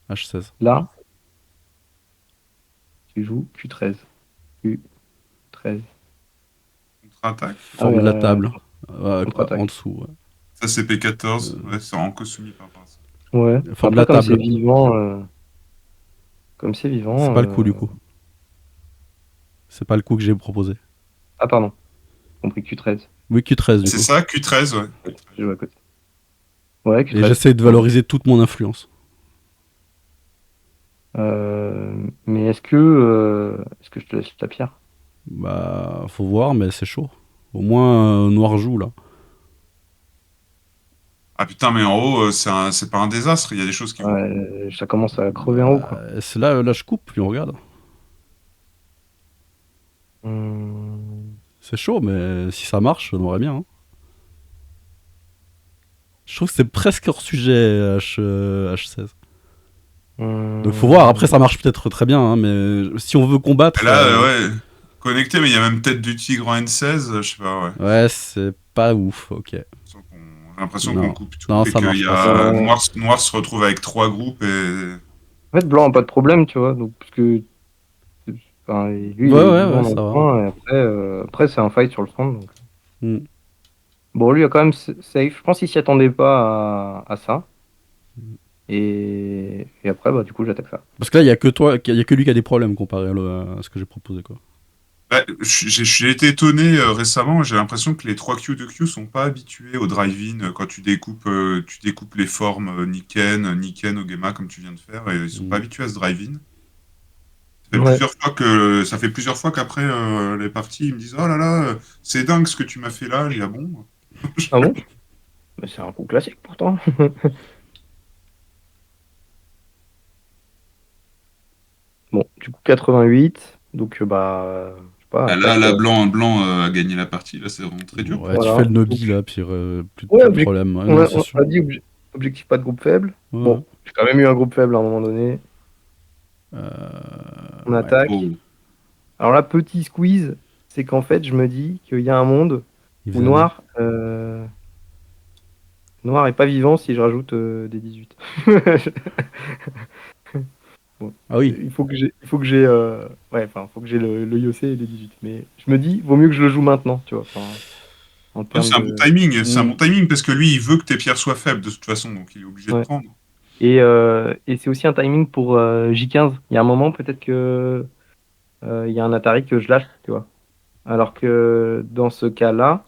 [SPEAKER 2] H16.
[SPEAKER 1] Là, tu joues Q13. Q13.
[SPEAKER 3] Contre-attaque.
[SPEAKER 1] Ah
[SPEAKER 2] Forme
[SPEAKER 1] ouais,
[SPEAKER 2] de la table. En
[SPEAKER 1] contre-attaque.
[SPEAKER 2] dessous. Ouais.
[SPEAKER 3] Ça, c'est P14, ouais, c'est en soumis par rapport à ça.
[SPEAKER 1] Ouais.
[SPEAKER 2] Forme de
[SPEAKER 1] Après,
[SPEAKER 2] la
[SPEAKER 1] comme c'est
[SPEAKER 2] table.
[SPEAKER 1] vivant, comme c'est
[SPEAKER 2] C'est
[SPEAKER 1] vivant.
[SPEAKER 2] pas le coup, du coup. C'est pas le coup que j'ai proposé.
[SPEAKER 1] Ah, pardon. J'ai compris Q13.
[SPEAKER 2] Oui, Q13, du
[SPEAKER 3] C'est
[SPEAKER 2] coup.
[SPEAKER 3] ça, Q13, ouais.
[SPEAKER 1] Je joue à côté. Ouais,
[SPEAKER 2] Et
[SPEAKER 1] Q13.
[SPEAKER 2] j'essaie de valoriser toute mon influence.
[SPEAKER 1] Mais est-ce que je te laisse ta pierre?
[SPEAKER 2] Bah, faut voir, mais c'est chaud. Au moins, Noir joue là.
[SPEAKER 3] Ah putain, mais en haut, c'est pas un désastre, il y a des choses qui vont.
[SPEAKER 1] Ouais, ça commence à crever en haut, quoi.
[SPEAKER 2] Bah, c'est là, je coupe, puis on regarde.
[SPEAKER 1] Hum,
[SPEAKER 2] C'est chaud, mais si ça marche, on aurait bien. Hein. Je trouve que c'est presque hors sujet H16. Donc faut voir, après ça marche peut-être très bien, hein, mais si on veut combattre...
[SPEAKER 3] Et là, ouais, connecté, mais il y a même tête du tigre en N16, je sais pas, ouais.
[SPEAKER 2] Ouais, c'est pas ouf, ok.
[SPEAKER 3] J'ai l'impression qu'on
[SPEAKER 2] Non,
[SPEAKER 3] coupe tout
[SPEAKER 2] non,
[SPEAKER 3] et
[SPEAKER 2] ça
[SPEAKER 3] qu'il
[SPEAKER 2] marche
[SPEAKER 3] y
[SPEAKER 2] pas ça.
[SPEAKER 3] a
[SPEAKER 1] Ouais.
[SPEAKER 3] Noir se retrouve avec 3 groupes et
[SPEAKER 1] En fait, blanc a pas de problème, tu vois. Donc, parce que enfin, lui, il
[SPEAKER 2] Ouais,
[SPEAKER 1] est
[SPEAKER 2] ouais,
[SPEAKER 1] vivant
[SPEAKER 2] ouais,
[SPEAKER 1] dans le
[SPEAKER 2] ça va.
[SPEAKER 1] coin. Et après c'est un fight sur le front. Donc.
[SPEAKER 2] Hmm.
[SPEAKER 1] Bon, lui a quand même safe. Je pense qu'il s'y attendait pas à ça. Et après, bah, du coup, j'attaque ça.
[SPEAKER 2] Parce que là, il y a que toi, il y a que lui qui a des problèmes comparé à ce que j'ai proposé, quoi.
[SPEAKER 3] bah, j'ai été étonné récemment, j'ai l'impression que les 3 Q de Q sont pas habitués au drive-in quand tu découpes les formes Niken, Ogema comme tu viens de faire, et ils sont pas
[SPEAKER 2] Hmm.
[SPEAKER 3] habitués à ce drive-in.
[SPEAKER 1] Ouais.
[SPEAKER 3] Ça fait plusieurs fois qu'après les parties, ils me disent oh là là, c'est dingue ce que tu m'as fait là. J'ai dit, ah bon?
[SPEAKER 1] Ah bon? Mais c'est un coup classique pourtant. Bon, du coup, 88. Donc, bah, je sais pas,
[SPEAKER 3] Ah, là,
[SPEAKER 1] attaque.
[SPEAKER 3] blanc a gagné la partie. Là, c'est vraiment très dur pour
[SPEAKER 2] Ouais, tu
[SPEAKER 3] lui.
[SPEAKER 2] fais
[SPEAKER 1] Voilà.
[SPEAKER 2] le
[SPEAKER 1] Donc,
[SPEAKER 2] Nobi, là, puis
[SPEAKER 1] ouais,
[SPEAKER 2] plus de problème. Ouais, non, c'est sûr.
[SPEAKER 1] on a dit objectif pas de groupe faible.
[SPEAKER 2] Ouais,
[SPEAKER 1] Bon, j'ai quand même eu un groupe faible à un moment donné. On
[SPEAKER 2] ouais.
[SPEAKER 1] attaque.
[SPEAKER 3] Oh.
[SPEAKER 1] Alors là, petit squeeze, c'est qu'en fait, je me dis qu'il y a un monde où
[SPEAKER 2] Yves.
[SPEAKER 1] Noir est pas vivant si je rajoute des 18. Bon,
[SPEAKER 2] Ah oui.
[SPEAKER 1] faut que j'ai le IOC et les 18. Mais je me dis, vaut mieux que je le joue maintenant, tu vois. Enfin, en
[SPEAKER 3] Ouais,
[SPEAKER 1] termes
[SPEAKER 3] c'est un bon
[SPEAKER 1] de.
[SPEAKER 3] timing. C'est un
[SPEAKER 2] Hmm.
[SPEAKER 3] bon timing parce que lui, il veut que tes pierres soient faibles de toute façon, donc il est obligé de
[SPEAKER 1] Ouais.
[SPEAKER 3] prendre.
[SPEAKER 1] Et c'est aussi un timing pour J15. Il y a un moment, peut-être que il y a un Atari que je lâche, tu vois. Alors que dans ce cas-là,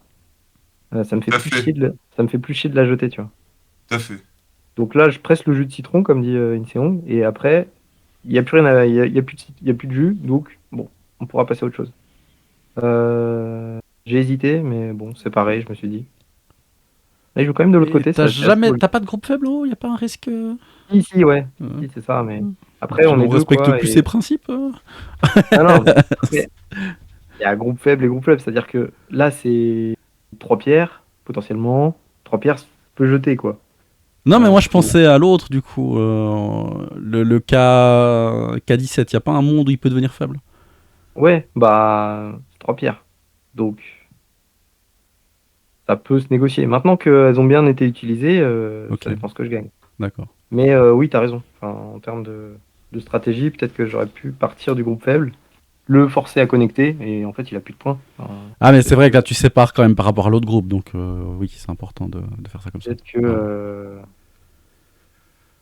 [SPEAKER 1] ça me fait
[SPEAKER 3] Tout à
[SPEAKER 1] plus
[SPEAKER 3] fait,
[SPEAKER 1] chier ça me fait plus chier de la jeter, tu vois.
[SPEAKER 3] tout à fait.
[SPEAKER 1] Donc là, je presse le jus de citron, comme dit Inseong, et après, il n'y a plus rien il y a plus de jus, donc bon, on pourra passer à autre chose. J'ai hésité, mais bon, c'est pareil, je me suis dit. Là, il joue quand même de l'autre
[SPEAKER 2] Et
[SPEAKER 1] côté, c'est assez joli.
[SPEAKER 2] t'as pas de groupe faible, oh, y a pas un risque.
[SPEAKER 1] Si, si, ouais,
[SPEAKER 2] Euh,
[SPEAKER 1] si, c'est ça, mais après,
[SPEAKER 2] Tu
[SPEAKER 1] on est
[SPEAKER 2] ne
[SPEAKER 1] deux,
[SPEAKER 2] respectes
[SPEAKER 1] quoi,
[SPEAKER 2] plus ses
[SPEAKER 1] et.
[SPEAKER 2] principes.
[SPEAKER 1] Non, non, mais après, il y a groupe faible et groupe faible, c'est-à-dire que là, c'est 3 pierres, potentiellement. 3 pierres, peut jeter, quoi.
[SPEAKER 2] Non, mais moi je
[SPEAKER 1] Faut.
[SPEAKER 2] pensais à l'autre du coup, le K17. Y a pas un monde où il peut devenir faible?
[SPEAKER 1] Ouais, bah, 3 pierres. Donc, ça peut se négocier. Maintenant qu'elles ont bien été utilisées,
[SPEAKER 2] Ok,
[SPEAKER 1] ça dépend ce que je gagne.
[SPEAKER 2] d'accord.
[SPEAKER 1] Mais oui, t'as raison. Enfin, en termes de stratégie, peut-être que j'aurais pu partir du groupe faible, le forcer à connecter, et en fait, il a plus de points. Enfin,
[SPEAKER 2] Ah, mais c'est
[SPEAKER 1] peut-être
[SPEAKER 2] vrai
[SPEAKER 1] que,
[SPEAKER 2] que là tu sépares quand même par rapport à l'autre groupe, donc oui, c'est important de faire ça comme ça.
[SPEAKER 1] peut-être que,
[SPEAKER 2] Ouais.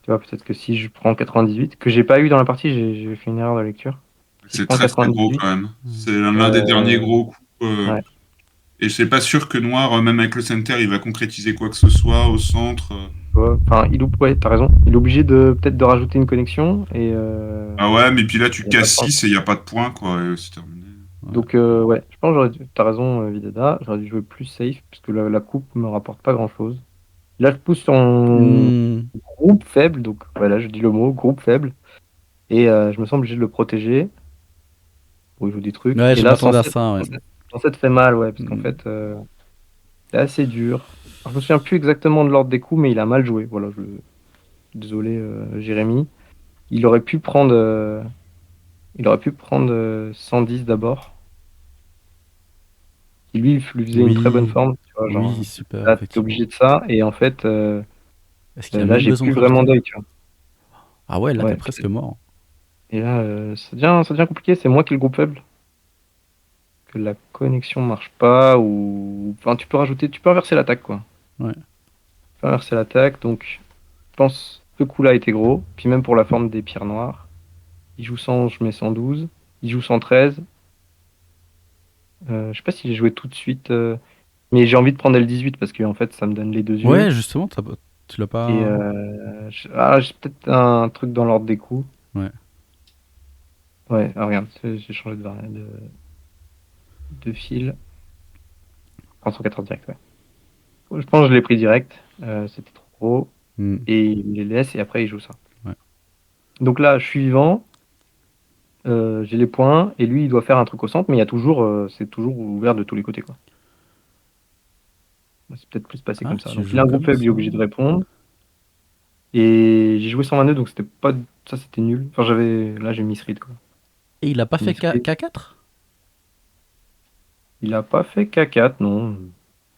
[SPEAKER 1] tu vois, peut-être que si je prends 98, que j'ai pas eu dans la partie, j'ai fait une erreur de lecture. Si je
[SPEAKER 3] C'est
[SPEAKER 1] prends
[SPEAKER 3] très très gros
[SPEAKER 1] 98,
[SPEAKER 3] quand même.
[SPEAKER 2] Hmm.
[SPEAKER 3] C'est l'un des derniers
[SPEAKER 1] euh,
[SPEAKER 3] gros coups.
[SPEAKER 1] ouais,
[SPEAKER 3] Et c'est pas sûr que Noir, même avec le center, il va concrétiser quoi que ce soit au centre.
[SPEAKER 1] tu vois, enfin, ouais, t'as raison. Il est obligé de peut-être de rajouter une connexion, et
[SPEAKER 3] Ah ouais, mais puis là, tu
[SPEAKER 1] il n'y a pas de
[SPEAKER 3] casses
[SPEAKER 1] point.
[SPEAKER 3] 6 et il n'y a pas de point, quoi. Et c'est terminé.
[SPEAKER 2] Ouais.
[SPEAKER 1] Donc, ouais, je pense que t'as raison, Vidada, j'aurais dû jouer plus safe, parce que la coupe me rapporte pas grand-chose. Là, je pousse son
[SPEAKER 2] Hmm.
[SPEAKER 1] groupe faible, donc voilà, je dis le mot, groupe faible, et je me sens obligé de le protéger, pour il joue des trucs.
[SPEAKER 2] Ouais,
[SPEAKER 1] Et
[SPEAKER 2] je
[SPEAKER 1] là,
[SPEAKER 2] m'attendais à ça, ouais.
[SPEAKER 1] 107 fait mal, ouais, parce qu'en
[SPEAKER 2] Hmm.
[SPEAKER 1] fait, c'est assez dur. Alors, je me souviens plus exactement de l'ordre des coups, mais il a mal joué. Voilà, désolé, Jérémy. Il aurait pu prendre, il aurait pu prendre 110 d'abord, qui lui faisait une très bonne
[SPEAKER 2] Oui,
[SPEAKER 1] forme, tu vois, genre,
[SPEAKER 2] oui, super,
[SPEAKER 1] là, t'es
[SPEAKER 2] effectivement.
[SPEAKER 1] obligé de ça, et en fait,
[SPEAKER 2] Est-ce qu'il y a
[SPEAKER 1] là,
[SPEAKER 2] même
[SPEAKER 1] j'ai
[SPEAKER 2] besoin
[SPEAKER 1] plus
[SPEAKER 2] de
[SPEAKER 1] vraiment
[SPEAKER 2] rajouter?
[SPEAKER 1] d'œil, tu vois.
[SPEAKER 2] Ah ouais, là t'es
[SPEAKER 1] Ouais,
[SPEAKER 2] presque mort.
[SPEAKER 1] et là, ça devient compliqué, c'est moi qui ai le groupe faible. Que la connexion marche pas ou enfin tu peux inverser l'attaque quoi.
[SPEAKER 2] Ouais.
[SPEAKER 1] Tu peux inverser l'attaque donc je pense que ce coup-là était gros puis même pour la forme des pierres noires. Il joue 100, je mets 112, il joue 113. Je sais pas si j'ai joué tout de suite mais j'ai envie de prendre L18 parce que en fait ça me donne les deux
[SPEAKER 2] Ouais,
[SPEAKER 1] yeux
[SPEAKER 2] justement, tu l'as
[SPEAKER 1] et
[SPEAKER 2] pas.
[SPEAKER 1] j'ai peut-être un truc dans l'ordre des coups.
[SPEAKER 2] Ouais.
[SPEAKER 1] Ouais, ah, regarde, j'ai changé de fil. 314 direct, ouais. Je pense que je l'ai pris direct, c'était trop gros.
[SPEAKER 2] Hmm.
[SPEAKER 1] Et il les laisse et après il joue ça.
[SPEAKER 2] Ouais.
[SPEAKER 1] Donc là, je suis vivant, j'ai les points et lui il doit faire un truc au centre, mais c'est toujours ouvert de tous les côtés quoi. C'est peut-être plus passé
[SPEAKER 2] Ah,
[SPEAKER 1] comme ça.
[SPEAKER 2] tu
[SPEAKER 1] Donc il
[SPEAKER 2] joues
[SPEAKER 1] a un groupe
[SPEAKER 2] comme
[SPEAKER 1] faible, il est
[SPEAKER 2] ça.
[SPEAKER 1] obligé de répondre. Et j'ai joué 122, donc c'était pas. Ça, c'était nul. Enfin, là, j'ai misread, quoi.
[SPEAKER 2] Et il a pas fait
[SPEAKER 1] Misread.
[SPEAKER 2] K4?
[SPEAKER 1] Il a pas fait K4, non.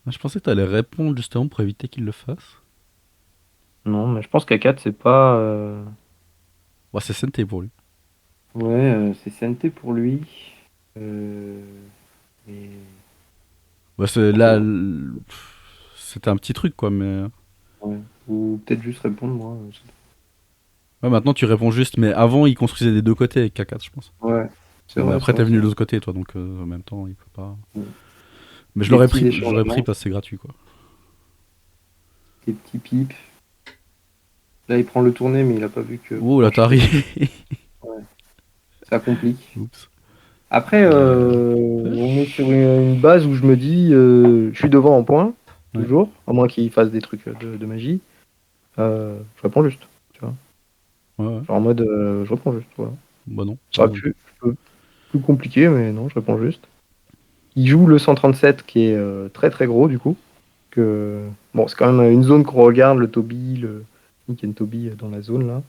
[SPEAKER 2] Je pensais que t'allais répondre justement pour éviter qu'il le fasse.
[SPEAKER 1] Non, mais je pense K4, c'est pas.
[SPEAKER 2] Ouais, c'est SNT pour lui.
[SPEAKER 1] Ouais, c'est CNT pour lui. Euh, mais-
[SPEAKER 2] Ouais, c'est là. C'était un petit truc quoi, mais.
[SPEAKER 1] ouais. Ou peut-être juste répondre, moi.
[SPEAKER 2] Ouais, maintenant tu réponds juste, mais avant il construisait des deux côtés avec K4, je pense.
[SPEAKER 1] Ouais, c'est
[SPEAKER 2] Mais
[SPEAKER 1] vrai,
[SPEAKER 2] après
[SPEAKER 1] c'est
[SPEAKER 2] t'es
[SPEAKER 1] vrai.
[SPEAKER 2] venu de l'autre côté, toi, donc en même temps il peut pas.
[SPEAKER 1] Ouais.
[SPEAKER 2] Mais
[SPEAKER 1] Des petits
[SPEAKER 2] je l'aurais pris
[SPEAKER 1] échangements,
[SPEAKER 2] parce que c'est gratuit quoi.
[SPEAKER 1] des petits pips. Là, il prend le tourné, mais il a pas vu que.
[SPEAKER 2] Oh l'Atari.
[SPEAKER 1] Ouais, ça complique.
[SPEAKER 2] Oups.
[SPEAKER 1] Après, on est sur une base où je me dis, je suis devant en points,
[SPEAKER 2] Ouais.
[SPEAKER 1] toujours, à moins qu'il fasse des trucs de magie. Je réponds juste, tu vois.
[SPEAKER 2] Ouais, ouais.
[SPEAKER 1] Genre en mode, je réponds juste, voilà.
[SPEAKER 2] Bah non.
[SPEAKER 1] Ça aurait pu plus compliqué, mais non, je réponds juste. Il joue le 137 qui est très très gros du coup. Bon, c'est quand même une zone qu'on regarde, le Toby, le Nick and Toby dans la zone là.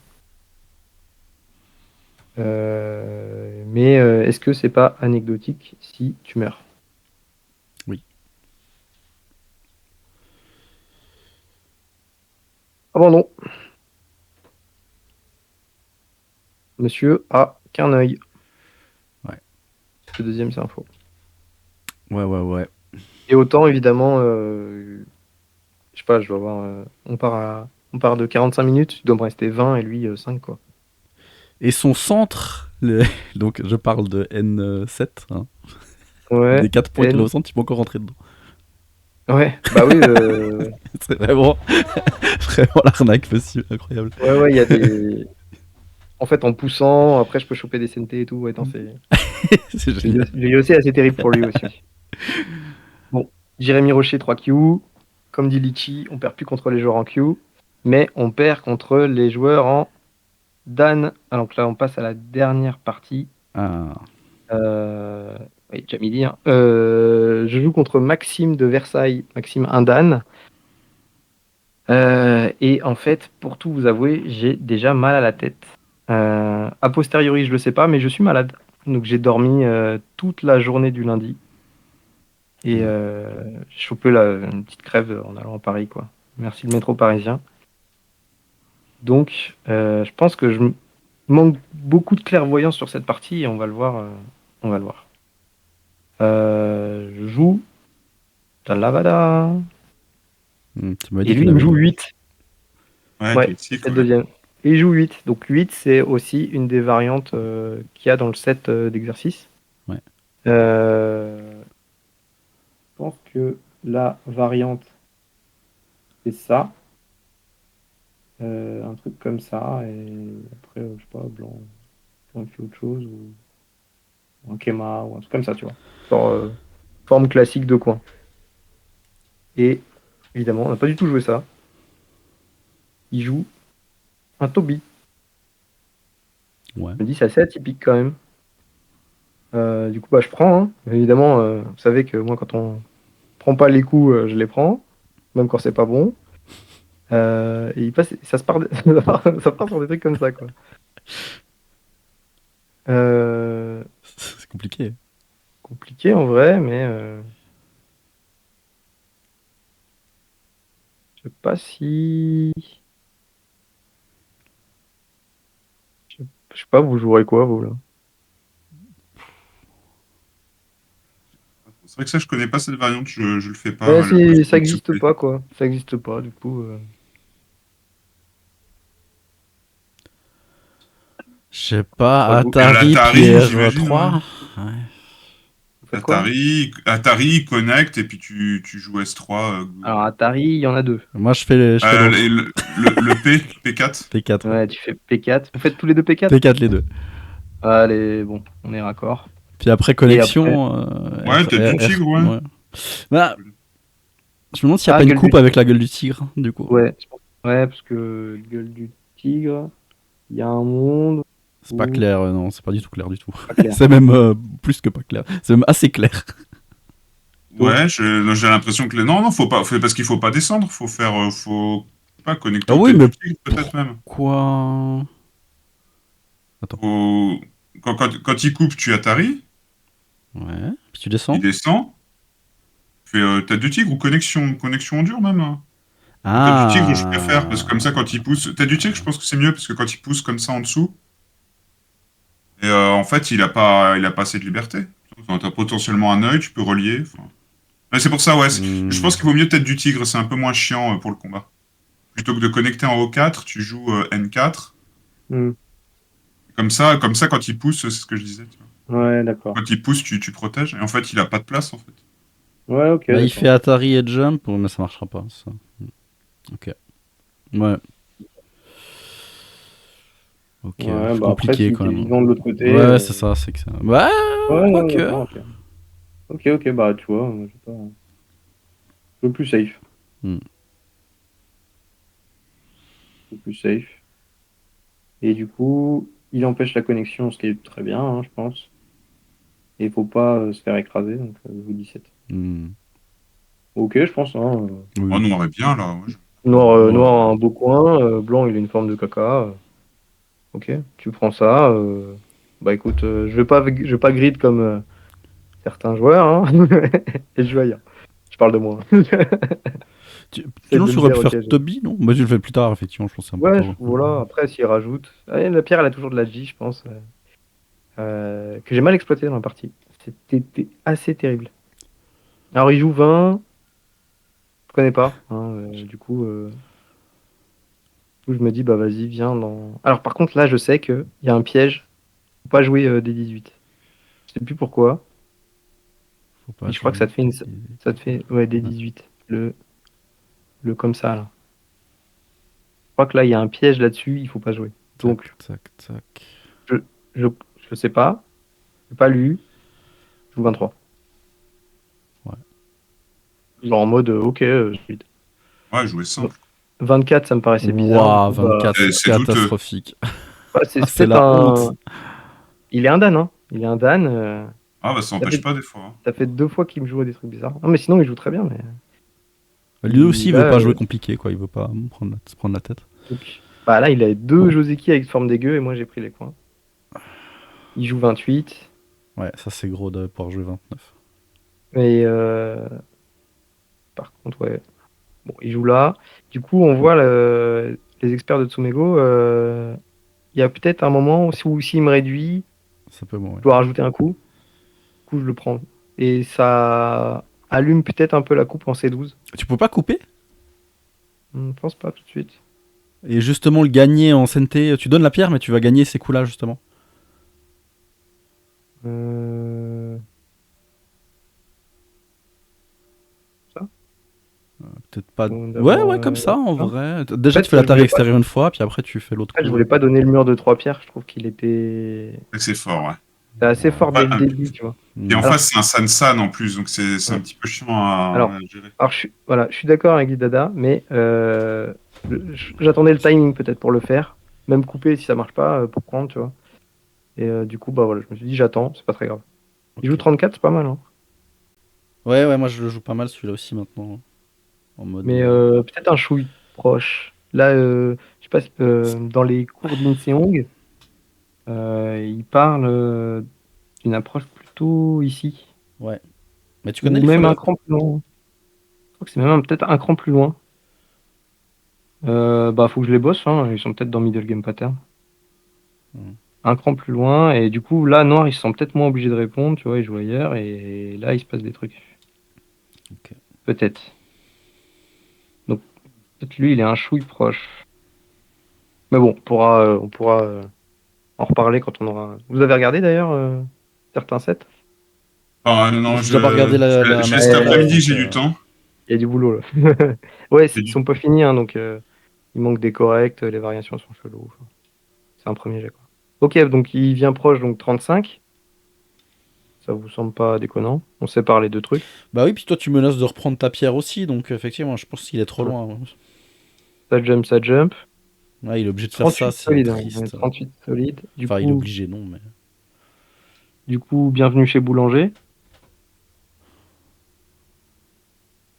[SPEAKER 1] Mais est-ce que c'est pas anecdotique si tu meurs?
[SPEAKER 2] Oui.
[SPEAKER 1] Ah bon, non. Monsieur a qu'un œil.
[SPEAKER 2] Ouais.
[SPEAKER 1] Le deuxième, c'est un faux.
[SPEAKER 2] Ouais.
[SPEAKER 1] Et autant, évidemment, je sais pas, je dois avoir. On part de 45 minutes, il doit me rester 20 et lui 5, quoi.
[SPEAKER 2] Et son centre, donc je parle de N7, hein.
[SPEAKER 1] Ouais.
[SPEAKER 2] Des 4 points qu'il a au centre, tu peux encore rentrer dedans.
[SPEAKER 1] Ouais, bah oui.
[SPEAKER 2] C'est vraiment, vraiment l'arnaque possible, incroyable.
[SPEAKER 1] Ouais, il y a des. En fait, en poussant, après, je peux choper des CNT et tout. Ouais, attends, c'est.
[SPEAKER 2] C'est génial.
[SPEAKER 1] Le aussi assez terrible pour lui aussi. Bon, Jérémy Rocher, 3 Q. Comme dit Litchi, on perd plus contre les joueurs en Q, mais on perd contre les joueurs en Dan. Alors que là, on passe à la dernière partie.
[SPEAKER 2] Ah.
[SPEAKER 1] Oui, Jamie dit, hein. Je joue contre Maxime de Versailles, Maxime un Dan. Et en fait, pour tout vous avouer, j'ai déjà mal à la tête. A posteriori, je le sais pas, mais je suis malade. Donc j'ai dormi toute la journée du lundi. Et j'ai chopé une petite crève en allant à Paris, quoi. Merci le métro parisien. Donc, je pense que je manque beaucoup de clairvoyance sur cette partie et on va le voir. On va le voir. Je joue Talavada.
[SPEAKER 2] Tu m'as dit
[SPEAKER 1] Et lui,
[SPEAKER 2] qu'il
[SPEAKER 1] il me
[SPEAKER 2] avait
[SPEAKER 1] joue
[SPEAKER 2] deux.
[SPEAKER 1] 8. Ouais,
[SPEAKER 3] classique,
[SPEAKER 1] c'est le
[SPEAKER 3] ouais.
[SPEAKER 1] deuxième. Et il joue 8. Donc 8, c'est aussi une des variantes qu'il y a dans le set d'exercice.
[SPEAKER 2] Ouais.
[SPEAKER 1] Je pense que la variante, c'est ça. Un truc comme ça. Et après, je sais pas, blanc il fait autre chose. Ou un Kema, ou un truc comme ça, tu vois. Genre, forme classique de coin. Et évidemment, on n'a pas du tout joué ça. Il joue un Toby.
[SPEAKER 2] Ouais.
[SPEAKER 1] Je me dis, c'est assez atypique quand même. Du coup, bah, je prends, hein. Évidemment, vous savez que moi, quand on prend pas les coups, je les prends, même quand c'est pas bon. Et ça se part, ça part sur des trucs comme ça, quoi.
[SPEAKER 2] C'est compliqué.
[SPEAKER 1] Compliqué en vrai, mais je sais pas si. Je sais pas, vous jouerez quoi, vous, là?
[SPEAKER 3] C'est vrai que ça, je connais pas cette variante, je le fais pas
[SPEAKER 1] Ouais, ça
[SPEAKER 3] malheureusement.
[SPEAKER 1] existe pas, quoi. Ça existe pas, du coup.
[SPEAKER 2] Je sais pas,
[SPEAKER 1] Bah, vous,
[SPEAKER 3] Et à
[SPEAKER 2] Atari
[SPEAKER 3] l'Atari,
[SPEAKER 2] Pierre
[SPEAKER 3] j'imagine, ouais.
[SPEAKER 2] 3. Ouais.
[SPEAKER 1] vous faites quoi?
[SPEAKER 3] Atari connect et puis tu joues S3.
[SPEAKER 1] Alors, Atari, il y en a deux.
[SPEAKER 2] Moi je fais l'autre.
[SPEAKER 3] Et le P4.
[SPEAKER 2] P4, ouais.
[SPEAKER 1] Ouais, tu fais P4. Vous faites tous les deux P4?
[SPEAKER 2] P4 les deux.
[SPEAKER 1] Allez, bon, on est raccord.
[SPEAKER 2] Puis après
[SPEAKER 1] Et après.
[SPEAKER 2] connexion.
[SPEAKER 3] Ouais, tête du tigre, ouais.
[SPEAKER 2] ouais. Bah, je me demande s'il n'y a
[SPEAKER 1] Ah,
[SPEAKER 2] pas une
[SPEAKER 1] gueule
[SPEAKER 2] coupe
[SPEAKER 1] du.
[SPEAKER 2] avec la gueule du tigre, du coup.
[SPEAKER 1] Ouais, ouais, parce que gueule du tigre, il y a un monde
[SPEAKER 2] C'est pas
[SPEAKER 1] où.
[SPEAKER 2] clair, non, c'est pas du tout clair du tout.
[SPEAKER 1] Pas clair.
[SPEAKER 2] C'est même plus que pas clair. C'est même assez clair.
[SPEAKER 3] Ouais, j'ai l'impression que non, faut pas, parce qu'il faut pas descendre, faut faire, faut Pas connecté
[SPEAKER 2] Ah
[SPEAKER 3] au
[SPEAKER 2] oui,
[SPEAKER 3] tête
[SPEAKER 2] mais
[SPEAKER 3] du tigre, peut-être même.
[SPEAKER 2] quoi? Attends.
[SPEAKER 3] Au- quand il coupe, tu atterris,
[SPEAKER 2] Ouais. Puis tu
[SPEAKER 3] il
[SPEAKER 2] descends.
[SPEAKER 3] descend, tu fais tête du tigre ou connexion en dur même, hein. Ou tête du tigre, je préfère, parce que comme ça,
[SPEAKER 2] Ah.
[SPEAKER 3] quand il pousse. Tête du tigre, je pense que c'est mieux, parce que quand il pousse comme ça en dessous, et en fait, il a pas assez de liberté. Enfin, t'as potentiellement un œil, tu peux relier. Enfin. Ouais, c'est pour ça, ouais. Je
[SPEAKER 2] Hmm.
[SPEAKER 3] pense qu'il vaut mieux tête du tigre, c'est un peu moins chiant pour le combat. Plutôt que de connecter en O4, tu joues N4.
[SPEAKER 1] Hmm.
[SPEAKER 3] Comme ça, quand il pousse, c'est ce que je disais, tu vois.
[SPEAKER 1] Ouais, d'accord.
[SPEAKER 3] Quand il pousse, tu protèges. Et en fait, il a pas de place, en fait.
[SPEAKER 1] Ouais, ok,
[SPEAKER 2] Bah, il fait
[SPEAKER 1] d'accord.
[SPEAKER 2] Atari et Jump, mais ça marchera pas. Ça. Ok. Ouais. Ok.
[SPEAKER 1] Ouais,
[SPEAKER 2] C'est
[SPEAKER 1] bah après,
[SPEAKER 2] compliqué
[SPEAKER 1] si
[SPEAKER 2] quand
[SPEAKER 1] t'es
[SPEAKER 2] même.
[SPEAKER 1] vivant de l'autre côté.
[SPEAKER 2] Ouais, c'est ça. C'est que ça. Ouais,
[SPEAKER 1] Ouais, ouais,
[SPEAKER 2] quoique.
[SPEAKER 1] d'accord, ok. Ok, ok, bah tu vois, je sais pas. Le plus safe.
[SPEAKER 2] Hmm.
[SPEAKER 1] Le plus safe. Et du coup, il empêche la connexion, ce qui est très bien, hein, je pense. Et il faut pas se faire écraser, donc je vous 17.
[SPEAKER 2] Hmm.
[SPEAKER 1] Ok, je pense, hein.
[SPEAKER 3] Oh,
[SPEAKER 2] Oui.
[SPEAKER 3] noir est bien, là. Ouais.
[SPEAKER 1] Noir,
[SPEAKER 2] Ouais.
[SPEAKER 1] noir a un beau coin, blanc il a une forme de caca. Ok, tu prends ça. Bah écoute, je vais pas grid comme certains joueurs, hein. Et je vais ailleurs. Je parle de moi. Essaye
[SPEAKER 2] Sinon,
[SPEAKER 1] de
[SPEAKER 2] tu
[SPEAKER 1] me
[SPEAKER 2] aurais pu
[SPEAKER 1] dire,
[SPEAKER 2] faire
[SPEAKER 1] ok.
[SPEAKER 2] Toby, non? Moi, je le fais plus tard, effectivement. Je pense que c'est un peu
[SPEAKER 1] Ouais,
[SPEAKER 2] tôt.
[SPEAKER 1] voilà. Après, s'il rajoute. Ah, la pierre, elle a toujours de la J, je pense. Que j'ai mal exploité dans la partie. C'était assez terrible. Alors, il joue 20. Je connais pas, hein, du coup, je me dis, bah vas-y, viens dans. Alors, par contre, là, je sais qu'il y a un piège. Faut pas jouer des 18. Je sais plus pourquoi.
[SPEAKER 2] Faut pas
[SPEAKER 1] Mais je crois que ça
[SPEAKER 2] jouer
[SPEAKER 1] te fait ça te fait ouais, des 18. Le comme ça, là. Je crois que là, il y a un piège là-dessus, il faut pas jouer.
[SPEAKER 2] Tac,
[SPEAKER 1] Donc,
[SPEAKER 2] tac, tac.
[SPEAKER 1] je, je, je sais pas. J'ai pas lu. Je joue 23.
[SPEAKER 2] Ouais.
[SPEAKER 1] Genre en mode, ok,
[SPEAKER 3] Ouais, jouer simple.
[SPEAKER 1] 24, ça me paraissait bizarre. Du
[SPEAKER 2] Waouh,
[SPEAKER 1] coup, bah,
[SPEAKER 2] 24, c'est
[SPEAKER 3] C'est douteux.
[SPEAKER 2] catastrophique.
[SPEAKER 1] bah,
[SPEAKER 2] Ah,
[SPEAKER 1] c'est
[SPEAKER 2] c'est
[SPEAKER 1] peut-être
[SPEAKER 2] la honte.
[SPEAKER 1] un. Il est un Dan, hein. Il est un Dan.
[SPEAKER 3] Ah, bah, ça
[SPEAKER 1] Ça
[SPEAKER 3] n'empêche
[SPEAKER 1] fait,
[SPEAKER 3] pas, des fois, hein.
[SPEAKER 1] ça fait 2 fois qu'il me joue à des trucs bizarres. Non, mais sinon, il joue très bien. Mais
[SPEAKER 2] Lui aussi, il veut
[SPEAKER 1] là,
[SPEAKER 2] pas jouer compliqué, quoi. Il veut pas se prendre la tête.
[SPEAKER 1] bah, là, il a deux Joseki avec forme dégueu et moi, j'ai pris les coins. Il joue 28.
[SPEAKER 2] Ouais, ça c'est gros de pouvoir jouer 29.
[SPEAKER 1] Et par contre, ouais. Bon, il joue là. Du coup, on voit les experts de Tsumego. Il y a peut-être un moment où s'il me réduit,
[SPEAKER 2] Ça peut mourir.
[SPEAKER 1] je dois rajouter un coup. Du coup, je le prends. Et ça allume peut-être un peu la coupe en C12.
[SPEAKER 2] Tu peux pas couper?
[SPEAKER 1] Je pense pas tout de suite.
[SPEAKER 2] Et justement, le gagner en CNT, tu donnes la pierre, mais tu vas gagner ces coups-là, justement.
[SPEAKER 1] Euh, Ça
[SPEAKER 2] Peut-être pas.
[SPEAKER 1] ou
[SPEAKER 2] Ouais,
[SPEAKER 1] d'abord,
[SPEAKER 2] ouais, comme ça, en
[SPEAKER 1] ça. En
[SPEAKER 2] vrai. Déjà, tu
[SPEAKER 1] fait,
[SPEAKER 2] fais l'atari extérieur une fois, puis après, tu fais l'autre
[SPEAKER 1] je
[SPEAKER 2] coup.
[SPEAKER 1] voulais pas donner le mur de 3 pierres. Je trouve qu'il était
[SPEAKER 3] C'est que c'est fort, ouais.
[SPEAKER 1] c'était assez fort
[SPEAKER 3] Ouais,
[SPEAKER 1] dès le début, tu vois.
[SPEAKER 3] et en
[SPEAKER 2] Hmm.
[SPEAKER 1] Alors,
[SPEAKER 3] face, c'est un San-San en plus, donc c'est un
[SPEAKER 1] ouais.
[SPEAKER 3] petit peu chiant à
[SPEAKER 1] Alors,
[SPEAKER 3] gérer.
[SPEAKER 1] voilà, je suis d'accord avec Dada, mais j'attendais le timing peut-être pour le faire. Même couper si ça marche pas, pour prendre, tu vois. Et du coup, bah voilà, je me suis dit, j'attends, c'est pas très grave. Il joue
[SPEAKER 2] Ok.
[SPEAKER 1] 34, c'est pas mal, hein.
[SPEAKER 2] Ouais, ouais, moi je le joue pas mal celui-là aussi maintenant. En mode.
[SPEAKER 1] Mais peut-être un chouille proche. Là, je sais pas, dans les cours d'Inseong, il parle d'une approche plutôt ici.
[SPEAKER 2] Ouais. Mais tu connais
[SPEAKER 1] Ou
[SPEAKER 2] les
[SPEAKER 1] même un
[SPEAKER 2] follow-up?
[SPEAKER 1] cran plus loin. Je crois que c'est même peut-être un cran plus loin. Bah, faut que je les bosse, hein. Ils sont peut-être dans Middle Game Pattern.
[SPEAKER 2] Hmm.
[SPEAKER 1] Un cran plus loin, et du coup, là, Noir, ils se sont peut-être moins obligés de répondre, tu vois, ils jouent ailleurs, et là, il se passe des trucs.
[SPEAKER 2] Ok.
[SPEAKER 1] Peut-être. Donc, peut-être lui, il est un chouille proche. Mais bon, on pourra en reparler quand on aura. Vous avez regardé d'ailleurs certains sets?
[SPEAKER 3] Ah, non,
[SPEAKER 2] Bah,
[SPEAKER 3] non,
[SPEAKER 2] j'ai déjà pas regardé la
[SPEAKER 3] je laisse cet
[SPEAKER 2] masterclass,
[SPEAKER 3] après-midi,
[SPEAKER 2] donc.
[SPEAKER 3] j'ai du temps.
[SPEAKER 1] Il y a du boulot là. Ouais,
[SPEAKER 3] J'ai
[SPEAKER 1] ils
[SPEAKER 3] du-
[SPEAKER 1] sont pas finis, hein, donc il manque des corrects, les variations sont cheloues. Enfin, c'est un premier jet, quoi. Ok, donc il vient proche, donc 35. Ça vous semble pas déconnant? On sépare les deux trucs.
[SPEAKER 2] Bah oui, puis toi tu menaces de reprendre ta pierre aussi, donc effectivement, je pense qu'il est trop loin.
[SPEAKER 1] Ça jump, ça jump.
[SPEAKER 2] Ouais, il est obligé de faire ça,
[SPEAKER 1] 38
[SPEAKER 2] c'est
[SPEAKER 1] solide, hein. Ouais,
[SPEAKER 2] triste.
[SPEAKER 1] 38 solide. Du
[SPEAKER 2] Enfin, il est
[SPEAKER 1] coup,
[SPEAKER 2] obligé, non, mais.
[SPEAKER 1] bienvenue chez Boulanger.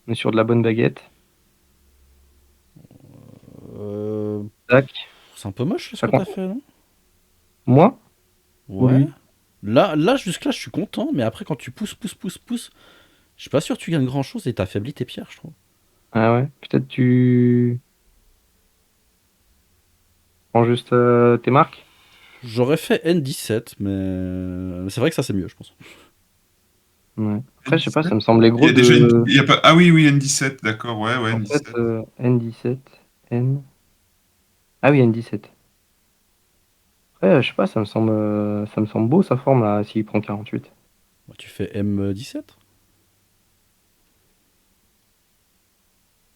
[SPEAKER 1] On est sur de la bonne baguette. Tac.
[SPEAKER 2] C'est un peu moche ce
[SPEAKER 1] Ça
[SPEAKER 2] que t'as
[SPEAKER 1] compte.
[SPEAKER 2] fait, non?
[SPEAKER 1] Moi? Ou
[SPEAKER 2] Ouais.
[SPEAKER 1] lui?
[SPEAKER 2] Là, jusque-là, je suis content, mais après, quand tu pousses, je suis pas sûr que tu gagnes grand-chose et t'affaiblis tes pierres, je trouve.
[SPEAKER 1] Ah ouais. Peut-être tu prends juste tes marques?
[SPEAKER 2] J'aurais fait N17, mais c'est vrai que ça, c'est mieux, je pense.
[SPEAKER 1] Ouais. Après, je sais pas,
[SPEAKER 3] N17.
[SPEAKER 1] ça me semblait
[SPEAKER 3] Il y
[SPEAKER 1] gros
[SPEAKER 3] a déjà
[SPEAKER 1] de.
[SPEAKER 3] il y a pas... Ah oui, oui, N17, d'accord, ouais, ouais,
[SPEAKER 1] En fait,
[SPEAKER 3] N17.
[SPEAKER 1] N17, N. Ah oui, N17. Après, je sais pas, ça me semble beau sa forme là, s'il prend 48.
[SPEAKER 2] Bah, tu fais M17.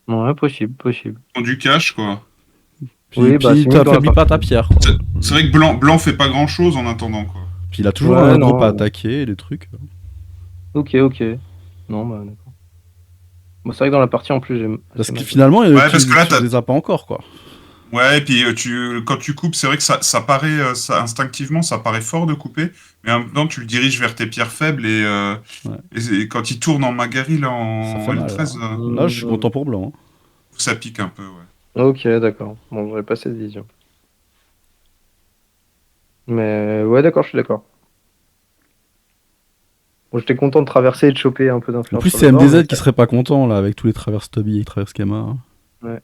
[SPEAKER 1] Ouais, possible, possible.
[SPEAKER 3] Prends du cash, quoi.
[SPEAKER 2] Puis,
[SPEAKER 1] Oui, bah
[SPEAKER 2] puis
[SPEAKER 1] c'est mieux que dans la
[SPEAKER 2] t'affaiblis pas
[SPEAKER 1] partie.
[SPEAKER 2] ta pierre, quoi.
[SPEAKER 3] C'est vrai que Blanc fait pas grand-chose en attendant, quoi.
[SPEAKER 2] Puis il a toujours un
[SPEAKER 1] Ouais,
[SPEAKER 2] groupe à
[SPEAKER 1] non.
[SPEAKER 2] attaquer, et des trucs.
[SPEAKER 1] Ok, ok. Non, bah d'accord. Bon, c'est vrai que dans la partie en plus, j'ai
[SPEAKER 2] Parce
[SPEAKER 1] assez
[SPEAKER 2] que
[SPEAKER 1] mal joué.
[SPEAKER 2] finalement,
[SPEAKER 3] Ouais, parce que là,
[SPEAKER 2] tu les as pas encore, quoi.
[SPEAKER 3] Ouais, et puis quand tu coupes, c'est vrai que ça paraît, instinctivement, ça paraît fort de couper, mais en même temps, tu le diriges vers tes pierres faibles
[SPEAKER 2] Ouais.
[SPEAKER 3] et quand il tourne en Magaril
[SPEAKER 2] Ça
[SPEAKER 3] en
[SPEAKER 2] fait mal, là.
[SPEAKER 3] L13,
[SPEAKER 2] Là, je suis content pour Blanc, hein.
[SPEAKER 3] ça pique un peu, ouais.
[SPEAKER 1] Ok, d'accord. Bon, j'aurais pas cette vision. Mais ouais, d'accord, je suis d'accord. Bon, j'étais content de traverser et de choper un peu
[SPEAKER 2] En
[SPEAKER 1] d'influence
[SPEAKER 2] plus,
[SPEAKER 1] sur le
[SPEAKER 2] c'est
[SPEAKER 1] bord, mais
[SPEAKER 2] MDZ qui serait pas content, là, avec tous les travers Stubby et travers Schema, hein.
[SPEAKER 1] ouais.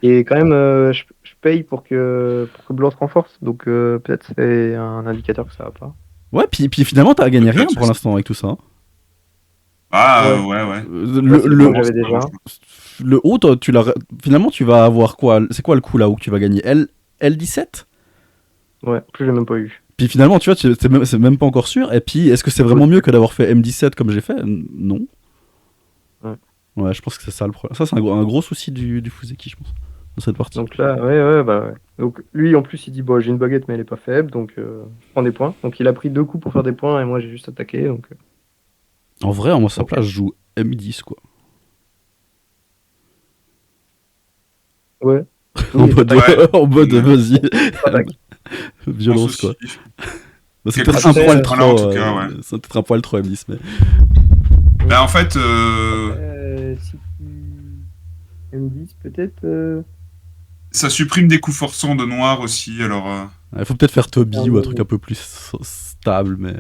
[SPEAKER 1] Et quand même, je paye pour que Blanc se renforce. Donc peut-être c'est un indicateur que ça va pas.
[SPEAKER 2] Ouais, puis finalement, t'as gagné rien
[SPEAKER 3] Peut-être, je
[SPEAKER 2] pour
[SPEAKER 3] sais
[SPEAKER 2] l'instant avec tout ça, hein.
[SPEAKER 3] pas.
[SPEAKER 1] Ouais.
[SPEAKER 3] Ouais, ouais.
[SPEAKER 1] Ouais,
[SPEAKER 2] Le,
[SPEAKER 1] c'est des points
[SPEAKER 2] le,
[SPEAKER 1] que j'avais
[SPEAKER 3] C'est pas
[SPEAKER 1] déjà.
[SPEAKER 3] grand-chose.
[SPEAKER 2] le haut, toi, finalement, tu vas avoir quoi? C'est quoi le coup là où tu vas gagner L17?
[SPEAKER 1] Ouais, plus j'ai même pas eu.
[SPEAKER 2] Puis finalement, tu vois, c'est même pas encore sûr. Et puis, est-ce que c'est vraiment mieux que d'avoir fait M17 comme j'ai fait? Non.
[SPEAKER 1] Ouais.
[SPEAKER 2] Ouais, je pense que c'est ça le problème. Ça, c'est un gros souci du Fuseki, je pense, dans cette partie.
[SPEAKER 1] Donc là, ouais, bah ouais. Donc lui, en plus, il dit, bon, j'ai une baguette, mais elle est pas faible, donc je prends des points. Donc il a pris 2 coups pour faire des points, et moi j'ai juste attaqué. Donc
[SPEAKER 2] En vrai, en sa
[SPEAKER 1] ok.
[SPEAKER 2] place, je joue M10, quoi.
[SPEAKER 1] Ouais.
[SPEAKER 2] En
[SPEAKER 1] Oui, et
[SPEAKER 2] mode,
[SPEAKER 1] t'attaques.
[SPEAKER 3] Ouais,
[SPEAKER 2] en mode,
[SPEAKER 3] ouais.
[SPEAKER 2] vas-y,
[SPEAKER 1] T'attaques.
[SPEAKER 3] Je pense
[SPEAKER 2] violence, quoi.
[SPEAKER 3] aussi.
[SPEAKER 2] Bah, c'est
[SPEAKER 3] Quelque
[SPEAKER 2] peut-être un
[SPEAKER 3] chose de
[SPEAKER 1] Après,
[SPEAKER 2] poil
[SPEAKER 3] ce point-là, en
[SPEAKER 2] trop,
[SPEAKER 3] tout cas, ouais.
[SPEAKER 2] c'est peut-être un poil trop M10, mais.
[SPEAKER 3] Bah, en fait,
[SPEAKER 1] si tu M10, peut-être.
[SPEAKER 3] ça supprime des coups forçants de noir aussi, alors...
[SPEAKER 2] Il faut peut-être faire Toby ou un truc
[SPEAKER 1] monde.
[SPEAKER 2] un peu plus stable, mais.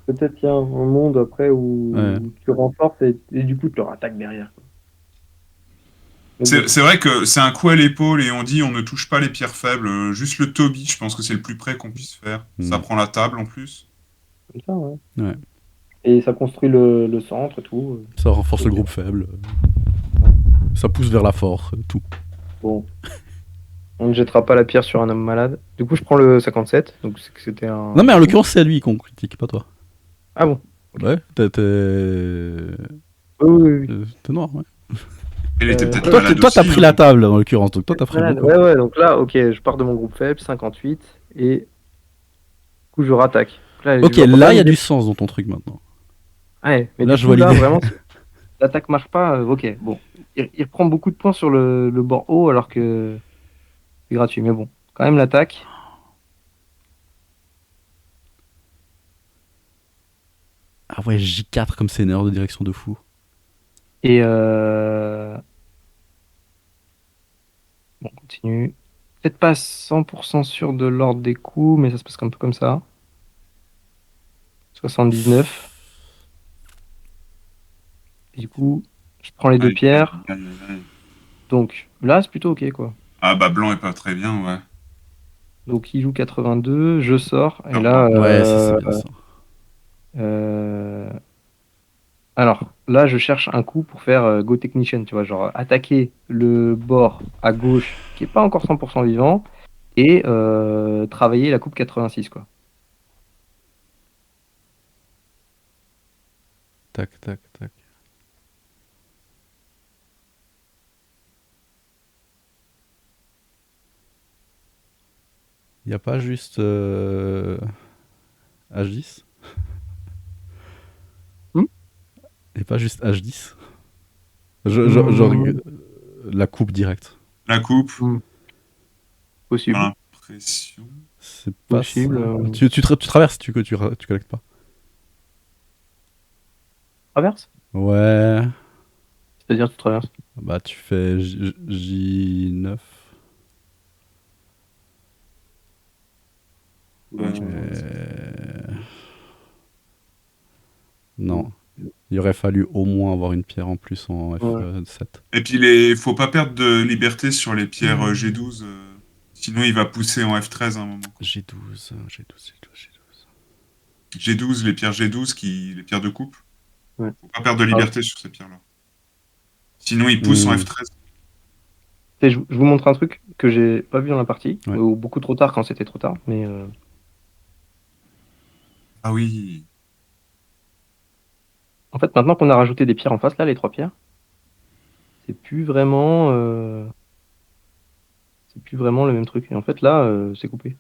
[SPEAKER 1] Peut-être qu'il y a un monde après
[SPEAKER 2] Ouais.
[SPEAKER 1] où tu renforces et du coup tu leur attaques derrière, quoi. Mais bon,
[SPEAKER 3] C'est vrai que c'est un coup à l'épaule et on dit on ne touche pas les pierres faibles. Juste le Toby, je pense que c'est le plus près qu'on puisse faire. Ça
[SPEAKER 2] Hmm.
[SPEAKER 3] prend la table en plus.
[SPEAKER 1] comme ça, ouais.
[SPEAKER 2] Ouais.
[SPEAKER 1] Et ça construit le centre et tout.
[SPEAKER 2] Ça renforce le
[SPEAKER 1] Ok.
[SPEAKER 2] groupe faible. Ça pousse vers la force, tout.
[SPEAKER 1] Bon, on ne jettera pas la pierre sur un homme malade. Du coup, je prends le 57. Donc c'est que c'était
[SPEAKER 2] Non, mais en
[SPEAKER 1] un coup.
[SPEAKER 2] l'occurrence, c'est lui qu'on critique, pas toi.
[SPEAKER 1] Ah bon? Ok.
[SPEAKER 2] Ouais,
[SPEAKER 1] Oui, oui, oui.
[SPEAKER 2] t'es noir, ouais.
[SPEAKER 3] Elle était peut-être
[SPEAKER 2] Toi,
[SPEAKER 3] malade
[SPEAKER 2] toi, t'as
[SPEAKER 3] aussi.
[SPEAKER 2] pris
[SPEAKER 3] Hein.
[SPEAKER 2] la table, en l'occurrence, donc toi, t'as pris
[SPEAKER 1] Malade.
[SPEAKER 2] beaucoup.
[SPEAKER 1] Ouais, ouais. Donc là, ok, je pars de mon groupe faible, 58. Et du coup, je rattaque. Là,
[SPEAKER 2] Ok,
[SPEAKER 1] je vois pas
[SPEAKER 2] là, il y a
[SPEAKER 1] l'idée.
[SPEAKER 2] du sens dans ton truc maintenant.
[SPEAKER 1] Ouais, mais
[SPEAKER 2] Là,
[SPEAKER 1] du
[SPEAKER 2] je
[SPEAKER 1] coup,
[SPEAKER 2] vois
[SPEAKER 1] là,
[SPEAKER 2] l'idée.
[SPEAKER 1] vraiment, si l'attaque marche pas. Ok, bon. Il reprend beaucoup de points sur le bord haut alors que c'est gratuit. Mais bon, quand même, l'attaque.
[SPEAKER 2] Ah ouais, J4 comme c'est une erreur de direction de fou.
[SPEAKER 1] Et bon, on continue. Peut-être pas 100% sûr de l'ordre des coups, mais ça se passe un peu comme ça. 79. Et du coup, je prends les deux
[SPEAKER 3] Aïe, aïe,
[SPEAKER 1] pierres.
[SPEAKER 3] aïe, aïe.
[SPEAKER 1] Donc là, c'est plutôt ok, quoi.
[SPEAKER 3] Ah bah blanc est pas très bien, ouais.
[SPEAKER 1] Donc il joue 82, je sors. Et
[SPEAKER 3] Alors,
[SPEAKER 1] là,
[SPEAKER 2] Ouais, ça, c'est bien ça.
[SPEAKER 1] euh, alors là, je cherche un coup pour faire Go Technician, tu vois, genre attaquer le bord à gauche qui est pas encore 100% vivant et travailler la coupe 86, quoi.
[SPEAKER 2] Tac, tac, tac. Y a pas juste H10?
[SPEAKER 1] Hmm.
[SPEAKER 2] Et pas juste H10? Genre
[SPEAKER 1] Hmm,
[SPEAKER 2] la coupe directe.
[SPEAKER 3] la coupe,
[SPEAKER 1] hmm,
[SPEAKER 3] j'ai
[SPEAKER 1] possible,
[SPEAKER 3] l'impression.
[SPEAKER 2] C'est pas ça.
[SPEAKER 1] possible.
[SPEAKER 2] Tu traverses, tu collectes pas.
[SPEAKER 1] Traverse?
[SPEAKER 2] Ouais.
[SPEAKER 1] C'est-à-dire, tu traverses.
[SPEAKER 2] Bah, tu fais J9.
[SPEAKER 3] Ouais.
[SPEAKER 2] Non. Il aurait fallu au moins avoir une pierre en plus en F7.
[SPEAKER 3] Et puis, il faut pas perdre de liberté sur les pierres G12. Sinon, il va pousser en F13 à un moment.
[SPEAKER 2] G12.
[SPEAKER 3] G12, les pierres G12, les pierres de coupe.
[SPEAKER 1] Ouais.
[SPEAKER 3] Faut pas perdre de liberté sur ces pierres-là. Sinon, il pousse en F13.
[SPEAKER 1] Et je vous montre un truc que j'ai pas vu dans la partie,
[SPEAKER 2] Ouais.
[SPEAKER 1] ou beaucoup trop tard quand c'était trop tard, mais
[SPEAKER 3] Ah oui.
[SPEAKER 1] en fait, maintenant qu'on a rajouté des pierres en face, là, les 3 pierres, c'est plus vraiment le même truc. Et en fait, là, c'est coupé.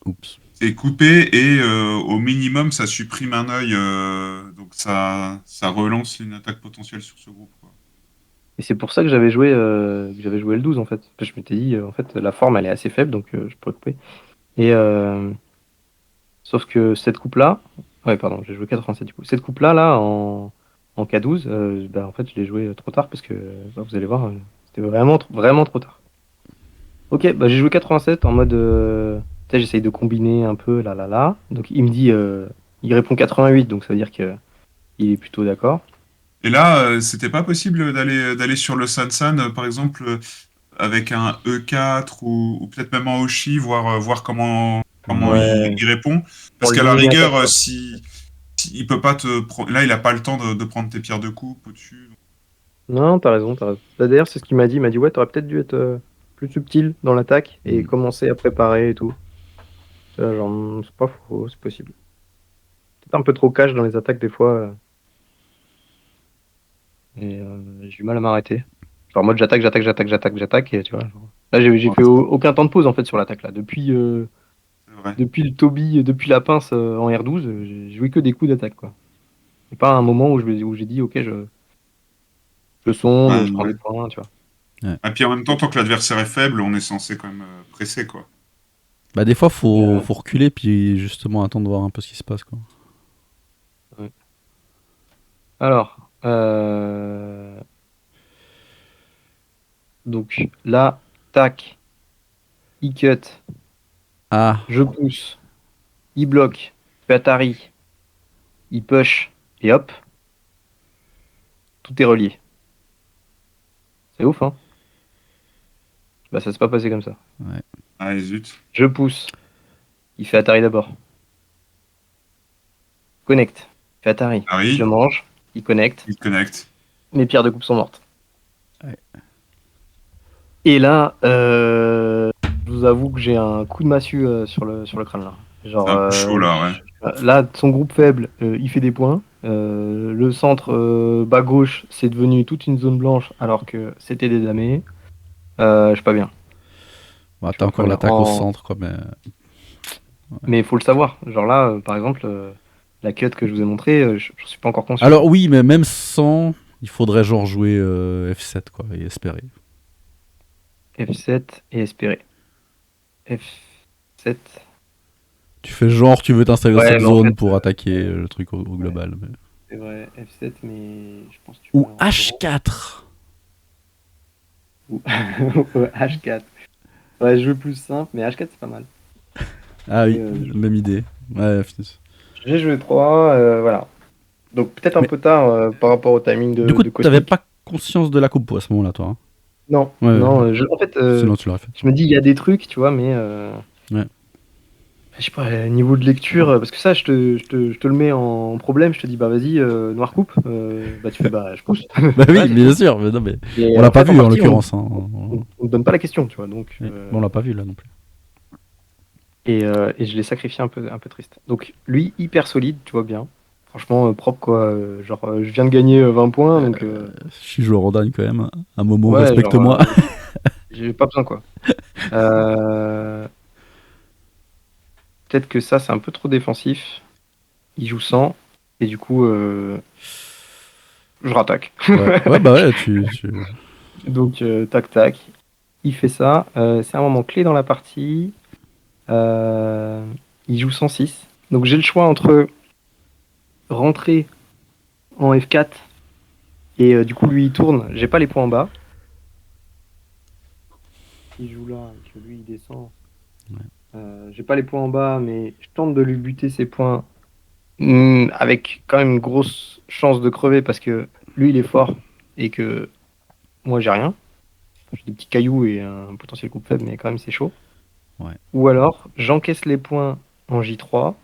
[SPEAKER 2] Oups.
[SPEAKER 3] C'est coupé et au minimum, ça supprime un œil. Donc, ça relance une attaque potentielle sur ce groupe, quoi.
[SPEAKER 1] Et c'est pour ça que j'avais joué le 12, en fait. Je m'étais dit, en fait, la forme, elle est assez faible, donc je pourrais couper. Et sauf que cette coupe-là, ouais, pardon, j'ai joué 87 du coup. Cette coupe-là, là, en K12, bah, en fait, je l'ai joué trop tard parce que, bah, vous allez voir, c'était vraiment trop tard. Ok, bah, j'ai joué 87 en mode, tu sais, j'essaye de combiner un peu, là. Donc il me dit, il répond 88, donc ça veut dire que il est plutôt d'accord.
[SPEAKER 3] Et là, c'était pas possible d'aller sur le Sansan, par exemple, avec un E4 ou peut-être même en Oshi, voir comment
[SPEAKER 1] Ouais,
[SPEAKER 3] il répond.
[SPEAKER 1] pour
[SPEAKER 3] Parce
[SPEAKER 1] le
[SPEAKER 3] qu'à la
[SPEAKER 1] limiter à
[SPEAKER 3] rigueur,
[SPEAKER 1] 4, quoi.
[SPEAKER 3] si il peut pas là, il a pas le temps de prendre tes pierres de coupe au-dessus.
[SPEAKER 1] Non, t'as raison, t'as raison. Bah, d'ailleurs, c'est ce qu'il m'a dit. Il m'a dit, ouais, t'aurais peut-être dû être plus subtil dans l'attaque et commencer à préparer et tout. Genre, c'est pas faux, c'est possible. Peut-être un peu trop cash dans les attaques des fois. Et j'ai du mal à m'arrêter. Genre, en mode j'attaque. Et tu vois. Là, j'ai
[SPEAKER 3] Ouais,
[SPEAKER 1] fait aucun temps de pause en fait sur l'attaque là.
[SPEAKER 3] c'est vrai.
[SPEAKER 1] Depuis le Toby, depuis la pince en R12, j'ai joué que des coups d'attaque quoi. Et pas un moment où j'ai dit, ok, je sonde, je prends
[SPEAKER 3] Ouais.
[SPEAKER 1] des points, tu vois.
[SPEAKER 3] Et puis en même temps, tant que l'adversaire est faible, on est censé quand même presser, quoi.
[SPEAKER 2] Bah, des fois, faut
[SPEAKER 1] Euh,
[SPEAKER 2] reculer, puis justement attendre de voir un peu ce qui se passe, quoi.
[SPEAKER 1] ouais. Alors, donc là, tac, il cut,
[SPEAKER 2] Ah,
[SPEAKER 1] je pousse, il bloque, il fait Atari, il push, et hop, tout est relié. C'est ouf, hein? Bah, ça s'est pas passé comme ça.
[SPEAKER 3] Ah, zut.
[SPEAKER 1] Je pousse, il fait Atari d'abord. Connecte, il fait Atari. Je
[SPEAKER 3] Harry,
[SPEAKER 1] mange, il connecte,
[SPEAKER 3] il connecte.
[SPEAKER 1] mes pierres de coupe sont mortes.
[SPEAKER 2] Ouais.
[SPEAKER 1] Et là, je vous avoue que j'ai un coup de massue sur le crâne là.
[SPEAKER 3] C'est
[SPEAKER 1] Genre,
[SPEAKER 3] un peu chaud, là, ouais.
[SPEAKER 1] là, son groupe faible, il fait des points. Le centre bas gauche, c'est devenu toute une zone blanche alors que c'était des damés. Je suis pas bien.
[SPEAKER 2] bah,
[SPEAKER 1] Je suis
[SPEAKER 2] t'as
[SPEAKER 1] pas
[SPEAKER 2] encore
[SPEAKER 1] bien.
[SPEAKER 2] l'attaque au centre, quoi, mais.
[SPEAKER 1] Mais il faut le savoir. Genre là, par exemple, la cut que je vous ai montrée, je suis pas encore conscient.
[SPEAKER 2] Alors, oui, mais même sans, il faudrait genre jouer F7, quoi, et espérer.
[SPEAKER 1] F7 et espérer. F7.
[SPEAKER 2] Tu fais genre, tu veux t'installer dans
[SPEAKER 1] Ouais,
[SPEAKER 2] cette
[SPEAKER 1] mais en
[SPEAKER 2] zone
[SPEAKER 1] fait,
[SPEAKER 2] pour attaquer le truc au global. Mais...
[SPEAKER 1] c'est vrai, F7, mais je pense que tu
[SPEAKER 2] Ou
[SPEAKER 1] peux en gros.
[SPEAKER 2] H4.
[SPEAKER 1] Ou H4. Ouais, je veux plus simple, mais H4 c'est pas mal.
[SPEAKER 2] Ah oui,
[SPEAKER 1] Et,
[SPEAKER 2] même idée. Ouais,
[SPEAKER 1] j'ai joué 3, voilà. Donc peut-être un
[SPEAKER 2] mais
[SPEAKER 1] peu tard par rapport au timing
[SPEAKER 2] du coup,
[SPEAKER 1] de
[SPEAKER 2] t'avais
[SPEAKER 1] Cosmic.
[SPEAKER 2] pas conscience de la coupe à ce moment-là, toi. Hein.
[SPEAKER 1] Non,
[SPEAKER 2] Ouais,
[SPEAKER 1] non. En fait,
[SPEAKER 2] sinon tu l'aurais fait.
[SPEAKER 1] je me dis il y a des trucs, tu vois, mais
[SPEAKER 2] Ouais.
[SPEAKER 1] je sais pas, niveau de lecture, parce que ça, je te le mets en problème. Je te dis bah vas-y, noir coupe. Bah tu fais bah je pousse.
[SPEAKER 2] Bah
[SPEAKER 1] Voilà,
[SPEAKER 2] oui,
[SPEAKER 1] c'est
[SPEAKER 2] bien
[SPEAKER 1] tout.
[SPEAKER 2] sûr, mais non, mais
[SPEAKER 1] Et
[SPEAKER 2] on l'a
[SPEAKER 1] en
[SPEAKER 2] pas
[SPEAKER 1] fait, en
[SPEAKER 2] vu en
[SPEAKER 1] partie,
[SPEAKER 2] l'occurrence. Hein.
[SPEAKER 1] on te donne pas la question, tu vois. Donc
[SPEAKER 2] Ouais. Bon, on l'a pas vu là non plus.
[SPEAKER 1] et je l'ai sacrifié un peu triste. Donc lui hyper solide, tu vois bien. Franchement propre quoi. Genre je viens de gagner 20 points, donc
[SPEAKER 2] Je suis joueur en dagne quand même. Hein. Un Momo,
[SPEAKER 1] ouais, genre
[SPEAKER 2] respecte-moi.
[SPEAKER 1] j'ai pas besoin quoi. Euh, Peut-être que ça c'est un peu trop défensif. Il joue 100 et du coup je rattaque.
[SPEAKER 2] Ouais, bah ouais,
[SPEAKER 1] Donc tac tac. Il fait ça. C'est un moment clé dans la partie. Euh, il joue 106. Donc j'ai le choix entre rentrer en F4 Et du coup, lui, il tourne. J'ai pas les points en bas. Il joue là et que lui, il descend. J'ai pas les points en bas, mais je tente de lui buter ses points avec quand même une grosse chance de crever parce que lui, il est fort et que moi, j'ai rien. J'ai des petits cailloux et un potentiel coup faible, mais quand même, c'est chaud.
[SPEAKER 2] Ouais.
[SPEAKER 1] Ou alors, j'encaisse les points en J3,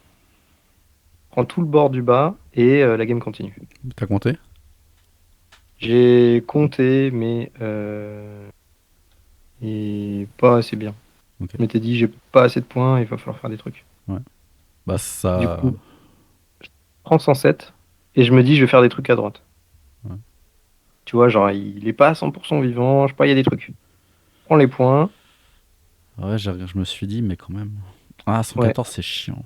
[SPEAKER 1] prends tout le bord du bas et la game continue.
[SPEAKER 2] T'as compté?
[SPEAKER 1] J'ai compté, mais et pas assez bien.
[SPEAKER 2] Ok.
[SPEAKER 1] Je m'étais dit, j'ai pas assez de points, il va falloir faire des trucs.
[SPEAKER 2] Bah,
[SPEAKER 1] Du
[SPEAKER 2] ça.
[SPEAKER 1] coup, je prends 107 et je me dis, je vais faire des trucs à droite.
[SPEAKER 2] Ouais.
[SPEAKER 1] Tu vois, genre, il est pas à 100% vivant, je sais pas, il y a des trucs. Je prends les points,
[SPEAKER 2] Ouais, je me suis dit, mais quand même. Ah,
[SPEAKER 1] ouais.
[SPEAKER 2] 114, c'est chiant.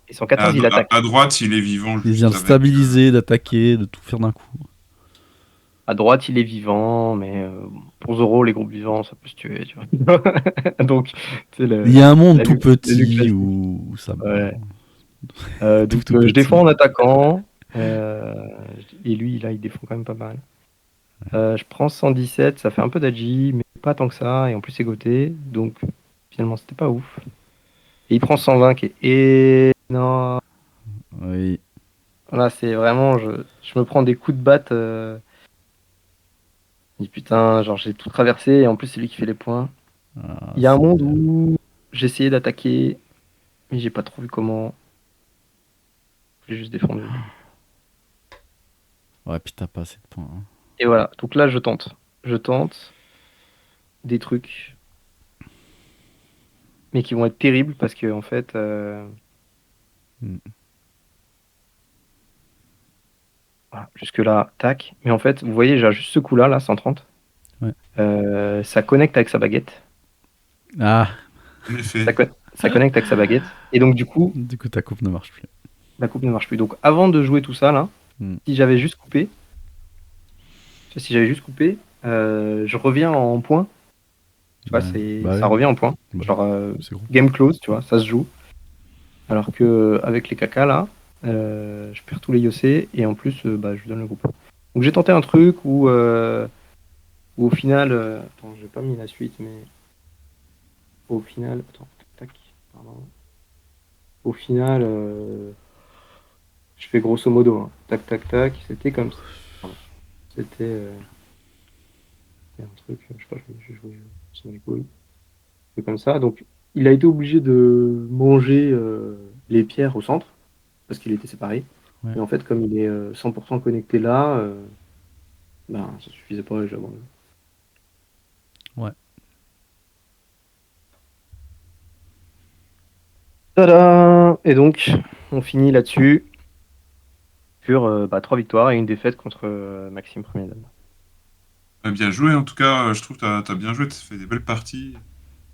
[SPEAKER 1] Et 114, il attaque.
[SPEAKER 3] À droite, il est vivant
[SPEAKER 2] Il vient
[SPEAKER 3] juste
[SPEAKER 2] de
[SPEAKER 3] avec.
[SPEAKER 2] stabiliser, d'attaquer, de tout faire d'un coup.
[SPEAKER 1] À droite, il est vivant, mais pour Zoro, les groupes vivants, ça peut se tuer, tu vois. Donc, c'est
[SPEAKER 2] Il y a un monde
[SPEAKER 1] la
[SPEAKER 2] tout
[SPEAKER 1] le Luke
[SPEAKER 2] petit
[SPEAKER 1] classique.
[SPEAKER 2] où ça meurt.
[SPEAKER 1] Ouais.
[SPEAKER 2] Tout,
[SPEAKER 1] Donc,
[SPEAKER 2] tout
[SPEAKER 1] je défends
[SPEAKER 2] petit.
[SPEAKER 1] en attaquant. euh, et lui, là, il défend quand même pas mal. Je prends 117, ça fait un peu d'agi, mais pas tant que ça. Et en plus, c'est goté. Donc, finalement, c'était pas ouf. Et il prend 120 qui est énorme.
[SPEAKER 2] Oui.
[SPEAKER 1] Là, c'est vraiment. Je me prends des coups de batte. Je dis putain, genre, j'ai tout traversé. Et en plus, c'est lui qui fait les points.
[SPEAKER 2] Ah,
[SPEAKER 1] Il y a un monde où j'ai essayé d'attaquer, mais j'ai pas trop vu comment. J'ai juste défendu.
[SPEAKER 2] Ouais, puis t'as pas assez de points, hein.
[SPEAKER 1] Et voilà. Donc là, je tente. Je tente des trucs, mais qui vont être terribles parce que, en fait.
[SPEAKER 2] Hmm.
[SPEAKER 1] Voilà, jusque-là, tac. Mais en fait, vous voyez, j'ai juste ce coup-là, là, 130.
[SPEAKER 2] Ouais.
[SPEAKER 1] Ça connecte avec sa baguette.
[SPEAKER 2] Ah,
[SPEAKER 3] En effet.
[SPEAKER 1] Ça connecte avec sa baguette. Et donc, du coup,
[SPEAKER 2] du coup, ta coupe ne marche plus.
[SPEAKER 1] la coupe ne marche plus. Donc, avant de jouer tout ça, là,
[SPEAKER 2] Hmm.
[SPEAKER 1] si j'avais juste coupé, si j'avais juste coupé, je reviens en point. Tu vois,
[SPEAKER 2] Ouais. Bah
[SPEAKER 1] ça
[SPEAKER 2] oui,
[SPEAKER 1] revient en point.
[SPEAKER 2] bah oui,
[SPEAKER 1] Genre,
[SPEAKER 2] c'est gros.
[SPEAKER 1] game close, tu vois, ça se joue. Alors que avec les caca, là, je perds tous les yossés et en plus, bah, je lui donne le groupe. Donc, j'ai tenté un truc où au final, attends, j'ai pas mis la suite, mais au final, attends, tac, pardon. Au final, je fais grosso modo, hein. Tac, tac, tac, c'était comme ça. Pardon. C'était un truc, je sais pas, je joué sur les couilles. C'est comme ça. Donc, il a été obligé de manger les pierres au centre, parce qu'il était séparé.
[SPEAKER 2] Ouais.
[SPEAKER 1] Et en fait, comme il est 100% connecté là, ben, ça suffisait pas et j'ai abandonné.
[SPEAKER 2] Ouais.
[SPEAKER 1] Tada! Et donc, on finit là-dessus sur 3 victoires et une défaite contre Maxime Premier Dan.
[SPEAKER 3] Bien joué, en tout cas, je trouve que t'as bien joué, t'as fait des belles parties.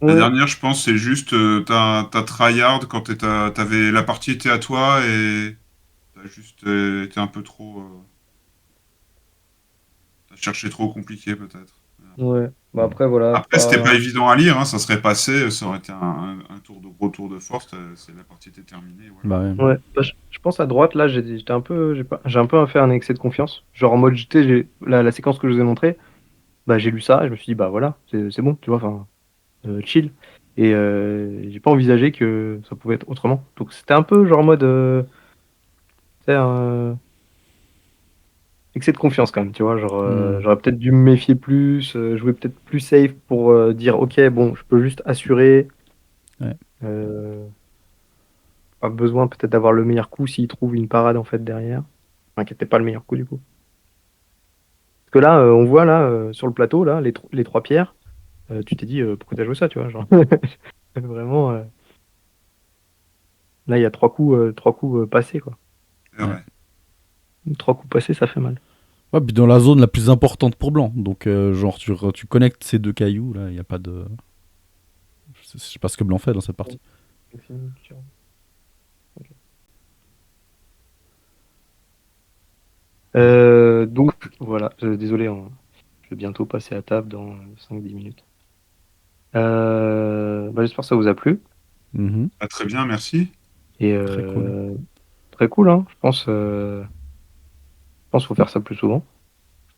[SPEAKER 3] La
[SPEAKER 1] Ouais,
[SPEAKER 3] dernière, je pense, c'est juste, t'as tryhard quand la partie était à toi et t'as juste été un peu trop. T'as cherché trop compliqué, peut-être.
[SPEAKER 1] ouais. Bah
[SPEAKER 2] Hmm.
[SPEAKER 1] après, voilà,
[SPEAKER 3] Après, c'était pas
[SPEAKER 1] pas.
[SPEAKER 3] évident à lire, hein, ça serait passé, ça aurait été un gros tour de force, la partie était terminée, voilà.
[SPEAKER 2] Bah ouais.
[SPEAKER 1] Ouais, bah, je pense à droite, là, j'étais un peu, j'ai un peu fait un excès de confiance. Genre en mode, la séquence que je vous ai montrée, bah, j'ai lu ça et je me suis dit, bah voilà, c'est bon, tu vois, enfin, chill. Et j'ai pas envisagé que ça pouvait être autrement. Donc c'était un peu genre en mode, tu sais, un excès de confiance quand même, tu vois. Genre,
[SPEAKER 2] Hmm.
[SPEAKER 1] j'aurais peut-être dû me méfier plus, jouer peut-être plus safe pour dire, ok, bon, je peux juste assurer.
[SPEAKER 2] Ouais.
[SPEAKER 1] euh, Pas besoin peut-être d'avoir le meilleur coup s'il trouve une parade en fait derrière. Enfin, qui n'était pas le meilleur coup du coup. Parce que là, on voit là sur le plateau là les trois pierres. Tu t'es dit pourquoi t'as joué ça, tu vois, genre vraiment. Là, il y a trois coups passés quoi.
[SPEAKER 3] C'est
[SPEAKER 2] Ouais.
[SPEAKER 3] vrai.
[SPEAKER 1] Trois coups passés, ça fait mal.
[SPEAKER 2] Ouais, puis dans la zone la plus importante pour blanc. Donc, genre, tu connectes ces deux cailloux, là, il n'y a pas de. Je sais pas ce que blanc fait dans cette partie.
[SPEAKER 1] Donc voilà, désolé, je vais bientôt passer à table dans 5-10 minutes. J'espère que ça vous a plu.
[SPEAKER 2] Mhm.
[SPEAKER 3] Ah, très bien, merci.
[SPEAKER 1] Et
[SPEAKER 2] Très cool.
[SPEAKER 1] très cool, hein. Je pense qu'il faut faire ça plus souvent.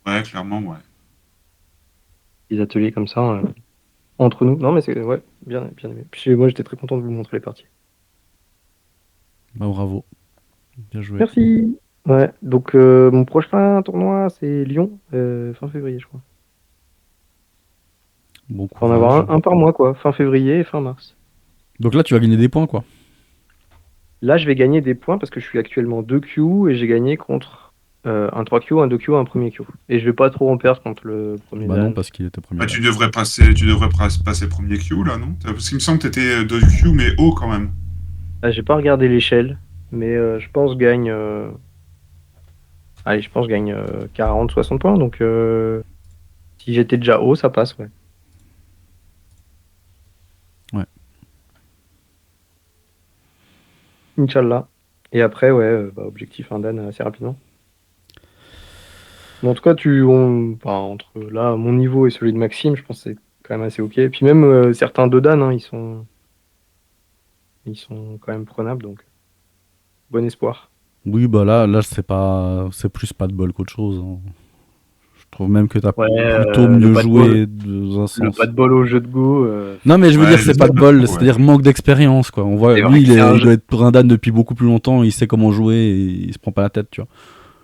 [SPEAKER 3] Ouais, clairement, ouais.
[SPEAKER 1] Des ateliers comme ça, entre nous. Non, mais c'est ouais, bien, bien aimé. Puis moi, j'étais très content de vous montrer les parties.
[SPEAKER 2] Bah, bravo. Bien joué.
[SPEAKER 1] Merci. Ouais, donc mon prochain tournoi, c'est Lyon, fin février, je crois.
[SPEAKER 2] Bon
[SPEAKER 1] Faut en avoir
[SPEAKER 2] courage.
[SPEAKER 1] un par mois, quoi. Fin février et fin mars.
[SPEAKER 2] Donc là, tu vas gagner des points, quoi.
[SPEAKER 1] Là, je vais gagner des points parce que je suis actuellement 2 Q et j'ai gagné contre un 3 Q, un 2 Q, un premier Q. Et je vais pas trop en perdre contre le premier
[SPEAKER 2] Bah non,
[SPEAKER 1] Dan.
[SPEAKER 2] parce qu'il était premier
[SPEAKER 3] Bah,
[SPEAKER 2] Dan.
[SPEAKER 3] tu devrais passer premier Q, là, non? Parce qu'il me semble que t'étais de Q, mais haut, quand même.
[SPEAKER 1] Ah, j'ai pas regardé l'échelle, mais je pense gagne. Allez, je pense gagne 40, 60 points. Donc si j'étais déjà haut, ça passe, ouais.
[SPEAKER 2] Ouais.
[SPEAKER 1] Inch'Allah. Et après, ouais, bah, objectif un Dan assez rapidement. Mais en tout cas, enfin, entre là, mon niveau et celui de Maxime, je pense que c'est quand même assez ok. Et puis même certains de Dan, hein, ils sont quand même prenables, donc bon espoir.
[SPEAKER 2] Oui, bah là, c'est plus pas de bol qu'autre chose, hein. Je trouve même que t'as
[SPEAKER 1] Ouais,
[SPEAKER 2] plutôt mieux joué dans un
[SPEAKER 1] le pas
[SPEAKER 2] sens.
[SPEAKER 1] de bol au jeu de Go,
[SPEAKER 2] Non, mais je veux
[SPEAKER 3] Ouais,
[SPEAKER 2] dire,
[SPEAKER 3] je
[SPEAKER 2] c'est
[SPEAKER 3] sais
[SPEAKER 2] pas de
[SPEAKER 3] pas
[SPEAKER 2] bol,
[SPEAKER 3] trop, ouais.
[SPEAKER 2] c'est-à-dire manque d'expérience, quoi. On voit,
[SPEAKER 1] c'est vrai
[SPEAKER 2] lui,
[SPEAKER 1] que c'est un
[SPEAKER 2] il
[SPEAKER 1] jeu.
[SPEAKER 2] doit être un Dan depuis beaucoup plus longtemps, il sait comment jouer et il se prend pas la tête, tu vois.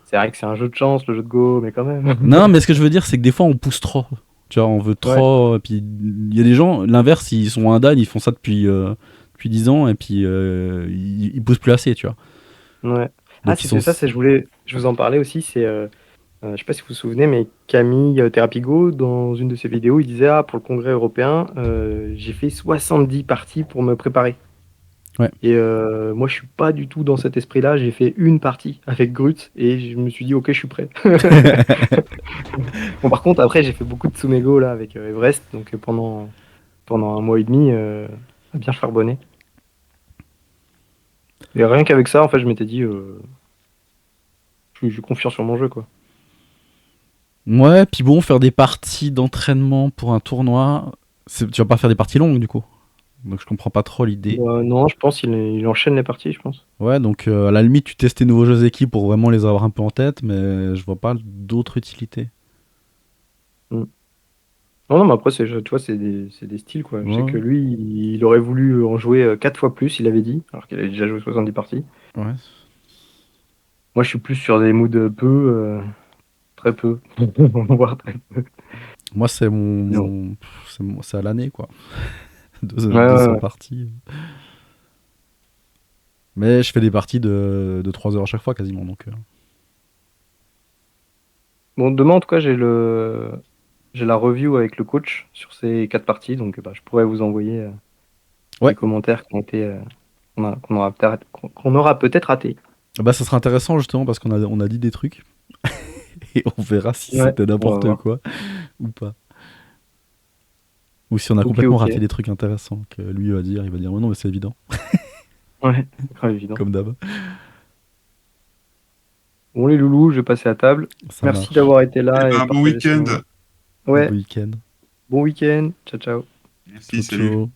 [SPEAKER 1] C'est vrai que c'est un jeu de chance, le jeu de Go, mais quand même.
[SPEAKER 2] Non, mais ce que je veux dire, c'est que des fois, on pousse trop. Tu vois, on veut
[SPEAKER 1] Ouais,
[SPEAKER 2] trop. Et puis, il y a des gens, l'inverse, ils sont un Dan, ils font ça depuis 10 ans, et puis ils poussent plus assez, tu vois.
[SPEAKER 1] ouais. Ah,
[SPEAKER 2] Donc, ils sont.
[SPEAKER 1] c'était ça, je vous en parlais aussi, c'est, je sais pas si vous vous souvenez, mais Camille Therapigo, dans une de ses vidéos, il disait, ah, pour le congrès européen, j'ai fait 70 parties pour me préparer.
[SPEAKER 2] Ouais.
[SPEAKER 1] Et moi, je suis pas du tout dans cet esprit-là. J'ai fait une partie avec Grut et je me suis dit, ok, je suis prêt. Bon, par contre, après, j'ai fait beaucoup de Tsumego là avec Everest, donc pendant un mois et demi, à bien charbonner. Et rien qu'avec ça, en fait, je m'étais dit, je suis confiant sur mon jeu, quoi.
[SPEAKER 2] Ouais, puis bon, faire des parties d'entraînement pour un tournoi, tu vas pas faire des parties longues, du coup. Donc, je comprends pas trop l'idée.
[SPEAKER 1] Non, je pense qu'il enchaîne les parties, je pense.
[SPEAKER 2] Ouais, donc à la limite, tu testes tes nouveaux jeux d'équipe pour vraiment les avoir un peu en tête, mais je vois pas d'autres utilités.
[SPEAKER 1] Mm. Non, non, mais après, tu vois, c'est des styles, quoi. Je sais
[SPEAKER 2] Ouais,
[SPEAKER 1] que lui, il aurait voulu en jouer 4 fois plus, il avait dit, alors qu'il avait déjà joué 70 parties.
[SPEAKER 2] ouais.
[SPEAKER 1] Moi, je suis plus sur des moods très peu, voire très peu.
[SPEAKER 2] Moi, c'est
[SPEAKER 1] Non.
[SPEAKER 2] c'est à l'année, quoi.
[SPEAKER 1] Ouais, ouais,
[SPEAKER 2] 200
[SPEAKER 1] ouais.
[SPEAKER 2] parties. Mais je fais des parties de 3 heures à chaque fois, quasiment. Donc,
[SPEAKER 1] Bon, demain, en tout cas, j'ai la review avec le coach sur ces 4 parties, donc bah, je pourrais vous envoyer les
[SPEAKER 2] ouais,
[SPEAKER 1] commentaires qui ont été, qu'on aura peut-être raté.
[SPEAKER 2] bah, ça sera intéressant, justement, parce qu'on a dit des trucs. Et on verra si
[SPEAKER 1] Ouais,
[SPEAKER 2] c'était
[SPEAKER 1] on va
[SPEAKER 2] n'importe
[SPEAKER 1] voir.
[SPEAKER 2] quoi ou pas. Ou si on a
[SPEAKER 1] Ok,
[SPEAKER 2] complètement
[SPEAKER 1] ok.
[SPEAKER 2] raté des trucs intéressants que lui il va dire, oh non, mais c'est évident,
[SPEAKER 1] Ouais, grave évident.
[SPEAKER 2] comme d'hab.
[SPEAKER 1] Bon, les loulous, je vais passer à table.
[SPEAKER 2] Ça
[SPEAKER 1] Merci
[SPEAKER 2] marche.
[SPEAKER 1] d'avoir été
[SPEAKER 3] Eh
[SPEAKER 1] là et
[SPEAKER 3] ben, bon
[SPEAKER 1] partagé ce
[SPEAKER 3] week-end.
[SPEAKER 1] moment.
[SPEAKER 2] Bon
[SPEAKER 1] Ouais,
[SPEAKER 2] week-end.
[SPEAKER 1] bon week-end. Ciao, ciao.
[SPEAKER 3] Merci,
[SPEAKER 2] Ciao,
[SPEAKER 3] salut.
[SPEAKER 2] ciao.